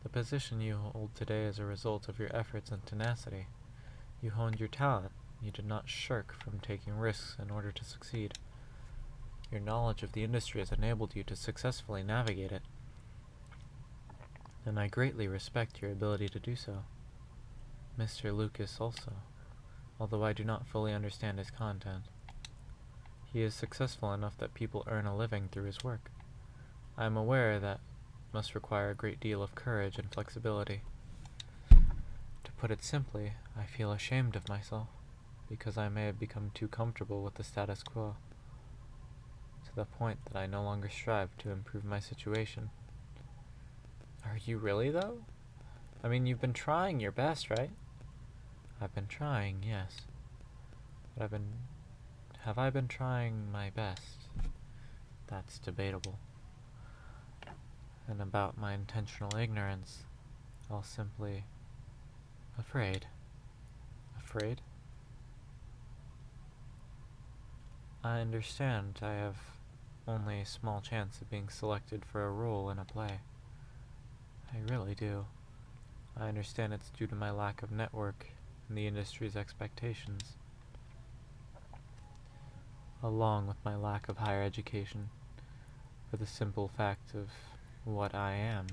the position you hold today is a result of your efforts and tenacity. You honed your talent. You did not shirk from taking risks in order to succeed. Your knowledge of the industry has enabled you to successfully navigate it, and I greatly respect your ability to do so. Mr. Lucas also, although I do not fully understand his content. He is successful enough that people earn a living through his work. I am aware that must require a great deal of courage and flexibility. To put it simply, I feel ashamed of myself, because I may have become too comfortable with the status quo, to the point that I no longer strive to improve my situation. Are you really, though? I mean, you've been trying your best, right? I've been trying, yes. But have I been trying my best? That's debatable. And about my intentional ignorance, I'll simply... Afraid. Afraid? I understand I have only a small chance of being selected for a role in a play. I really do. I understand it's due to my lack of network and the industry's expectations, along with my lack of higher education, for the simple fact of what I am.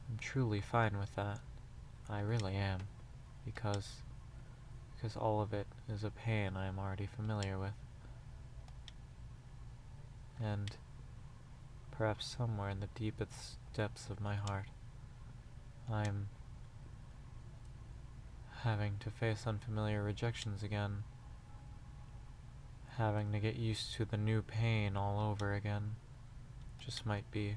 I'm truly fine with that. I really am, because all of it is a pain I am already familiar with. And perhaps somewhere in the deepest depths of my heart, I'm having to face unfamiliar rejections again, having to get used to the new pain all over again. Just might be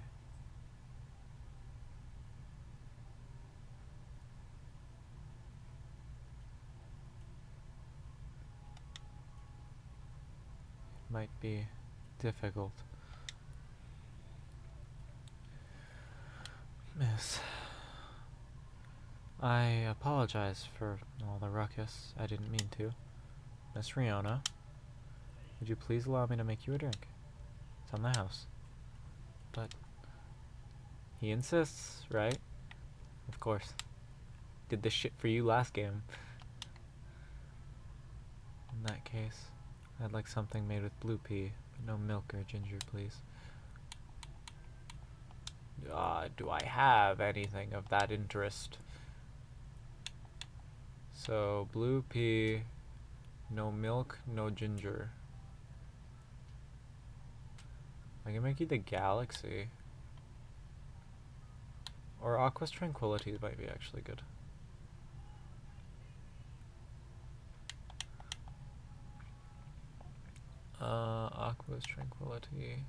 difficult. Miss, I apologize for all the ruckus. I didn't mean to. Miss Riona, would you please allow me to make you a drink? It's on the house. But he insists, right? Of course. Did this shit for you last game. In that case, I'd like something made with blue pea, but no milk or ginger, please. Do I have anything of that interest? So, blue pea, No milk, no ginger. I can make you the galaxy. Or Aqua's Tranquility might be actually good. Aqua's Tranquility.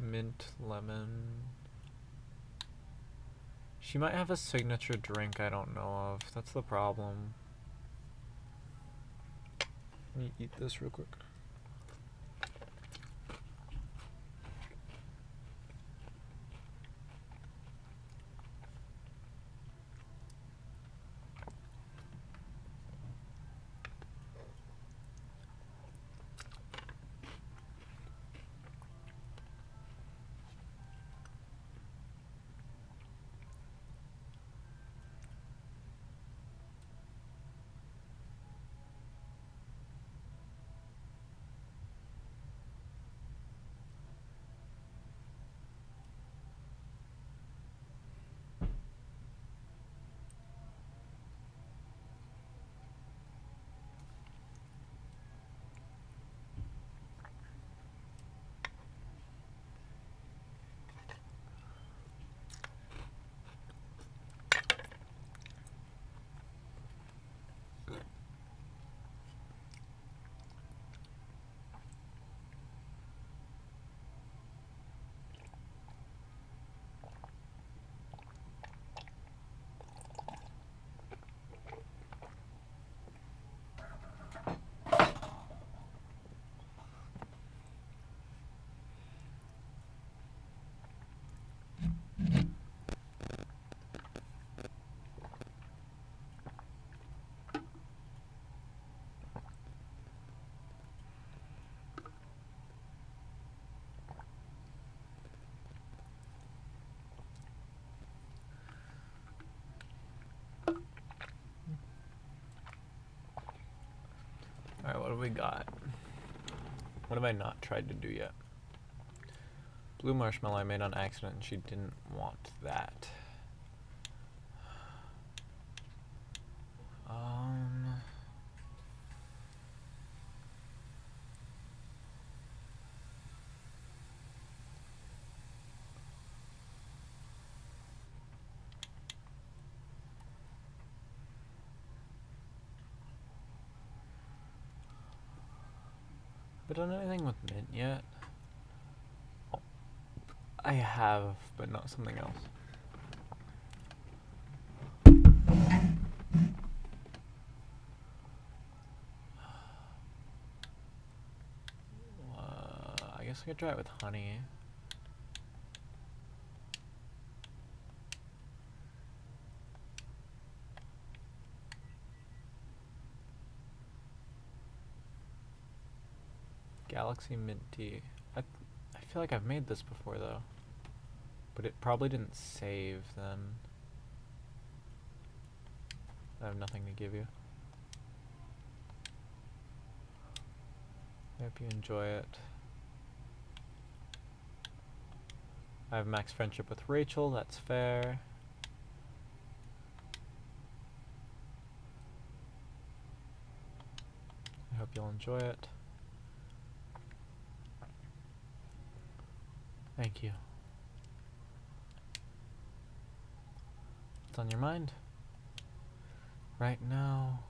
Mint lemon. She might have a signature drink I don't know of. That's the problem. Let me eat this real quick. Alright, what do we got? What have I not tried to do yet? Blue marshmallow I made on accident and she didn't want that. Have I done anything with mint yet? Oh, I have, but not something else. I guess I could try it with honey. Galaxy mint tea. I feel like I've made this before though, but it probably didn't save then. I have nothing to give you. I hope you enjoy it. I have max friendship with Rachel, that's fair. I hope you'll enjoy it. Thank you. What's on your mind? Right now,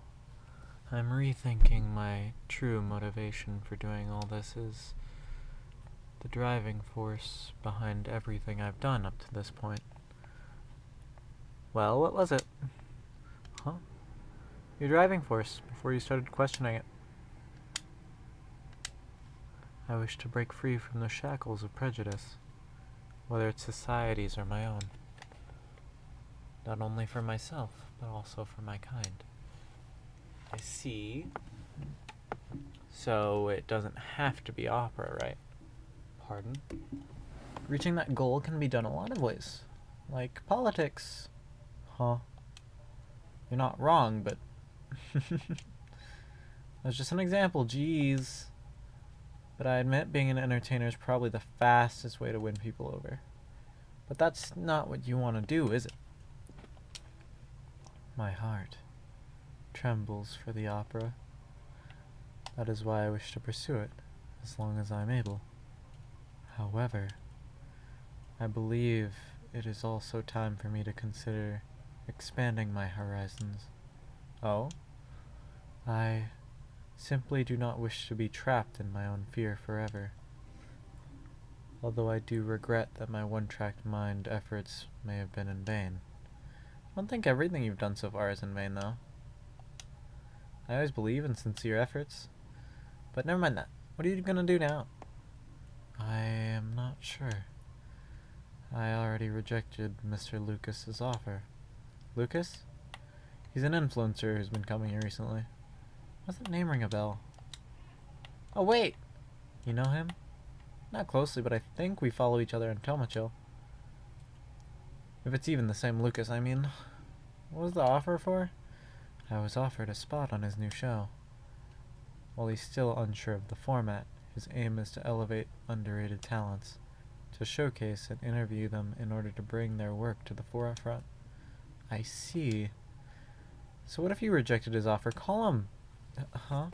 I'm rethinking my true motivation for doing all this is the driving force behind everything I've done up to this point. Well, what was it? Huh? Your driving force, before you started questioning it. I wish to break free from the shackles of prejudice, whether it's society's or my own. Not only for myself, but also for my kind. I see. So it doesn't have to be opera, right? Pardon? Reaching that goal can be done a lot of ways. Like politics. Huh? You're not wrong, but... That's just an example, jeez. But I admit being an entertainer is probably the fastest way to win people over. But that's not what you want to do, is it? My heart trembles for the opera. That is why I wish to pursue it, as long as I am able. However, I believe it is also time for me to consider expanding my horizons. Oh? I simply do not wish to be trapped in my own fear forever. Although I do regret that my one-track mind efforts may have been in vain. I don't think everything you've done so far is in vain, though. I always believe in sincere efforts. But never mind that. What are you gonna do now? I am not sure. I already rejected Mr. Lucas's offer. Lucas? He's an influencer who's been coming here recently. Why's that name ring a bell? Oh, wait! You know him? Not closely, but I think we follow each other on Tomochill. If it's even the same Lucas, I mean. What was the offer for? I was offered a spot on his new show. While he's still unsure of the format, his aim is to elevate underrated talents, to showcase and interview them in order to bring their work to the forefront. I see. So what if you rejected his offer? Call him. Huh?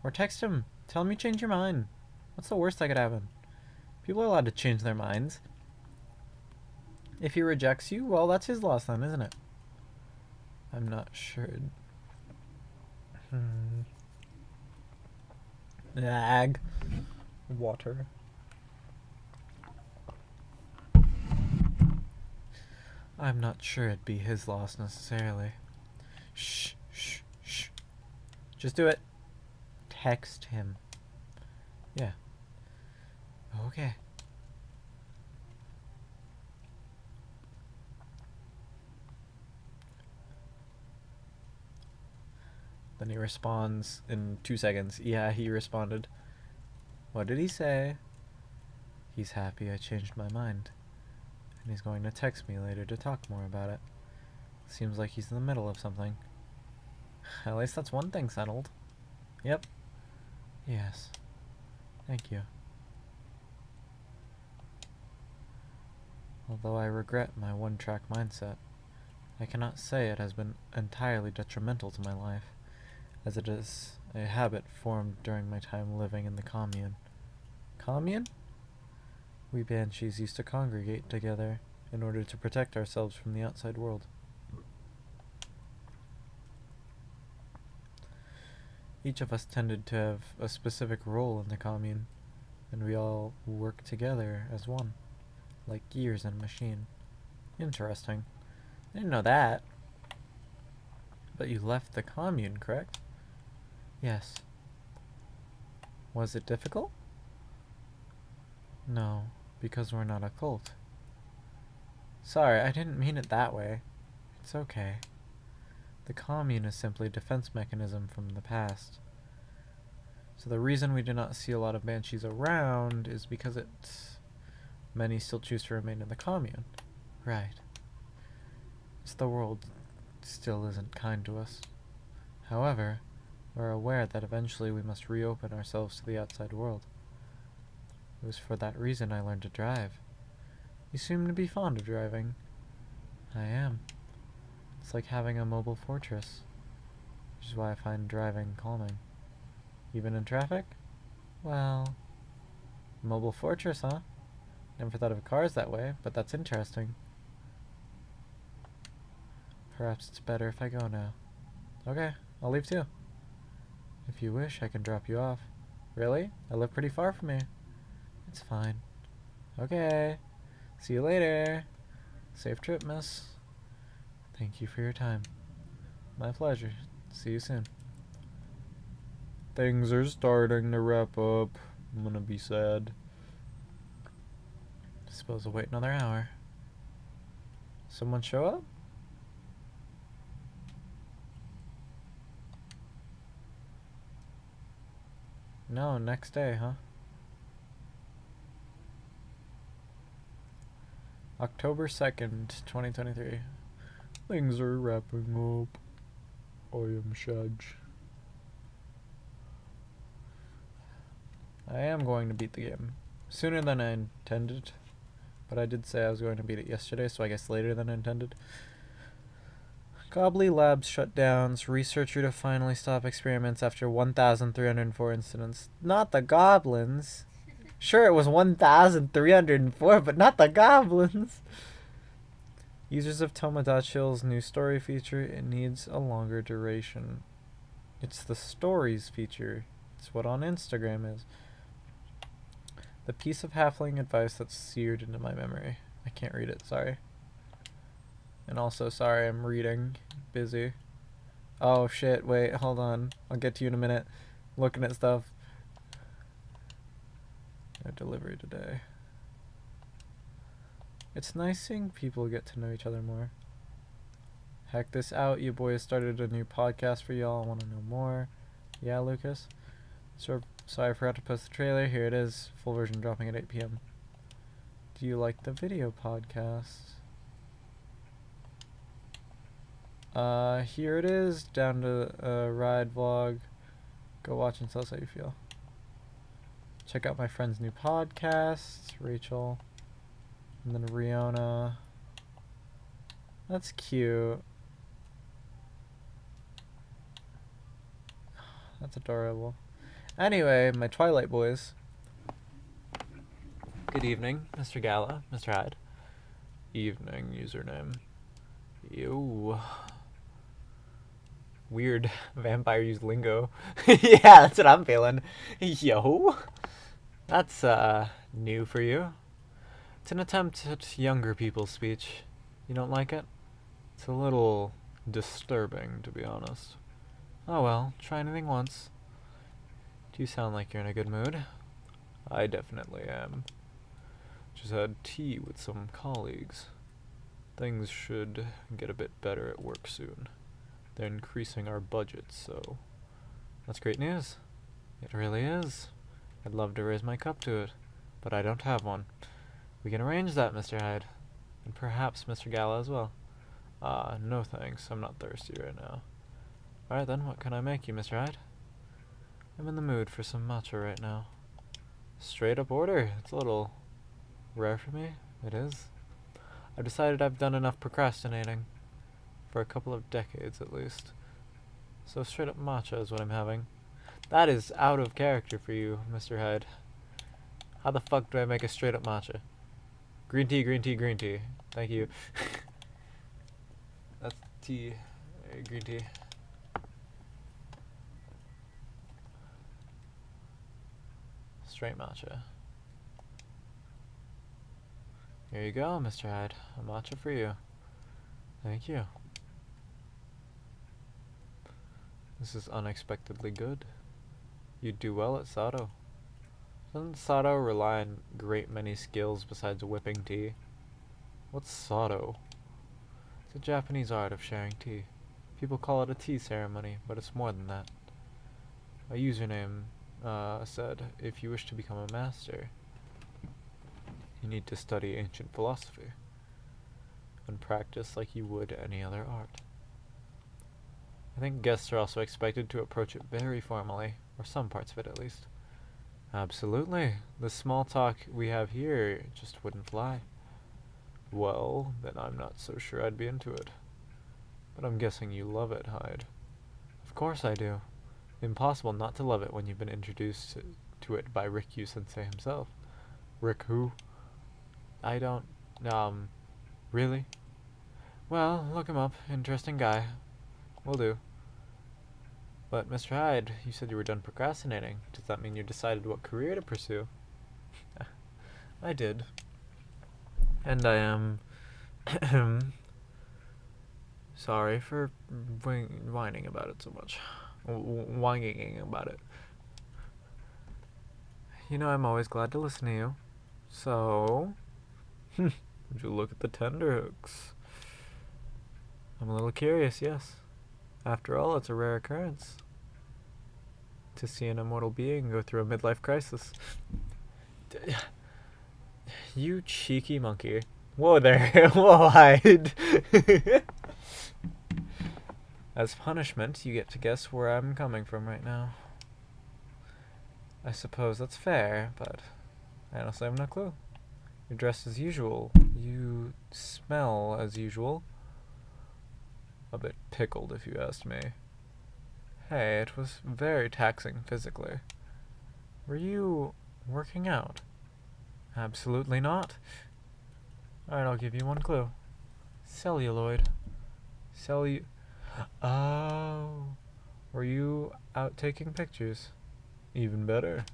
Or text him. Tell him you changed your mind. What's the worst that could happen? People are allowed to change their minds. If he rejects you, well, that's his loss then, isn't it? I'm not sure. Ag. Water. I'm not sure it'd be his loss necessarily. Shh, shh, shh. Just do it. Text him. Yeah. Okay. Then he responds in 2 seconds. Yeah, he responded. What did he say? He's happy I changed my mind. And he's going to text me later to talk more about it. Seems like he's in the middle of something. At least that's one thing settled. Yep. Yes. Thank you. Although I regret my one-track mindset, I cannot say it has been entirely detrimental to my life, as it is a habit formed during my time living in the commune. Commune? We banshees used to congregate together in order to protect ourselves from the outside world. Each of us tended to have a specific role in the commune, and we all worked together as one, like gears in a machine. Interesting. I didn't know that. But you left the commune, correct? Yes. Was it difficult? No, because we're not a cult. Sorry, I didn't mean it that way. It's okay. The commune is simply a defense mechanism from the past. So the reason we do not see a lot of banshees around is because many still choose to remain in the commune. Right. It's the world still isn't kind to us. However, we're aware that eventually we must reopen ourselves to the outside world. It was for that reason I learned to drive. You seem to be fond of driving. I am. It's like having a mobile fortress, which is why I find driving calming. Even in traffic? Well, mobile fortress, huh? Never thought of cars that way, but that's interesting. Perhaps it's better if I go now. Okay, I'll leave too. If you wish, I can drop you off. Really? I live pretty far from here. It's fine. Okay. See you later. Safe trip, miss. Thank you for your time. My pleasure. See you soon. Things are starting to wrap up. I'm gonna be sad. Suppose I'll wait another hour. Someone show up? No, next day, huh? October 2nd, 2023. Things are wrapping up. I am sad. I am going to beat the game. Sooner than I intended. But I did say I was going to beat it yesterday, so I guess later than I intended. Gobbly Labs shutdowns. Researcher to finally stop experiments after 1,304 incidents. Not the goblins. Sure, it was 1,304, but not the goblins. Users of Tomodachi's new story feature, it needs a longer duration. It's the stories feature. It's what on Instagram is. The piece of halfling advice that's seared into my memory. I can't read it, sorry. And also, sorry, I'm reading. Busy. Oh shit, wait, hold on. I'll get to you in a minute. Looking at stuff. No delivery today. It's nice seeing people get to know each other more. Heck this out, you boys started a new podcast for y'all. I want to know more. Yeah, Lucas? Sorry I forgot to post the trailer. Here it is. Full version dropping at 8 p.m. Do you like the video podcast? Here it is. Down to ride vlog. Go watch and tell us how you feel. Check out my friend's new podcast, Rachel. And then Riona. That's cute. That's adorable. Anyway, my Twilight boys. Good evening, Mr. Gala, Mr. Hyde. Evening username. Yo. Weird vampire use lingo. Yeah, that's what I'm feeling. Yo. That's new for you. It's an attempt at younger people's speech. You don't like it? It's a little disturbing, to be honest. Oh well, try anything once. Do you sound like you're in a good mood? I definitely am. Just had tea with some colleagues. Things should get a bit better at work soon. They're increasing our budget, so that's great news. It really is. I'd love to raise my cup to it, but I don't have one. We can arrange that, Mr. Hyde. And perhaps Mr. Gala as well. No thanks. I'm not thirsty right now. Alright then, what can I make you, Mr. Hyde? I'm in the mood for some matcha right now. Straight up order. It's a little rare for me. It is. I've decided I've done enough procrastinating. For a couple of decades, at least. So straight up matcha is what I'm having. That is out of character for you, Mr. Hyde. How the fuck do I make a straight up matcha? Green tea, green tea, green tea. Thank you. That's tea. Green tea. Straight matcha. Here you go, Mr. Hyde. A matcha for you. Thank you. This is unexpectedly good. You'd do well at Sado. Doesn't Sado rely on great many skills besides whipping tea? What's Sado? It's a Japanese art of sharing tea. People call it a tea ceremony, but it's more than that. A username said, if you wish to become a master, you need to study ancient philosophy and practice like you would any other art. I think guests are also expected to approach it very formally, or some parts of it at least. Absolutely. The small talk we have here just wouldn't fly. Well, then I'm not so sure I'd be into it. But I'm guessing you love it, Hyde. Of course I do. Impossible not to love it when you've been introduced to it by Rikyū Sensei himself. Rick who? I don't... really? Well, look him up. Interesting guy. Will do. But, Mr. Hyde, you said you were done procrastinating. Does that mean you decided what career to pursue? I did. And I am... sorry for whining about it so much. Whining about it. You know, I'm always glad to listen to you. So... would you look at the tenterhooks? I'm a little curious, yes. After all, it's a rare occurrence to see an immortal being go through a midlife crisis. You cheeky monkey. Whoa there. Whoa, Hyde. As punishment, you get to guess where I'm coming from right now. I suppose that's fair, but I honestly have no clue. You're dressed as usual. You smell as usual. A bit pickled if you asked me. Hey, it was very taxing physically. Were you working out? Absolutely not. Alright, I'll give you one clue. Celluloid. Oh. Were you out taking pictures? Even better.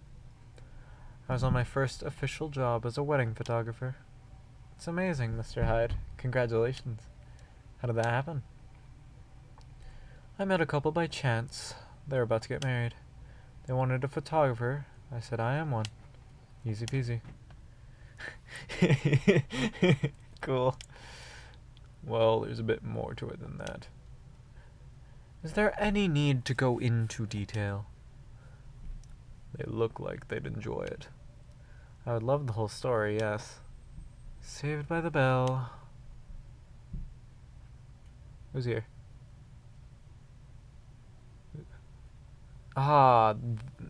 I was on my first official job as a wedding photographer. It's amazing, Mr. Hyde. Congratulations. How did that happen? I met a couple by chance. They were about to get married. They wanted a photographer. I said I am one. Easy peasy. Cool. Well, there's a bit more to it than that. Is there any need to go into detail? They look like they'd enjoy it. I would love the whole story, yes. Saved by the Bell. Who's here? Ah,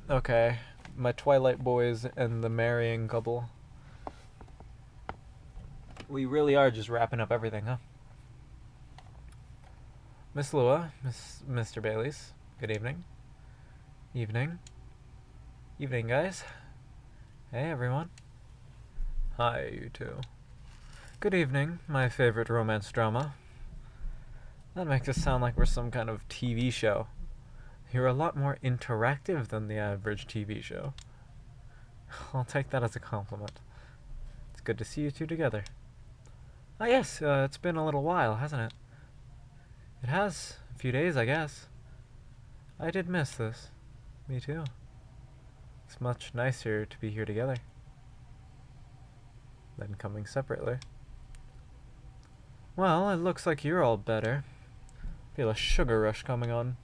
okay. My Twilight boys and the marrying couple. We really are just wrapping up everything, huh? Miss Lua, Mr. Baileys, good evening. Evening. Evening, guys. Hey, everyone. Hi, you two. Good evening, my favorite romance drama. That makes us sound like we're some kind of TV show. You're a lot more interactive than the average TV show. I'll take that as a compliment. It's good to see you two together. Ah, yes, it's been a little while, hasn't it? It has. A few days, I guess. I did miss this. Me too. It's much nicer to be here together than coming separately. Well, it looks like you're all better. Feel a sugar rush coming on.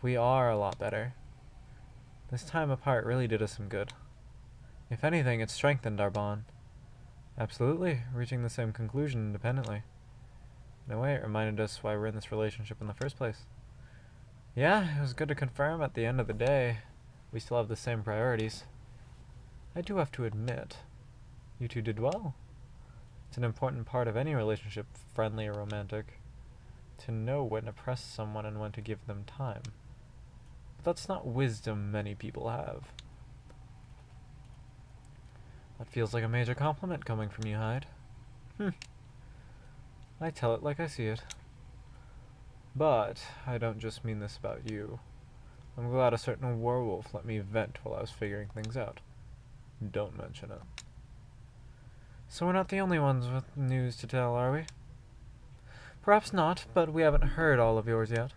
We are a lot better. This time apart really did us some good. If anything, it strengthened our bond. Absolutely, reaching the same conclusion independently. In a way, it reminded us why we're in this relationship in the first place. Yeah, it was good to confirm at the end of the day we still have the same priorities. I do have to admit, you two did well. It's an important part of any relationship, friendly or romantic, to know when to press someone and when to give them time. But that's not wisdom many people have. That feels like a major compliment coming from you, Hyde. I tell it like I see it. But I don't just mean this about you. I'm glad a certain werewolf let me vent while I was figuring things out. Don't mention it. So we're not the only ones with news to tell, are we? Perhaps not, but we haven't heard all of yours yet.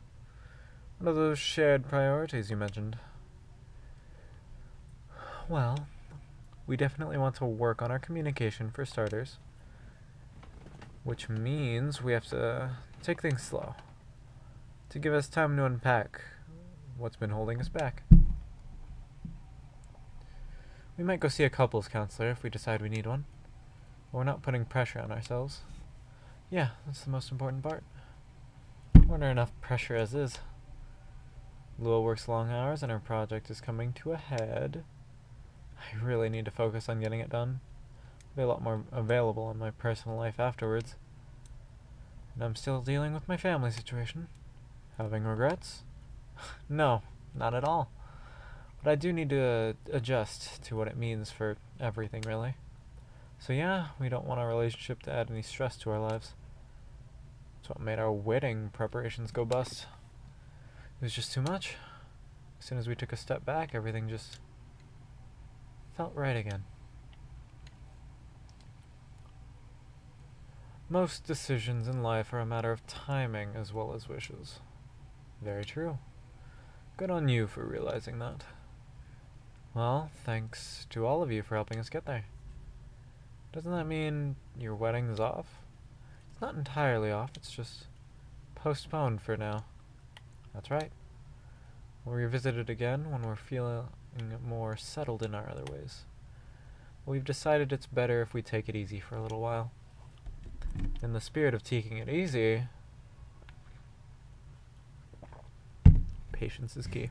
What are those shared priorities you mentioned? Well, we definitely want to work on our communication for starters. Which means we have to take things slow. To give us time to unpack what's been holding us back. We might go see a couples counselor if we decide we need one. But we're not putting pressure on ourselves. Yeah, that's the most important part. We're under enough pressure as is. Lua works long hours and her project is coming to a head. I really need to focus on getting it done. Be a lot more available in my personal life afterwards. And I'm still dealing with my family situation. Having regrets? No, not at all. But I do need to adjust to what it means for everything, really. So yeah, we don't want our relationship to add any stress to our lives. That's what made our wedding preparations go bust. It was just too much. As soon as we took a step back, everything just felt right again. Most decisions in life are a matter of timing as well as wishes. Very true. Good on you for realizing that. Well, thanks to all of you for helping us get there. Doesn't that mean your wedding's off? It's not entirely off, it's just postponed for now. That's right. We'll revisit it again when we're feeling more settled in our other ways. We've decided it's better if we take it easy for a little while. In the spirit of taking it easy, patience is key.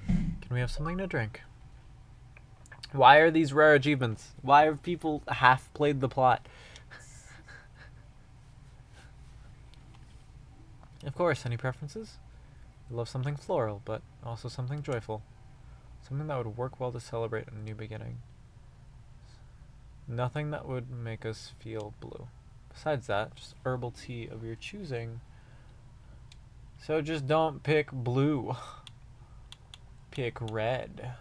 Can we have something to drink? Why are these rare achievements? Why have people half played the plot? Of course, any preferences? I love something floral, but also something joyful. Something that would work well to celebrate a new beginning. Nothing that would make us feel blue. Besides that, just herbal tea of your choosing. So just don't pick blue. Pick red.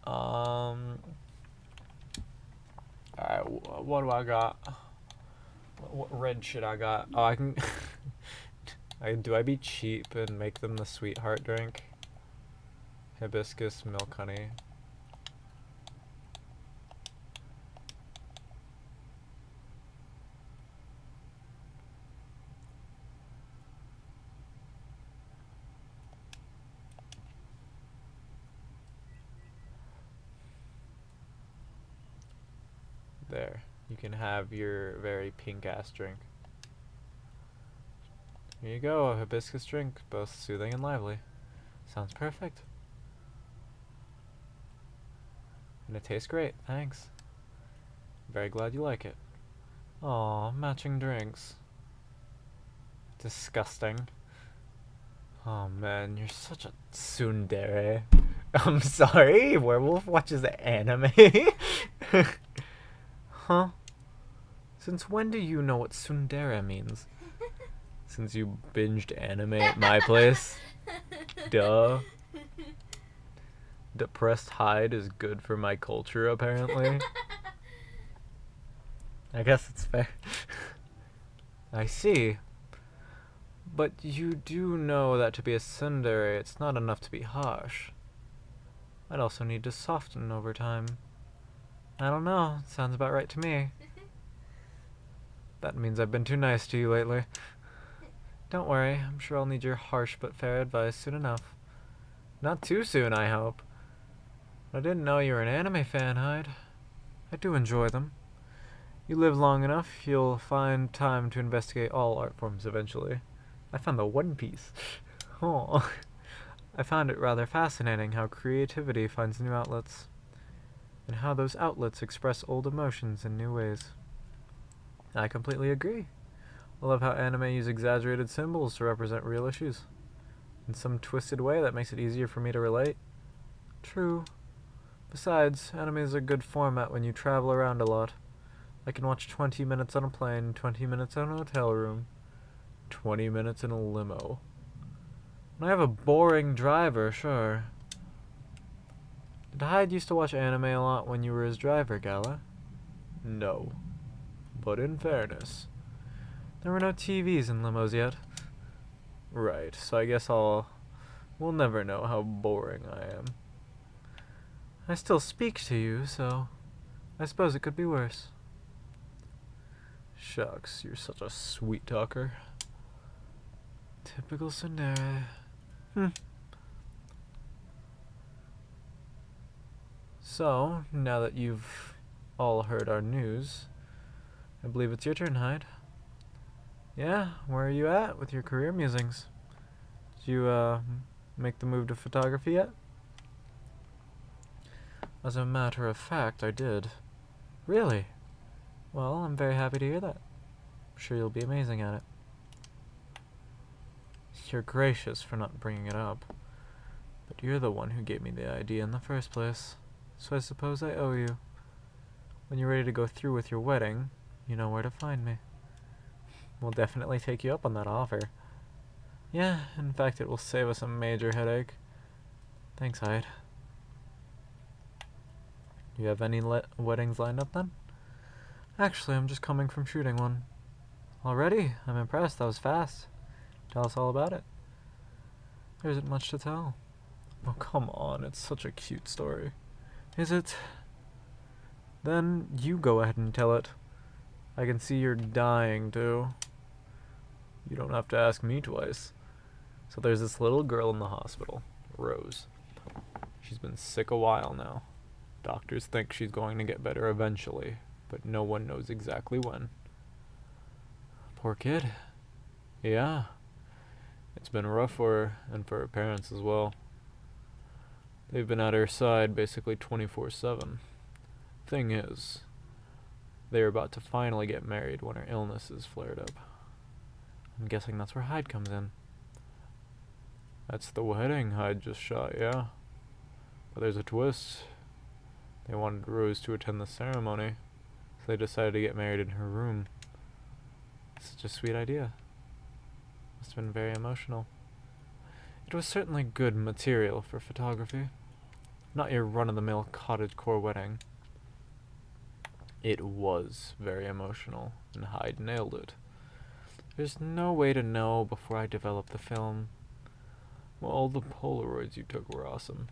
Alright, what do I got? What red shit I got? Oh, I can... do I be cheap and make them the sweetheart drink? Hibiscus milk honey. There. You can have your very pink ass drink. Here you go, a hibiscus drink, both soothing and lively. Sounds perfect. And it tastes great, thanks. Very glad you like it. Aw, matching drinks. Disgusting. Oh man, you're such a tsundere. I'm sorry, Werewolf watches anime? Huh? Since when do you know what tsundere means? Since you binged anime at my place? Duh. Depressed hide is good for my culture, apparently. I guess it's fair. I see. But you do know that to be a tsundere, it's not enough to be harsh. I'd also need to soften over time. I don't know, sounds about right to me. That means I've been too nice to you lately. Don't worry, I'm sure I'll need your harsh but fair advice soon enough. Not too soon, I hope. I didn't know you were an anime fan, Hyde. I do enjoy them. You live long enough, you'll find time to investigate all art forms eventually. I found the One Piece. Oh. I found it rather fascinating how creativity finds new outlets, and how those outlets express old emotions in new ways. I completely agree. I love how anime use exaggerated symbols to represent real issues, in some twisted way that makes it easier for me to relate. True. Besides, anime is a good format when you travel around a lot. I can watch 20 minutes on a plane, 20 minutes in a hotel room, 20 minutes in a limo. And I have a boring driver, sure. Did Hyde used to watch anime a lot when you were his driver, Gala? No. But in fairness, there were no TVs in limos yet. Right, so I guess we'll never know how boring I am. I still speak to you, so I suppose it could be worse. Shucks, you're such a sweet talker. Typical tsundere. So, now that you've all heard our news, I believe it's your turn, Hyde. Yeah, where are you at with your career musings? Did you, make the move to photography yet? As a matter of fact, I did. Really? Well, I'm very happy to hear that. I'm sure you'll be amazing at it. You're gracious for not bringing it up, but you're the one who gave me the idea in the first place, so I suppose I owe you. When you're ready to go through with your wedding, you know where to find me. We'll definitely take you up on that offer. Yeah, in fact, it will save us a major headache. Thanks, Hyde. You have any weddings lined up then? Actually, I'm just coming from shooting one. Already? I'm impressed. That was fast. Tell us all about it. There isn't much to tell. Oh, come on. It's such a cute story. Is it? Then you go ahead and tell it. I can see you're dying to. You don't have to ask me twice. So there's this little girl in the hospital, Rose. She's been sick a while now. Doctors think she's going to get better eventually, but no one knows exactly when. Poor kid. Yeah. It's been rough for her, and for her parents as well. They've been at her side basically 24/7. Thing is, they're about to finally get married when her illness is flared up. I'm guessing that's where Hyde comes in. That's the wedding Hyde just shot, yeah. But there's a twist. They wanted Rose to attend the ceremony, so they decided to get married in her room. Such a sweet idea. Must have been very emotional. It was certainly good material for photography. Not your run-of-the-mill cottagecore wedding. It was very emotional, and Hyde nailed it. There's no way to know before I develop the film. Well, all the Polaroids you took were awesome.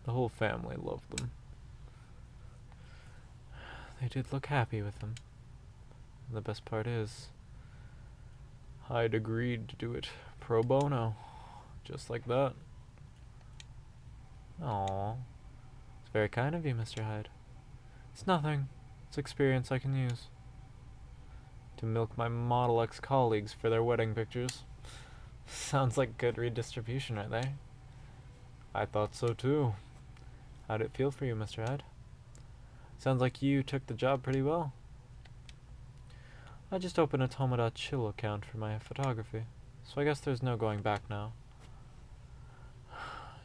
The whole family loved them. They did look happy with them. And the best part is, Hyde agreed to do it pro bono. Just like that. Aww. It's very kind of you, Mr. Hyde. It's nothing. It's experience I can use. To milk my Model X colleagues for their wedding pictures. Sounds like good redistribution right there. I thought so too. How'd it feel for you, Mr. Hyde? Sounds like you took the job pretty well. I just opened a Tomodachi account for my photography, so I guess there's no going back now.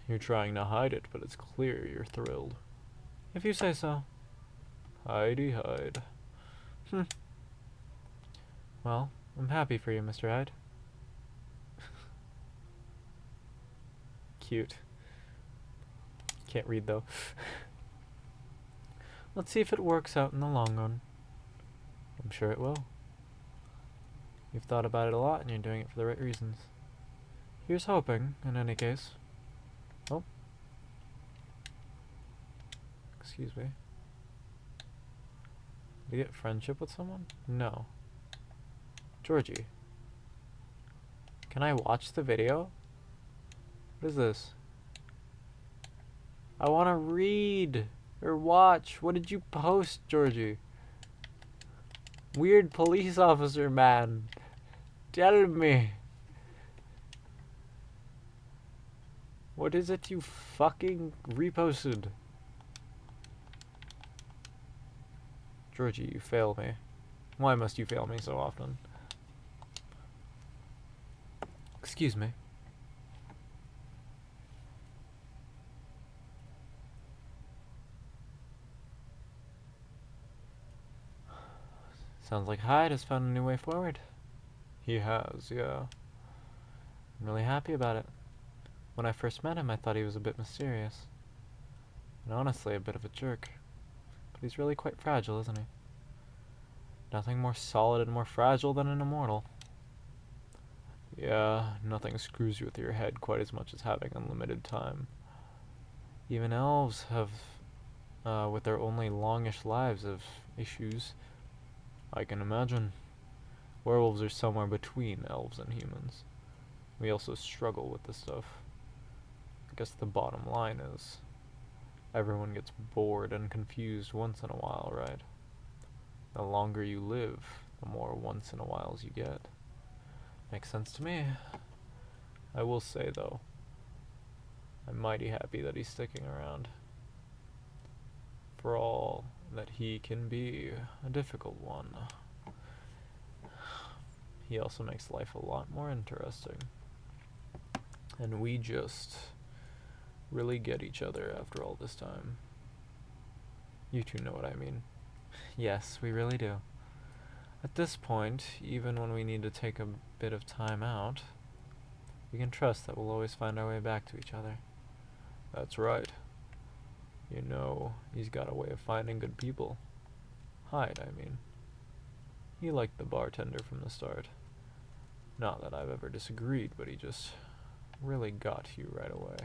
You're trying to hide it, but it's clear you're thrilled. If you say so. Hidey Hyde. Well, I'm happy for you, Mr. Hyde. Cute. Can't read though. Let's see if it works out in the long run. I'm sure it will. You've thought about it a lot and you're doing it for the right reasons. Here's hoping, in any case. Oh. Excuse me. Did you get friendship with someone? No. Georgie. Can I watch the video? What is this? I want to read or watch. What did you post, Georgie? Weird police officer man. Tell me. What is it you fucking reposted? Georgie, you fail me. Why must you fail me so often? Excuse me. Sounds like Hyde has found a new way forward. He has, yeah. I'm really happy about it. When I first met him, I thought he was a bit mysterious. And honestly, a bit of a jerk. But he's really quite fragile, isn't he? Nothing more solid and more fragile than an immortal. Yeah, nothing screws you with your head quite as much as having unlimited time. Even elves have, with their only longish lives, of issues. I can imagine. Werewolves are somewhere between elves and humans. We also struggle with this stuff. I guess the bottom line is, everyone gets bored and confused once in a while, right? The longer you live, the more once in a whiles you get. Makes sense to me. I will say, though, I'm mighty happy that he's sticking around. For all that he can be a difficult one. He also makes life a lot more interesting. And we just really get each other after all this time. You two know what I mean. Yes, we really do. At this point, even when we need to take a bit of time out, we can trust that we'll always find our way back to each other. That's right. You know, he's got a way of finding good people. Hyde, I mean. He liked the bartender from the start. Not that I've ever disagreed, but he just really got you right away.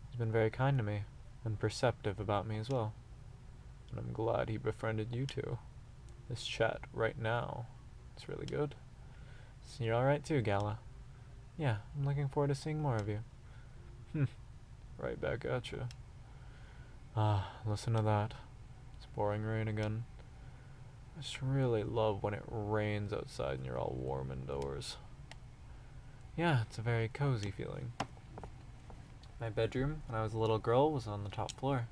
He's been very kind to me, and perceptive about me as well. And I'm glad he befriended you two. This chat right now, it's really good. So you're alright too, Gala. Yeah, I'm looking forward to seeing more of you. Right back at you. Ah, listen to that. It's pouring rain again. I just really love when it rains outside and you're all warm indoors. Yeah, it's a very cozy feeling. My bedroom, when I was a little girl, was on the top floor.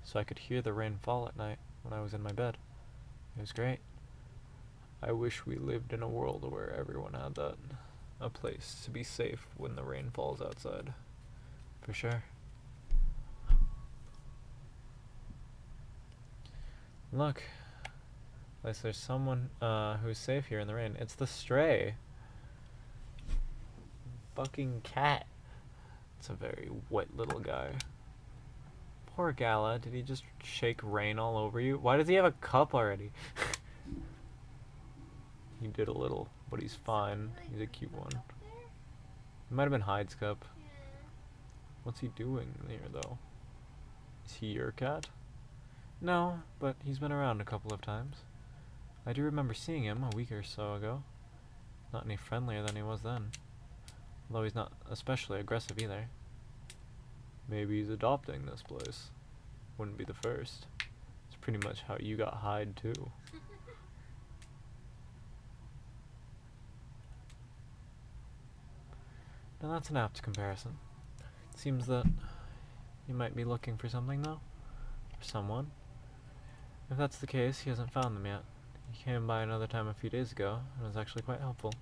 So I could hear the rain fall at night when I was in my bed. It was great. I wish we lived in a world where everyone had that. A place to be safe when the rain falls outside. For sure. Look. At least there's someone who's safe here in the rain. It's the stray. Fucking cat. It's a very wet little guy. Poor Gala. Did he just shake rain all over you? Why does he have a cup already? He did a little, but he's fine. He's a cute one. It might have been Hyde's cup. What's he doing here, though? Is he your cat? No, but he's been around a couple of times. I do remember seeing him a week or so ago. Not any friendlier than he was then. Although he's not especially aggressive either. Maybe he's adopting this place. Wouldn't be the first. It's pretty much how you got Hyde too. Now that's an apt comparison. It seems that you might be looking for something though? For someone? If that's the case, he hasn't found them yet. He came by another time a few days ago, and was actually quite helpful.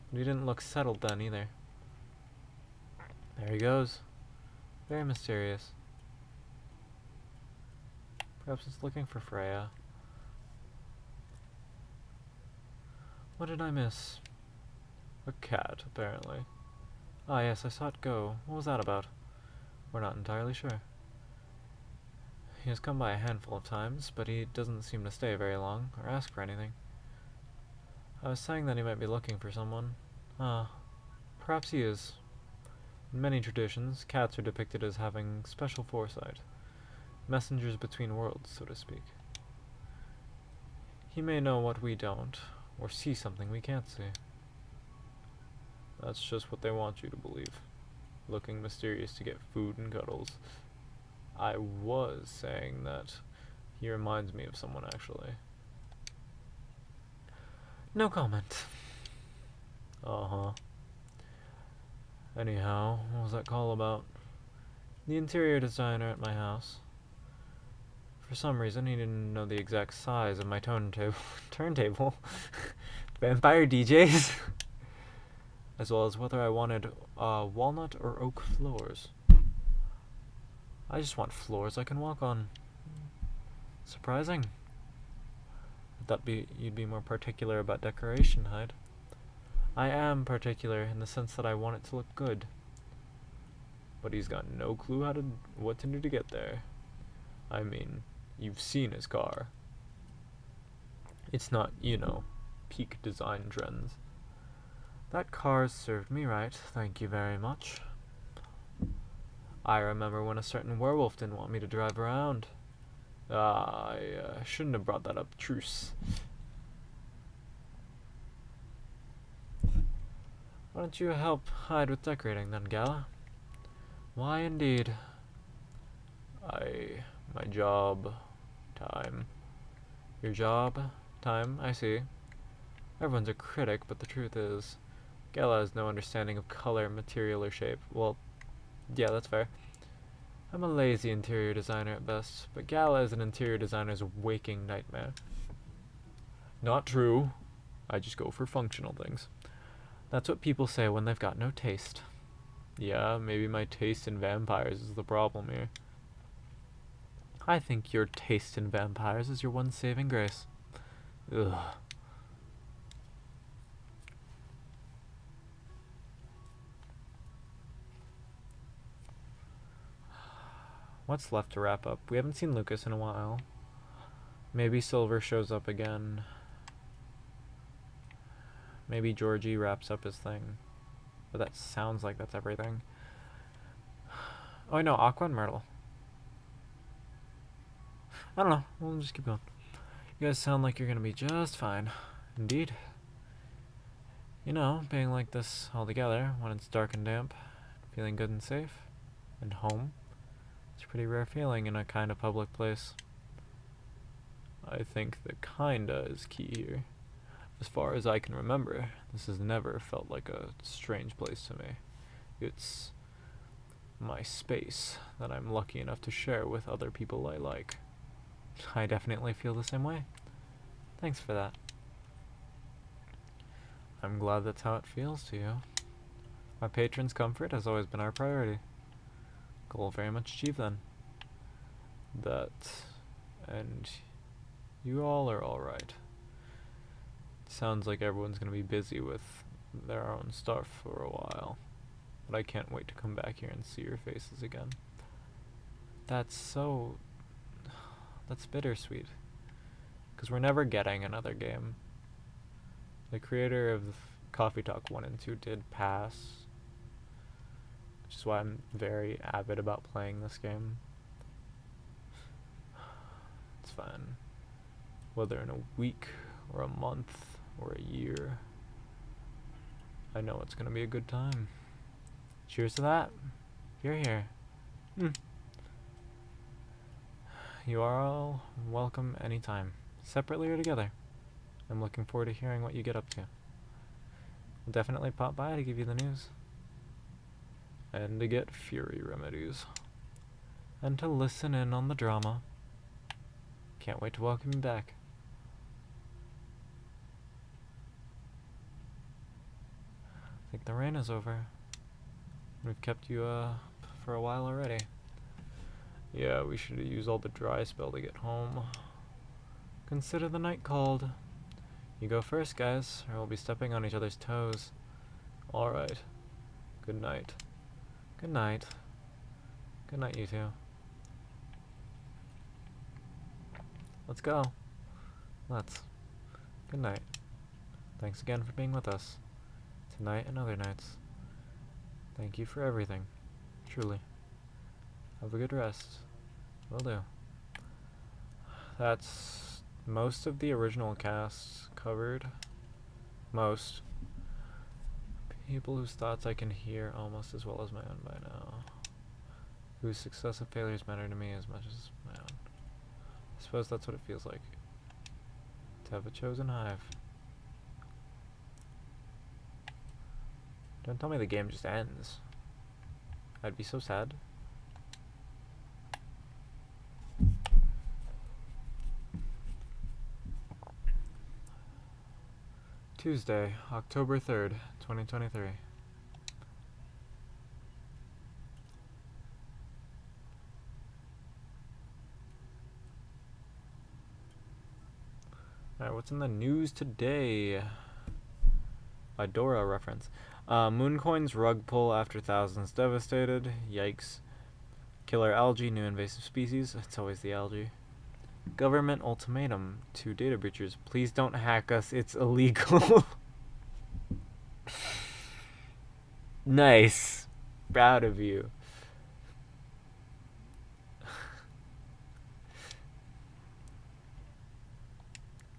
But he didn't look settled then either. There he goes. Very mysterious. Perhaps it's looking for Freya. What did I miss? A cat, apparently. Ah yes, I saw it go. What was that about? We're not entirely sure. He has come by a handful of times, but he doesn't seem to stay very long, or ask for anything. I was saying that he might be looking for someone. Ah, perhaps he is. In many traditions, cats are depicted as having special foresight. Messengers between worlds, so to speak. He may know what we don't, or see something we can't see. That's just what they want you to believe. Looking mysterious to get food and cuddles. I was saying that he reminds me of someone, actually. No comment. Uh-huh. Anyhow, what was that call about? The interior designer at my house. For some reason, he didn't know the exact size of my turntable. Vampire DJs? As well as whether I wanted walnut or oak floors. I just want floors I can walk on. Surprising. I thought you'd be more particular about decoration, Hyde. I am particular in the sense that I want it to look good. But he's got no clue what to do to get there. I mean, you've seen his car. It's not, you know, peak design trends. That car's served me right, thank you very much. I remember when a certain werewolf didn't want me to drive around. I shouldn't have brought that up, truce. Why don't you help Hyde with decorating then, Gala? Why indeed. My job, time. Your job, time, I see. Everyone's a critic, but the truth is, Gala has no understanding of color, material, or shape. Well, yeah, that's fair. I'm a lazy interior designer at best, but Gala is an interior designer's waking nightmare. Not true. I just go for functional things. That's what people say when they've got no taste. Yeah, maybe my taste in vampires is the problem here. I think your taste in vampires is your one saving grace. Ugh. What's left to wrap up? We haven't seen Lucas in a while. Maybe Silver shows up again. Maybe Georgie wraps up his thing. But that sounds like that's everything. Oh, no, Aqua and Myrtle. I don't know. We'll just keep going. You guys sound like you're gonna be just fine. Indeed. You know, being like this all together, when it's dark and damp, feeling good and safe, and home, it's a pretty rare feeling in a kind of public place. I think the kinda is key here. As far as I can remember, this has never felt like a strange place to me. It's my space that I'm lucky enough to share with other people I like. I definitely feel the same way. Thanks for that. I'm glad that's how it feels to you. My patrons' comfort has always been our priority. Goal very much achieved then. And you all are alright. Sounds like everyone's gonna be busy with their own stuff for a while. But I can't wait to come back here and see your faces again. That's bittersweet. Because we're never getting another game. The creator of Coffee Talk 1 and 2 did pass, which is why I'm very avid about playing this game. It's fine. Whether in a week, or a month, or a year, I know it's gonna be a good time. Cheers to that. Here. You are all welcome anytime, separately or together. I'm looking forward to hearing what you get up to. We'll definitely pop by to give you the news. And to get Fury remedies. And to listen in on the drama. Can't wait to welcome you back. I think the rain is over. We've kept you for a while already. Yeah, we should use all the dry spell to get home. Consider the night called. You go first, guys, or we'll be stepping on each other's toes. Alright. Good night. Good night. Good night, you two. Let's go. Let's. Good night. Thanks again for being with us. Tonight and other nights. Thank you for everything. Truly. Have a good rest. Will do. That's most of the original cast covered. Most. People whose thoughts I can hear almost as well as my own by now. Whose successive failures matter to me as much as my own. I suppose that's what it feels like. To have a chosen hive. Don't tell me the game just ends. I'd be so sad. Tuesday, October 3rd, 2023. Alright, what's in the news today? Idora reference. Mooncoin's rug pull after thousands devastated. Yikes. Killer algae, new invasive species. It's always the algae. Government ultimatum to data breachers. Please don't hack us. It's illegal. Nice. Proud of you.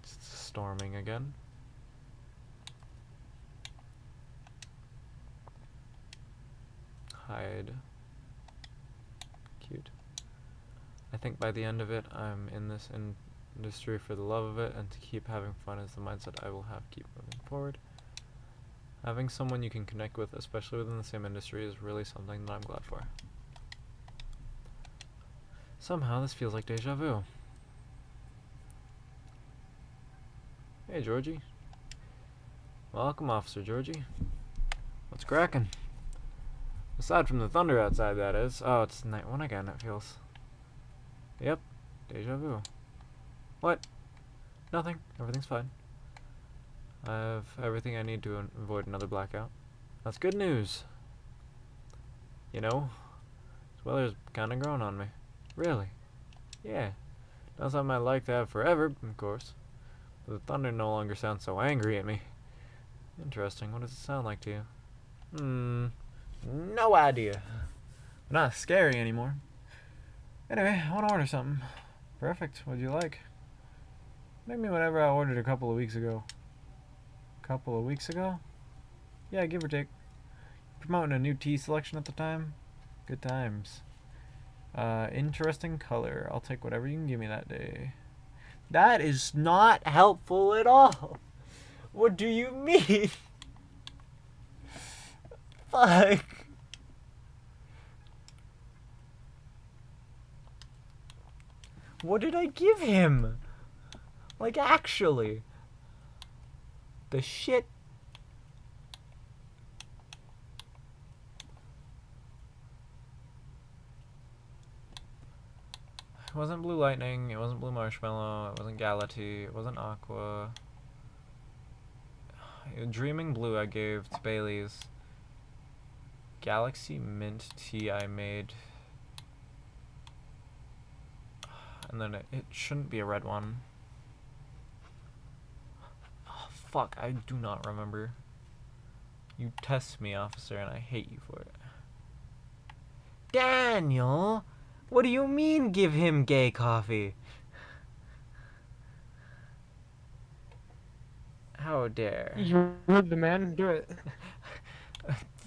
Just storming again. Hide. Cute. I think by the end of it, I'm in this industry for the love of it, and to keep having fun is the mindset I will have keep moving forward. Having someone you can connect with, especially within the same industry, is really something that I'm glad for. Somehow this feels like deja vu. Hey, Georgie. Welcome, Officer Georgie. What's cracking? Aside from the thunder outside, that is. Oh, it's night one again, it feels. Yep, deja vu. What? Nothing. Everything's fine. I have everything I need to avoid another blackout. That's good news. You know, this weather's kind of growing on me. Really? Yeah. Not something I'd like to have forever, of course. But the thunder no longer sounds so angry at me. Interesting. What does it sound like to you? No idea. Not scary anymore. Anyway, I want to order something. Perfect. What'd you like? Make me whatever I ordered a couple of weeks ago. Couple of weeks ago? Yeah, give or take. Promoting a new tea selection at the time. Good times. Interesting color. I'll take whatever you can give me that day. That is not helpful at all. What do you mean? Fuck. What did I give him? Like, actually. The shit wasn't Blue Lightning, it wasn't Blue Marshmallow, it wasn't Galatea, it wasn't Aqua. Dreaming Blue I gave to Bailey's. Galaxy Mint tea I made. And then it shouldn't be a red one. Oh, fuck, I do not remember. You test me, officer, and I hate you for it. Daniel! What do you mean give him gay coffee? How dare. You heard the man. Do it.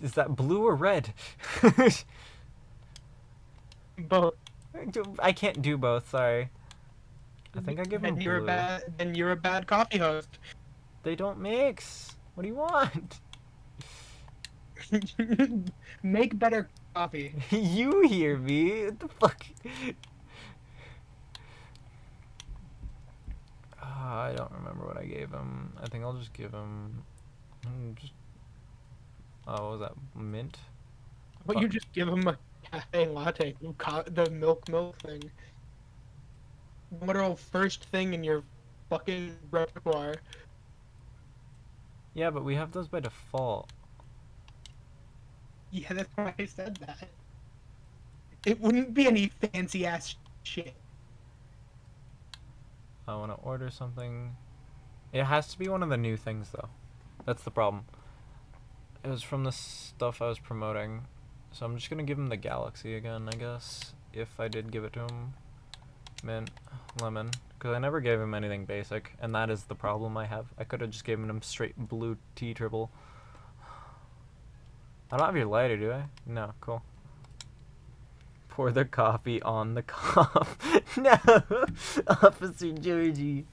Is that blue or red? Both. I can't do both, sorry. I think I give him Then you're blue. a bad coffee host. They don't mix. What do you want? Make better coffee. You hear me? What the fuck? I don't remember what I gave him. I think I'll just give him just what was that? Mint? But you just give him a cafe latte, the milk thing. The literal first thing in your fucking repertoire. Yeah, but we have those by default. Yeah, that's why I said that. It wouldn't be any fancy ass shit. I want to order something. It has to be one of the new things, though. That's the problem. It was from the stuff I was promoting. So I'm just going to give him the Galaxy again, I guess. If I did give it to him. Mint, lemon. Because I never gave him anything basic. And that is the problem I have. I could have just given him straight blue tea triple. I don't have your lighter, do I? No, cool. Pour the coffee on the cough. No! Officer Georgie.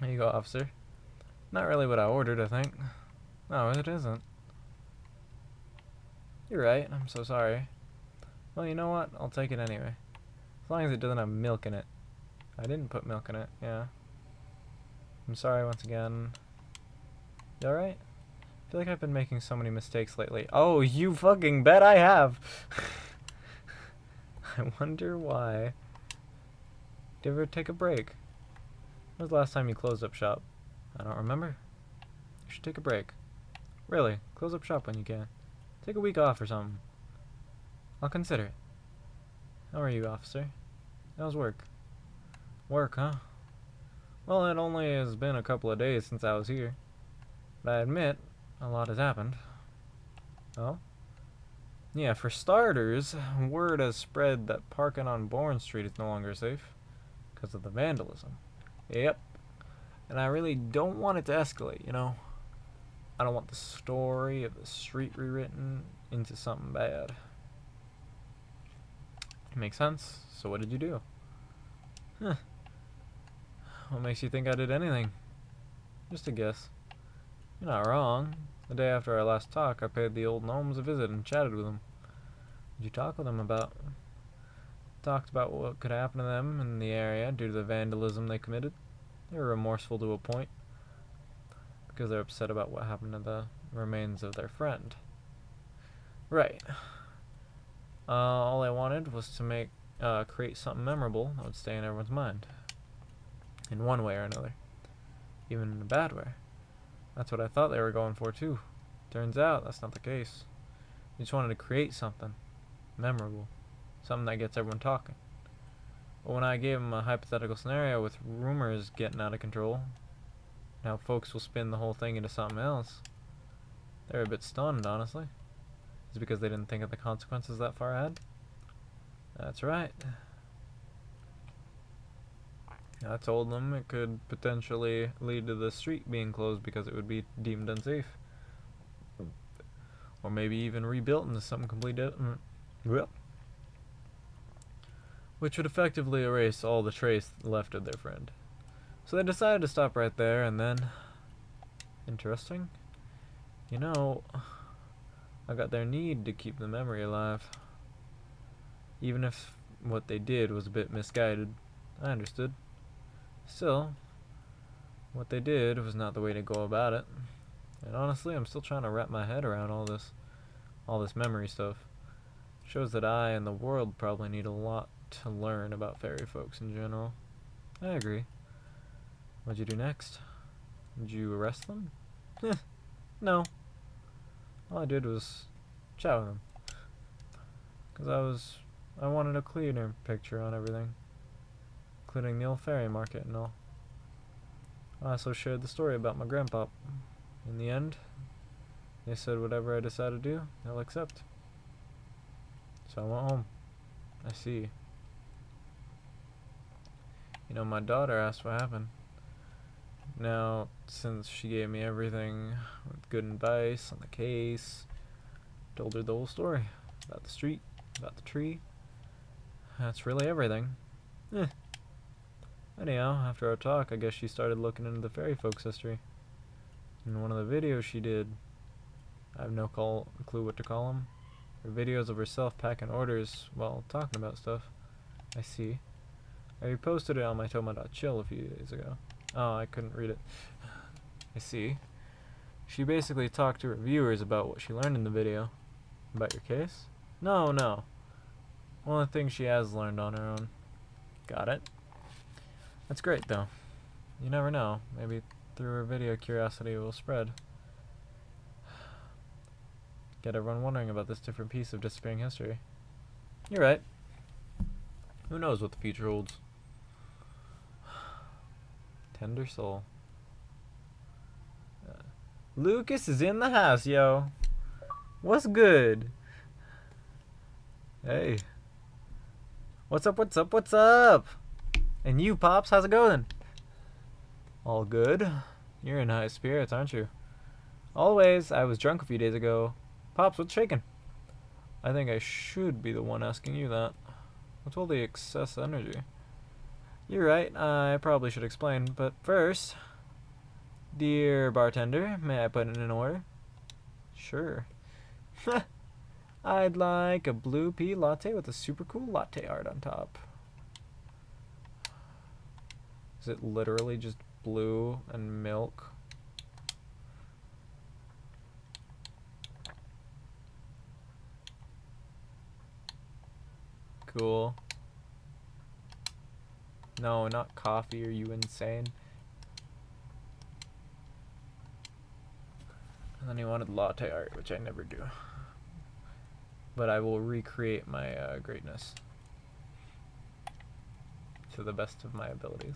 There you go, officer. Not really what I ordered, I think. No, it isn't. You're right, I'm so sorry. Well, you know what? I'll take it anyway. As long as it doesn't have milk in it. I didn't put milk in it, yeah. I'm sorry once again. You alright? I feel like I've been making so many mistakes lately. Oh, you fucking bet I have! I wonder why. Did you ever take a break? When was the last time you closed up shop? I don't remember. You should take a break. Really, close up shop when you can. Take a week off or something. I'll consider it. How are you, officer? How's work? Work, huh? Well, it only has been a couple of days since I was here. But I admit, a lot has happened. Oh? Yeah, for starters, word has spread that parking on Bourne Street is no longer safe. Because of the vandalism. Yep. And I really don't want it to escalate, you know? I don't want the story of the street rewritten into something bad. Makes sense. So what did you do? Huh. What makes you think I did anything? Just a guess. You're not wrong. The day after our last talk, I paid the old gnomes a visit and chatted with them. What did you talk with them about? Talked about what could happen to them in the area due to the vandalism they committed. They were remorseful to a point, because they're upset about what happened to the remains of their friend. Right. All I wanted was to create something memorable that would stay in everyone's mind. In one way or another. Even in a bad way. That's what I thought they were going for too. Turns out that's not the case. We just wanted to create something memorable. Something that gets everyone talking. But when I gave them a hypothetical scenario with rumors getting out of control, now folks will spin the whole thing into something else, they're a bit stunned, honestly. Is it because they didn't think of the consequences that far ahead? That's right. I told them it could potentially lead to the street being closed because it would be deemed unsafe. Or maybe even rebuilt into something completely different. Which would effectively erase all the trace left of their friend. So they decided to stop right there, and then... Interesting. You know, I got their need to keep the memory alive. Even if what they did was a bit misguided. I understood. Still, what they did was not the way to go about it. And honestly, I'm still trying to wrap my head around all this memory stuff. Shows that I and the world probably need a lot to learn about fairy folks in general. I agree. What'd you do next? Did you arrest them? No. All I did was chat with them. Because I wanted a cleaner picture on everything. Including the old fairy market and all. I also shared the story about my grandpa. In the end, they said whatever I decide to do, they'll accept. So I went home. I see. You know, my daughter asked what happened. Now, since she gave me everything with good advice on the case, told her the whole story about the street, about the tree. That's really everything. Anyhow, after our talk, I guess she started looking into the fairy folks' history. In one of the videos she did, I have no clue what to call them. Her videos of herself packing orders while talking about stuff. I see. I reposted it on my Toma.chill a few days ago. Oh, I couldn't read it. I see. She basically talked to her viewers about what she learned in the video. About your case? No. One of the things she has learned on her own. Got it. That's great, though. You never know. Maybe through her video, curiosity will spread. Get everyone wondering about this different piece of disappearing history. You're right. Who knows what the future holds? Tender soul. Lucas is in the house, yo. What's good? Hey. What's up? And you, Pops, how's it going? All good. You're in high spirits, aren't you? Always. I was drunk a few days ago. Pops, what's shaking? I think I should be the one asking you that. What's all the excess energy? You're right, I probably should explain, but first... Dear bartender, may I put it in order? Sure. I'd like a blue pea latte with a super cool latte art on top. Is it literally just blue and milk? Cool. No, not coffee. Are you insane? And then he wanted latte art, which I never do. But I will recreate my greatness to the best of my abilities.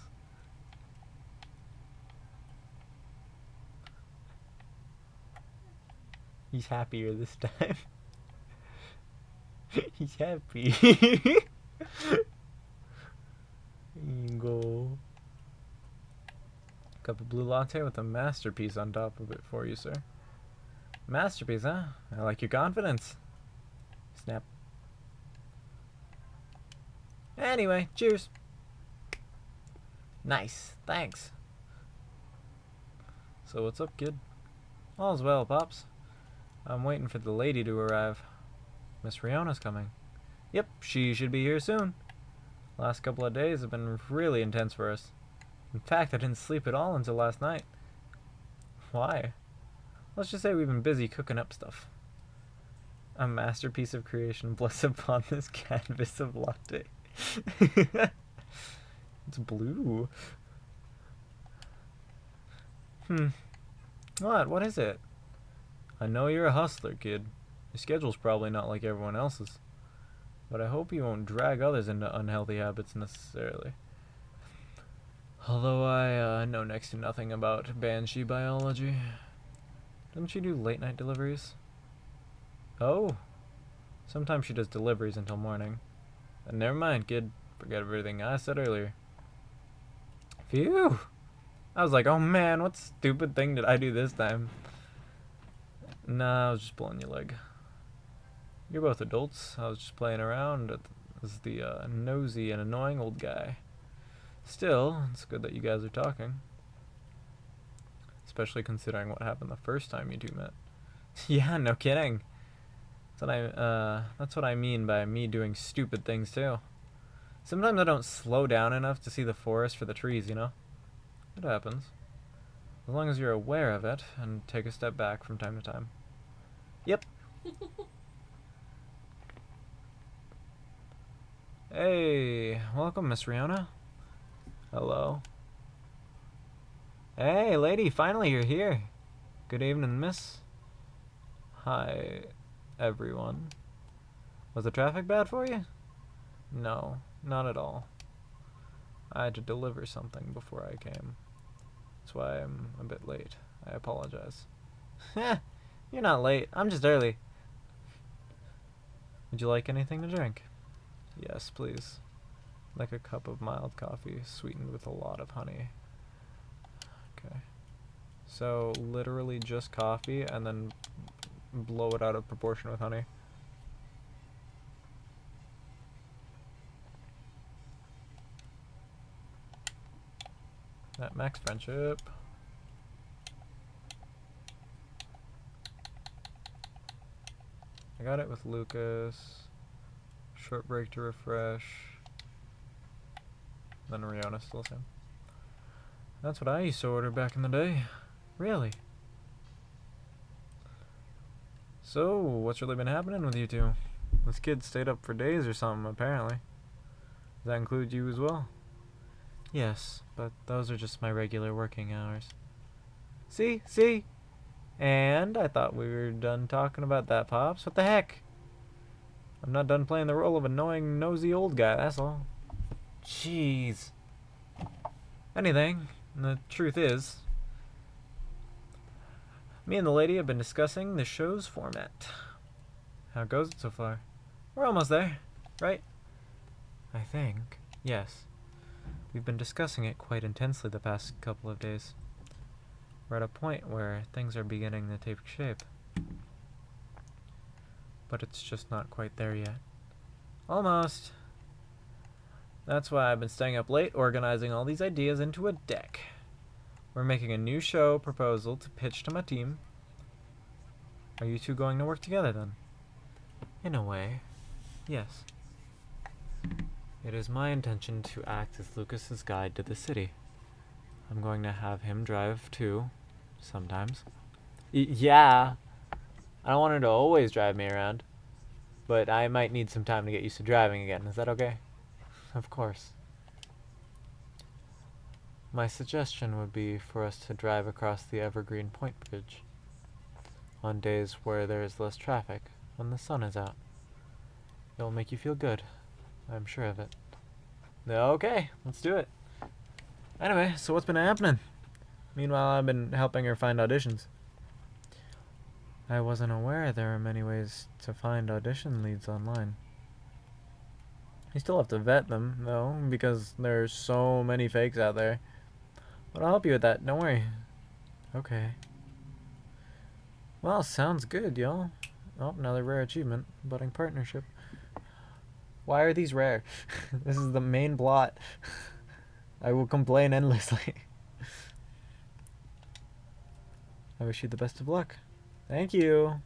He's happier this time. He's happy. Here you go. Cup of blue latte with a masterpiece on top of it for you, sir. Masterpiece, huh? I like your confidence. Snap. Anyway, cheers. Nice, thanks. So what's up, kid? All's well, Pops. I'm waiting for the lady to arrive. Miss Riona's coming. Yep, she should be here soon. Last couple of days have been really intense for us. In fact, I didn't sleep at all until last night. Why? Let's just say we've been busy cooking up stuff. A masterpiece of creation blessed upon this canvas of latte. It's blue. What is it? I know you're a hustler, kid. Your schedule's probably not like everyone else's. But I hope you won't drag others into unhealthy habits necessarily. Although I know next to nothing about banshee biology. Doesn't she do late night deliveries? Oh. Sometimes she does deliveries until morning. And never mind, kid. Forget everything I said earlier. Phew. I was like, oh man, what stupid thing did I do this time? Nah, I was just pulling your leg. You're both adults. I was just playing around as the nosy and annoying old guy. Still, it's good that you guys are talking. Especially considering what happened the first time you two met. Yeah, no kidding. That's what I mean by me doing stupid things too. Sometimes I don't slow down enough to see the forest for the trees, you know? It happens. As long as you're aware of it and take a step back from time to time. Yep. Hey, welcome, Miss Riona. Hello. Hey, lady, finally you're here. Good evening, miss. Hi, everyone. Was the traffic bad for you? No, not at all. I had to deliver something before I came. That's why I'm a bit late. I apologize. Heh, you're not late. I'm just early. Would you like anything to drink? Yes, please. Like a cup of mild coffee, sweetened with a lot of honey. Okay. So, literally just coffee, and then blow it out of proportion with honey. That Max Friendship. I got it with Lucas. Short break to refresh. Then Riona still same. That's what I used to order back in the day. Really? So, what's really been happening with you two? This kid stayed up for days or something, apparently. Does that include you as well? Yes, but those are just my regular working hours. See? And I thought we were done talking about that, Pops. What the heck? I'm not done playing the role of annoying, nosy old guy, that's all. Jeez. Anything, the truth is, me and the lady have been discussing the show's format. How goes it so far? We're almost there, right? I think, yes. We've been discussing it quite intensely the past couple of days. We're at a point where things are beginning to take shape. But it's just not quite there yet. Almost. That's why I've been staying up late organizing all these ideas into a deck. We're making a new show proposal to pitch to my team. Are you two going to work together then? In a way, yes. It is my intention to act as Lucas's guide to the city. I'm going to have him drive too, sometimes. Yeah, I don't want her to always drive me around, but I might need some time to get used to driving again. Is that okay? Of course. My suggestion would be for us to drive across the Evergreen Point Bridge on days where there is less traffic, when the sun is out. It'll make you feel good. I'm sure of it. Okay, let's do it. Anyway, so what's been happening? Meanwhile, I've been helping her find auditions. I wasn't aware there are many ways to find audition leads online. You still have to vet them, though, because there's so many fakes out there. But I'll help you with that, don't worry. Okay. Well, sounds good, y'all. Oh, another rare achievement. Budding partnership. Why are these rare? This is the main plot. I will complain endlessly. I wish you the best of luck. Thank you.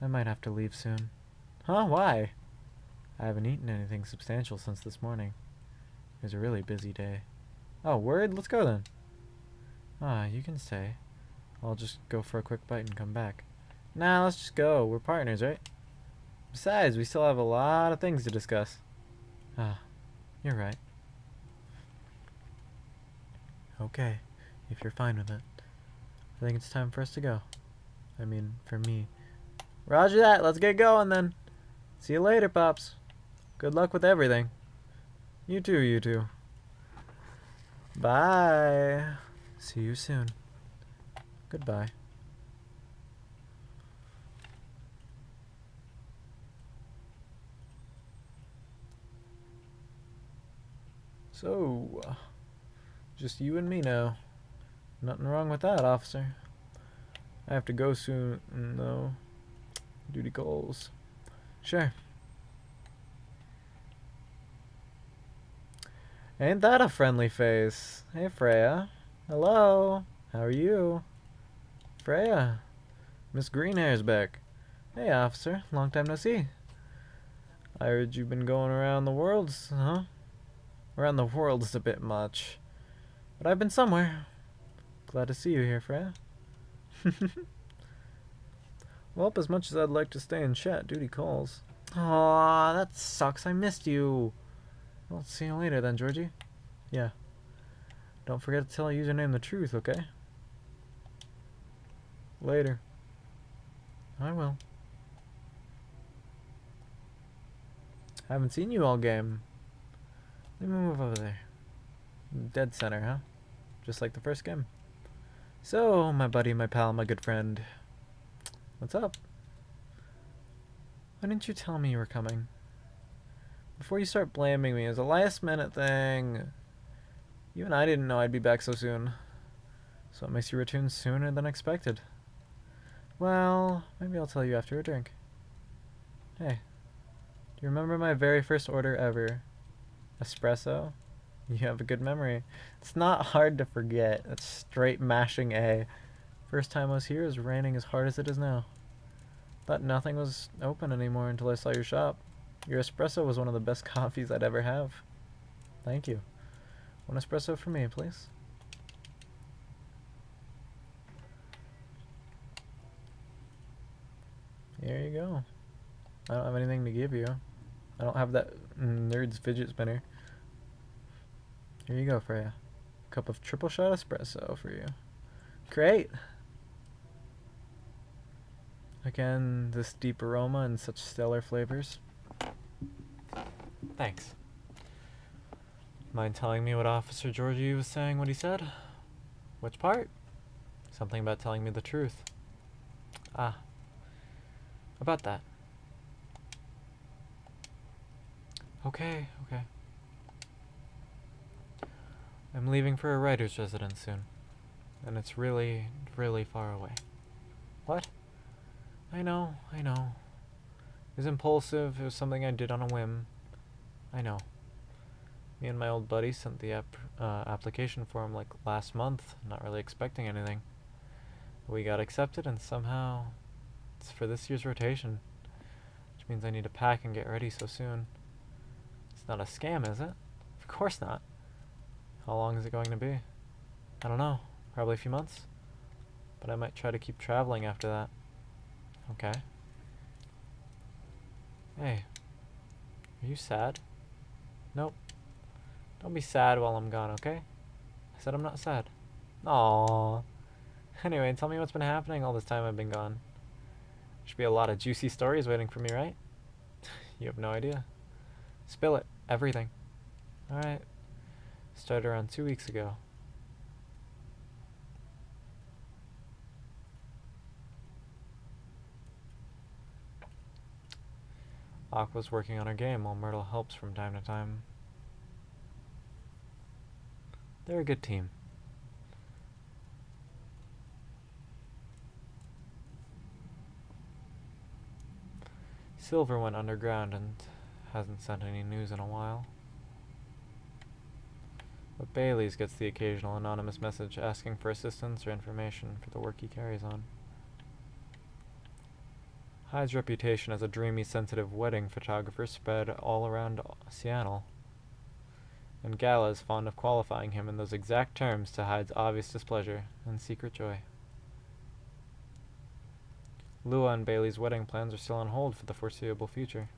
I might have to leave soon. Huh? Why? I haven't eaten anything substantial since this morning. It was a really busy day. Oh, word? Let's go then. Ah, you can stay. I'll just go for a quick bite and come back. Nah, let's just go. We're partners, right? Besides, we still have a lot of things to discuss. Ah, you're right. Okay, if you're fine with it. I think it's time for us to go. I mean, for me. Roger that. Let's get going then. See you later, Pops. Good luck with everything. You too, you two. Bye. See you soon. Goodbye. So, just you and me now. Nothing wrong with that, officer. I have to go soon, though. Duty calls. Sure. Ain't that a friendly face? Hey, Freya. Hello. How are you? Freya. Miss Greenhair's back. Hey, officer. Long time no see. I heard you've been going around the world, huh? Around the world's a bit much. But I've been somewhere. Glad to see you here, Freya. Well, as much as I'd like to stay and chat, duty calls. Aw, that sucks. I missed you. Well, see you later then, Georgie. Yeah. Don't forget to tell username the truth, okay? Later. I will. Haven't seen you all game. Let me move over there. Dead center, huh? Just like the first game. So, my buddy, my pal, my good friend. What's up? Why didn't you tell me you were coming? Before you start blaming me, as a last minute thing. Even I didn't know I'd be back so soon. So it makes you return sooner than expected. Well, maybe I'll tell you after a drink. Hey, do you remember my very first order ever? Espresso? You have a good memory. It's not hard to forget. It's straight mashing A. First time I was here, it was raining as hard as it is now. Thought nothing was open anymore until I saw your shop. Your espresso was one of the best coffees I'd ever have. Thank you. One espresso for me, please. Here you go. I don't have anything to give you. I don't have that nerd's fidget spinner. Here you go, Freya. Cup of triple shot espresso for you. Great! Again, this deep aroma and such stellar flavors. Thanks. Mind telling me what Officer Georgie was saying what he said? Which part? Something about telling me the truth. Ah. About that. Okay. I'm leaving for a writer's residence soon. And it's really, really far away. What? I know. It was impulsive. It was something I did on a whim. I know. Me and my old buddy sent the application form like last month, not really expecting anything. We got accepted, and somehow it's for this year's rotation, which means I need to pack and get ready so soon. It's not a scam, is it? Of course not. How long is it going to be? I don't know. Probably a few months. But I might try to keep traveling after that. Okay. Hey. Are you sad? Nope. Don't be sad while I'm gone, okay? I said I'm not sad. Aww. Anyway, tell me what's been happening all this time I've been gone. Should be a lot of juicy stories waiting for me, right? You have no idea. Spill it. Everything. Alright. Started around 2 weeks ago. Aqua's working on her game while Myrtle helps from time to time. They're a good team. Silver went underground and hasn't sent any news in a while. But Bailey's gets the occasional anonymous message asking for assistance or information for the work he carries on. Hyde's reputation as a dreamy, sensitive wedding photographer spread all around Seattle, and Gala is fond of qualifying him in those exact terms to Hyde's obvious displeasure and secret joy. Lua and Bailey's wedding plans are still on hold for the foreseeable future.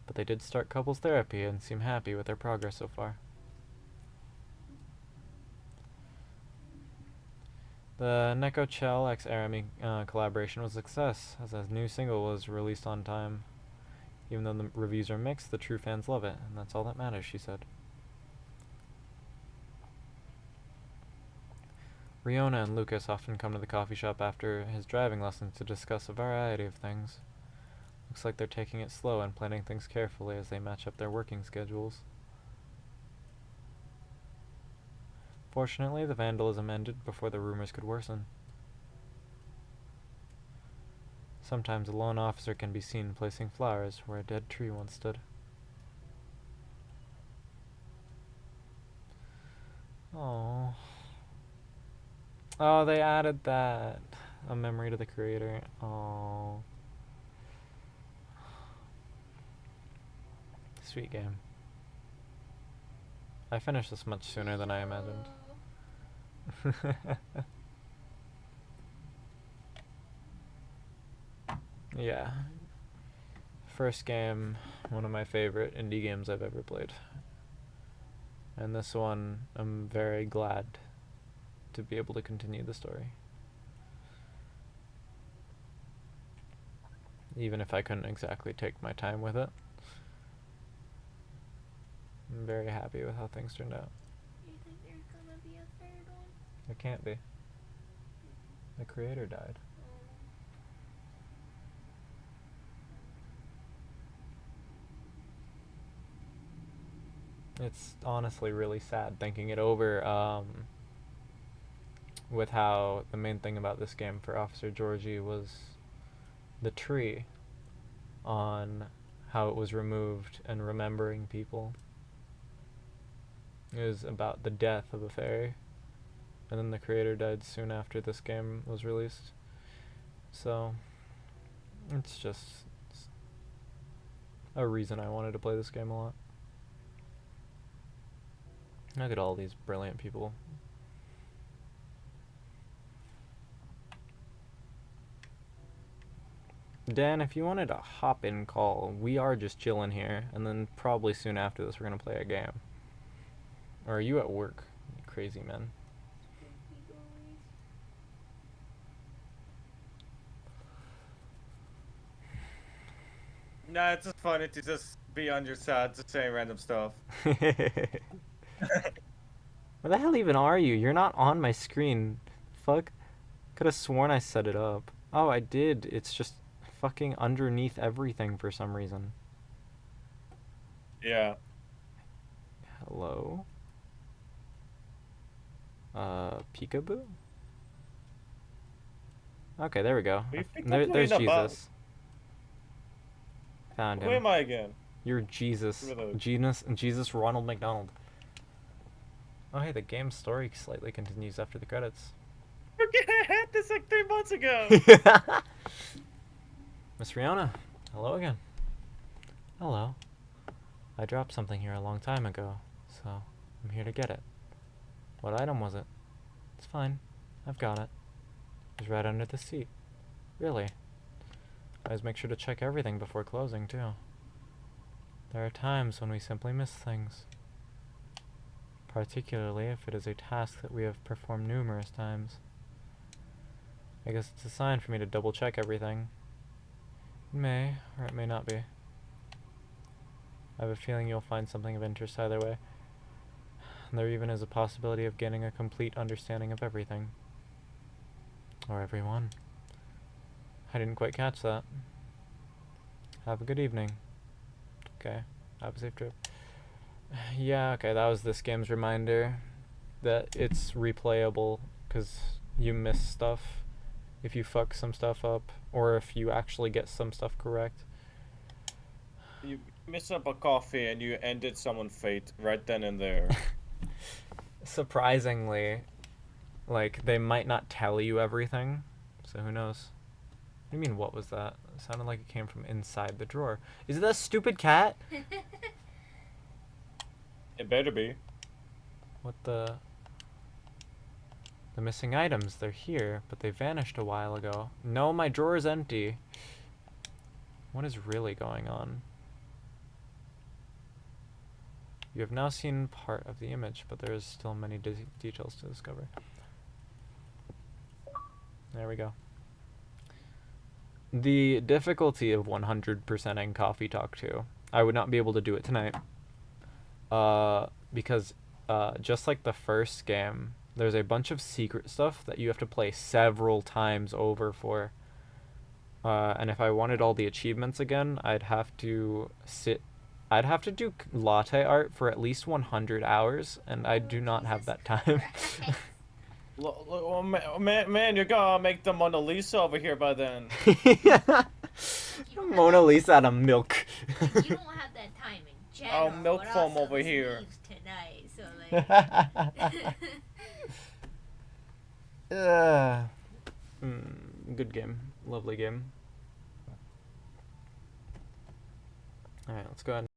But they did start couples therapy and seem happy with their progress so far. The Neko Chell x Arami collaboration was a success, as a new single was released on time. Even though the reviews are mixed, the true fans love it, and that's all that matters, she said. Riona and Lucas often come to the coffee shop after his driving lessons to discuss a variety of things. Looks like they're taking it slow and planning things carefully as they match up their working schedules. Fortunately, the vandalism ended before the rumors could worsen. Sometimes a lone officer can be seen placing flowers where a dead tree once stood. Oh. Oh, they added that. A memory to the creator. Oh. Sweet game. I finished this much sooner than I imagined. Yeah. First game, one of my favorite indie games I've ever played. And this one, I'm very glad to be able to continue the story. Even if I couldn't exactly take my time with it. I'm very happy with how things turned out. You think there's gonna be a third one? There can't be. The creator died. It's honestly really sad thinking it over, with how the main thing about this game for Officer Georgie was the tree on how it was removed and remembering people. It was about the death of a fairy, and then the creator died soon after this game was released. So it's just a reason I wanted to play this game a lot. Look at all these brilliant people. Dan, if you wanted a hop-in call, we are just chilling here, and then probably soon after this we're gonna play a game. Or are you at work, you crazy man? Nah, it's just funny to just be on your side, just saying random stuff. Where the hell even are you? You're not on my screen. Fuck. Could have sworn I set it up. Oh, I did. It's just fucking underneath everything for some reason. Yeah. Hello? Peekaboo? Okay, there we go. We picked There, up there's Lena Bug. Jesus. Found Who him. am I again? You're Jesus. Really? Jesus Ronald McDonald. Oh, hey, the game's story slightly continues after the credits. Forget I had this like 3 months ago. Miss Riona, hello again. Hello. I dropped something here a long time ago, so I'm here to get it. What item was it? It's fine. I've got it. It was right under the seat. Really? I always make sure to check everything before closing, too. There are times when we simply miss things. Particularly if it is a task that we have performed numerous times. I guess it's a sign for me to double check everything. It may, or it may not be. I have a feeling you'll find something of interest either way. And there even is a possibility of getting a complete understanding of everything. Or everyone. I didn't quite catch that. Have a good evening. Okay, have a safe trip. Yeah, okay, that was this game's reminder that it's replayable because you miss stuff if you fuck some stuff up, or if you actually get some stuff correct. You miss up a coffee and you ended someone's fate right then and there. Surprisingly, like, they might not tell you everything, so who knows. What do you mean, what was that? It sounded like it came from inside the drawer. Is it that stupid cat? It better be. What the... The missing items, they're here, but they vanished a while ago. No, my drawer is empty. What is really going on? You have now seen part of the image, but there is still many details to discover. There we go. The difficulty of 100%ing Coffee Talk 2. I would not be able to do it tonight. Because just like the first game, there's a bunch of secret stuff that you have to play several times over for. And if I wanted all the achievements again, I'd have to do latte art for at least 100 hours, and I do not have that time. Man, you're gonna make the Mona Lisa over here by then. Mona Lisa out of milk. You don't have that time in general. Oh, milk but foam also over it's here. leaves tonight, so like. Good game. Lovely game. Alright, let's go ahead.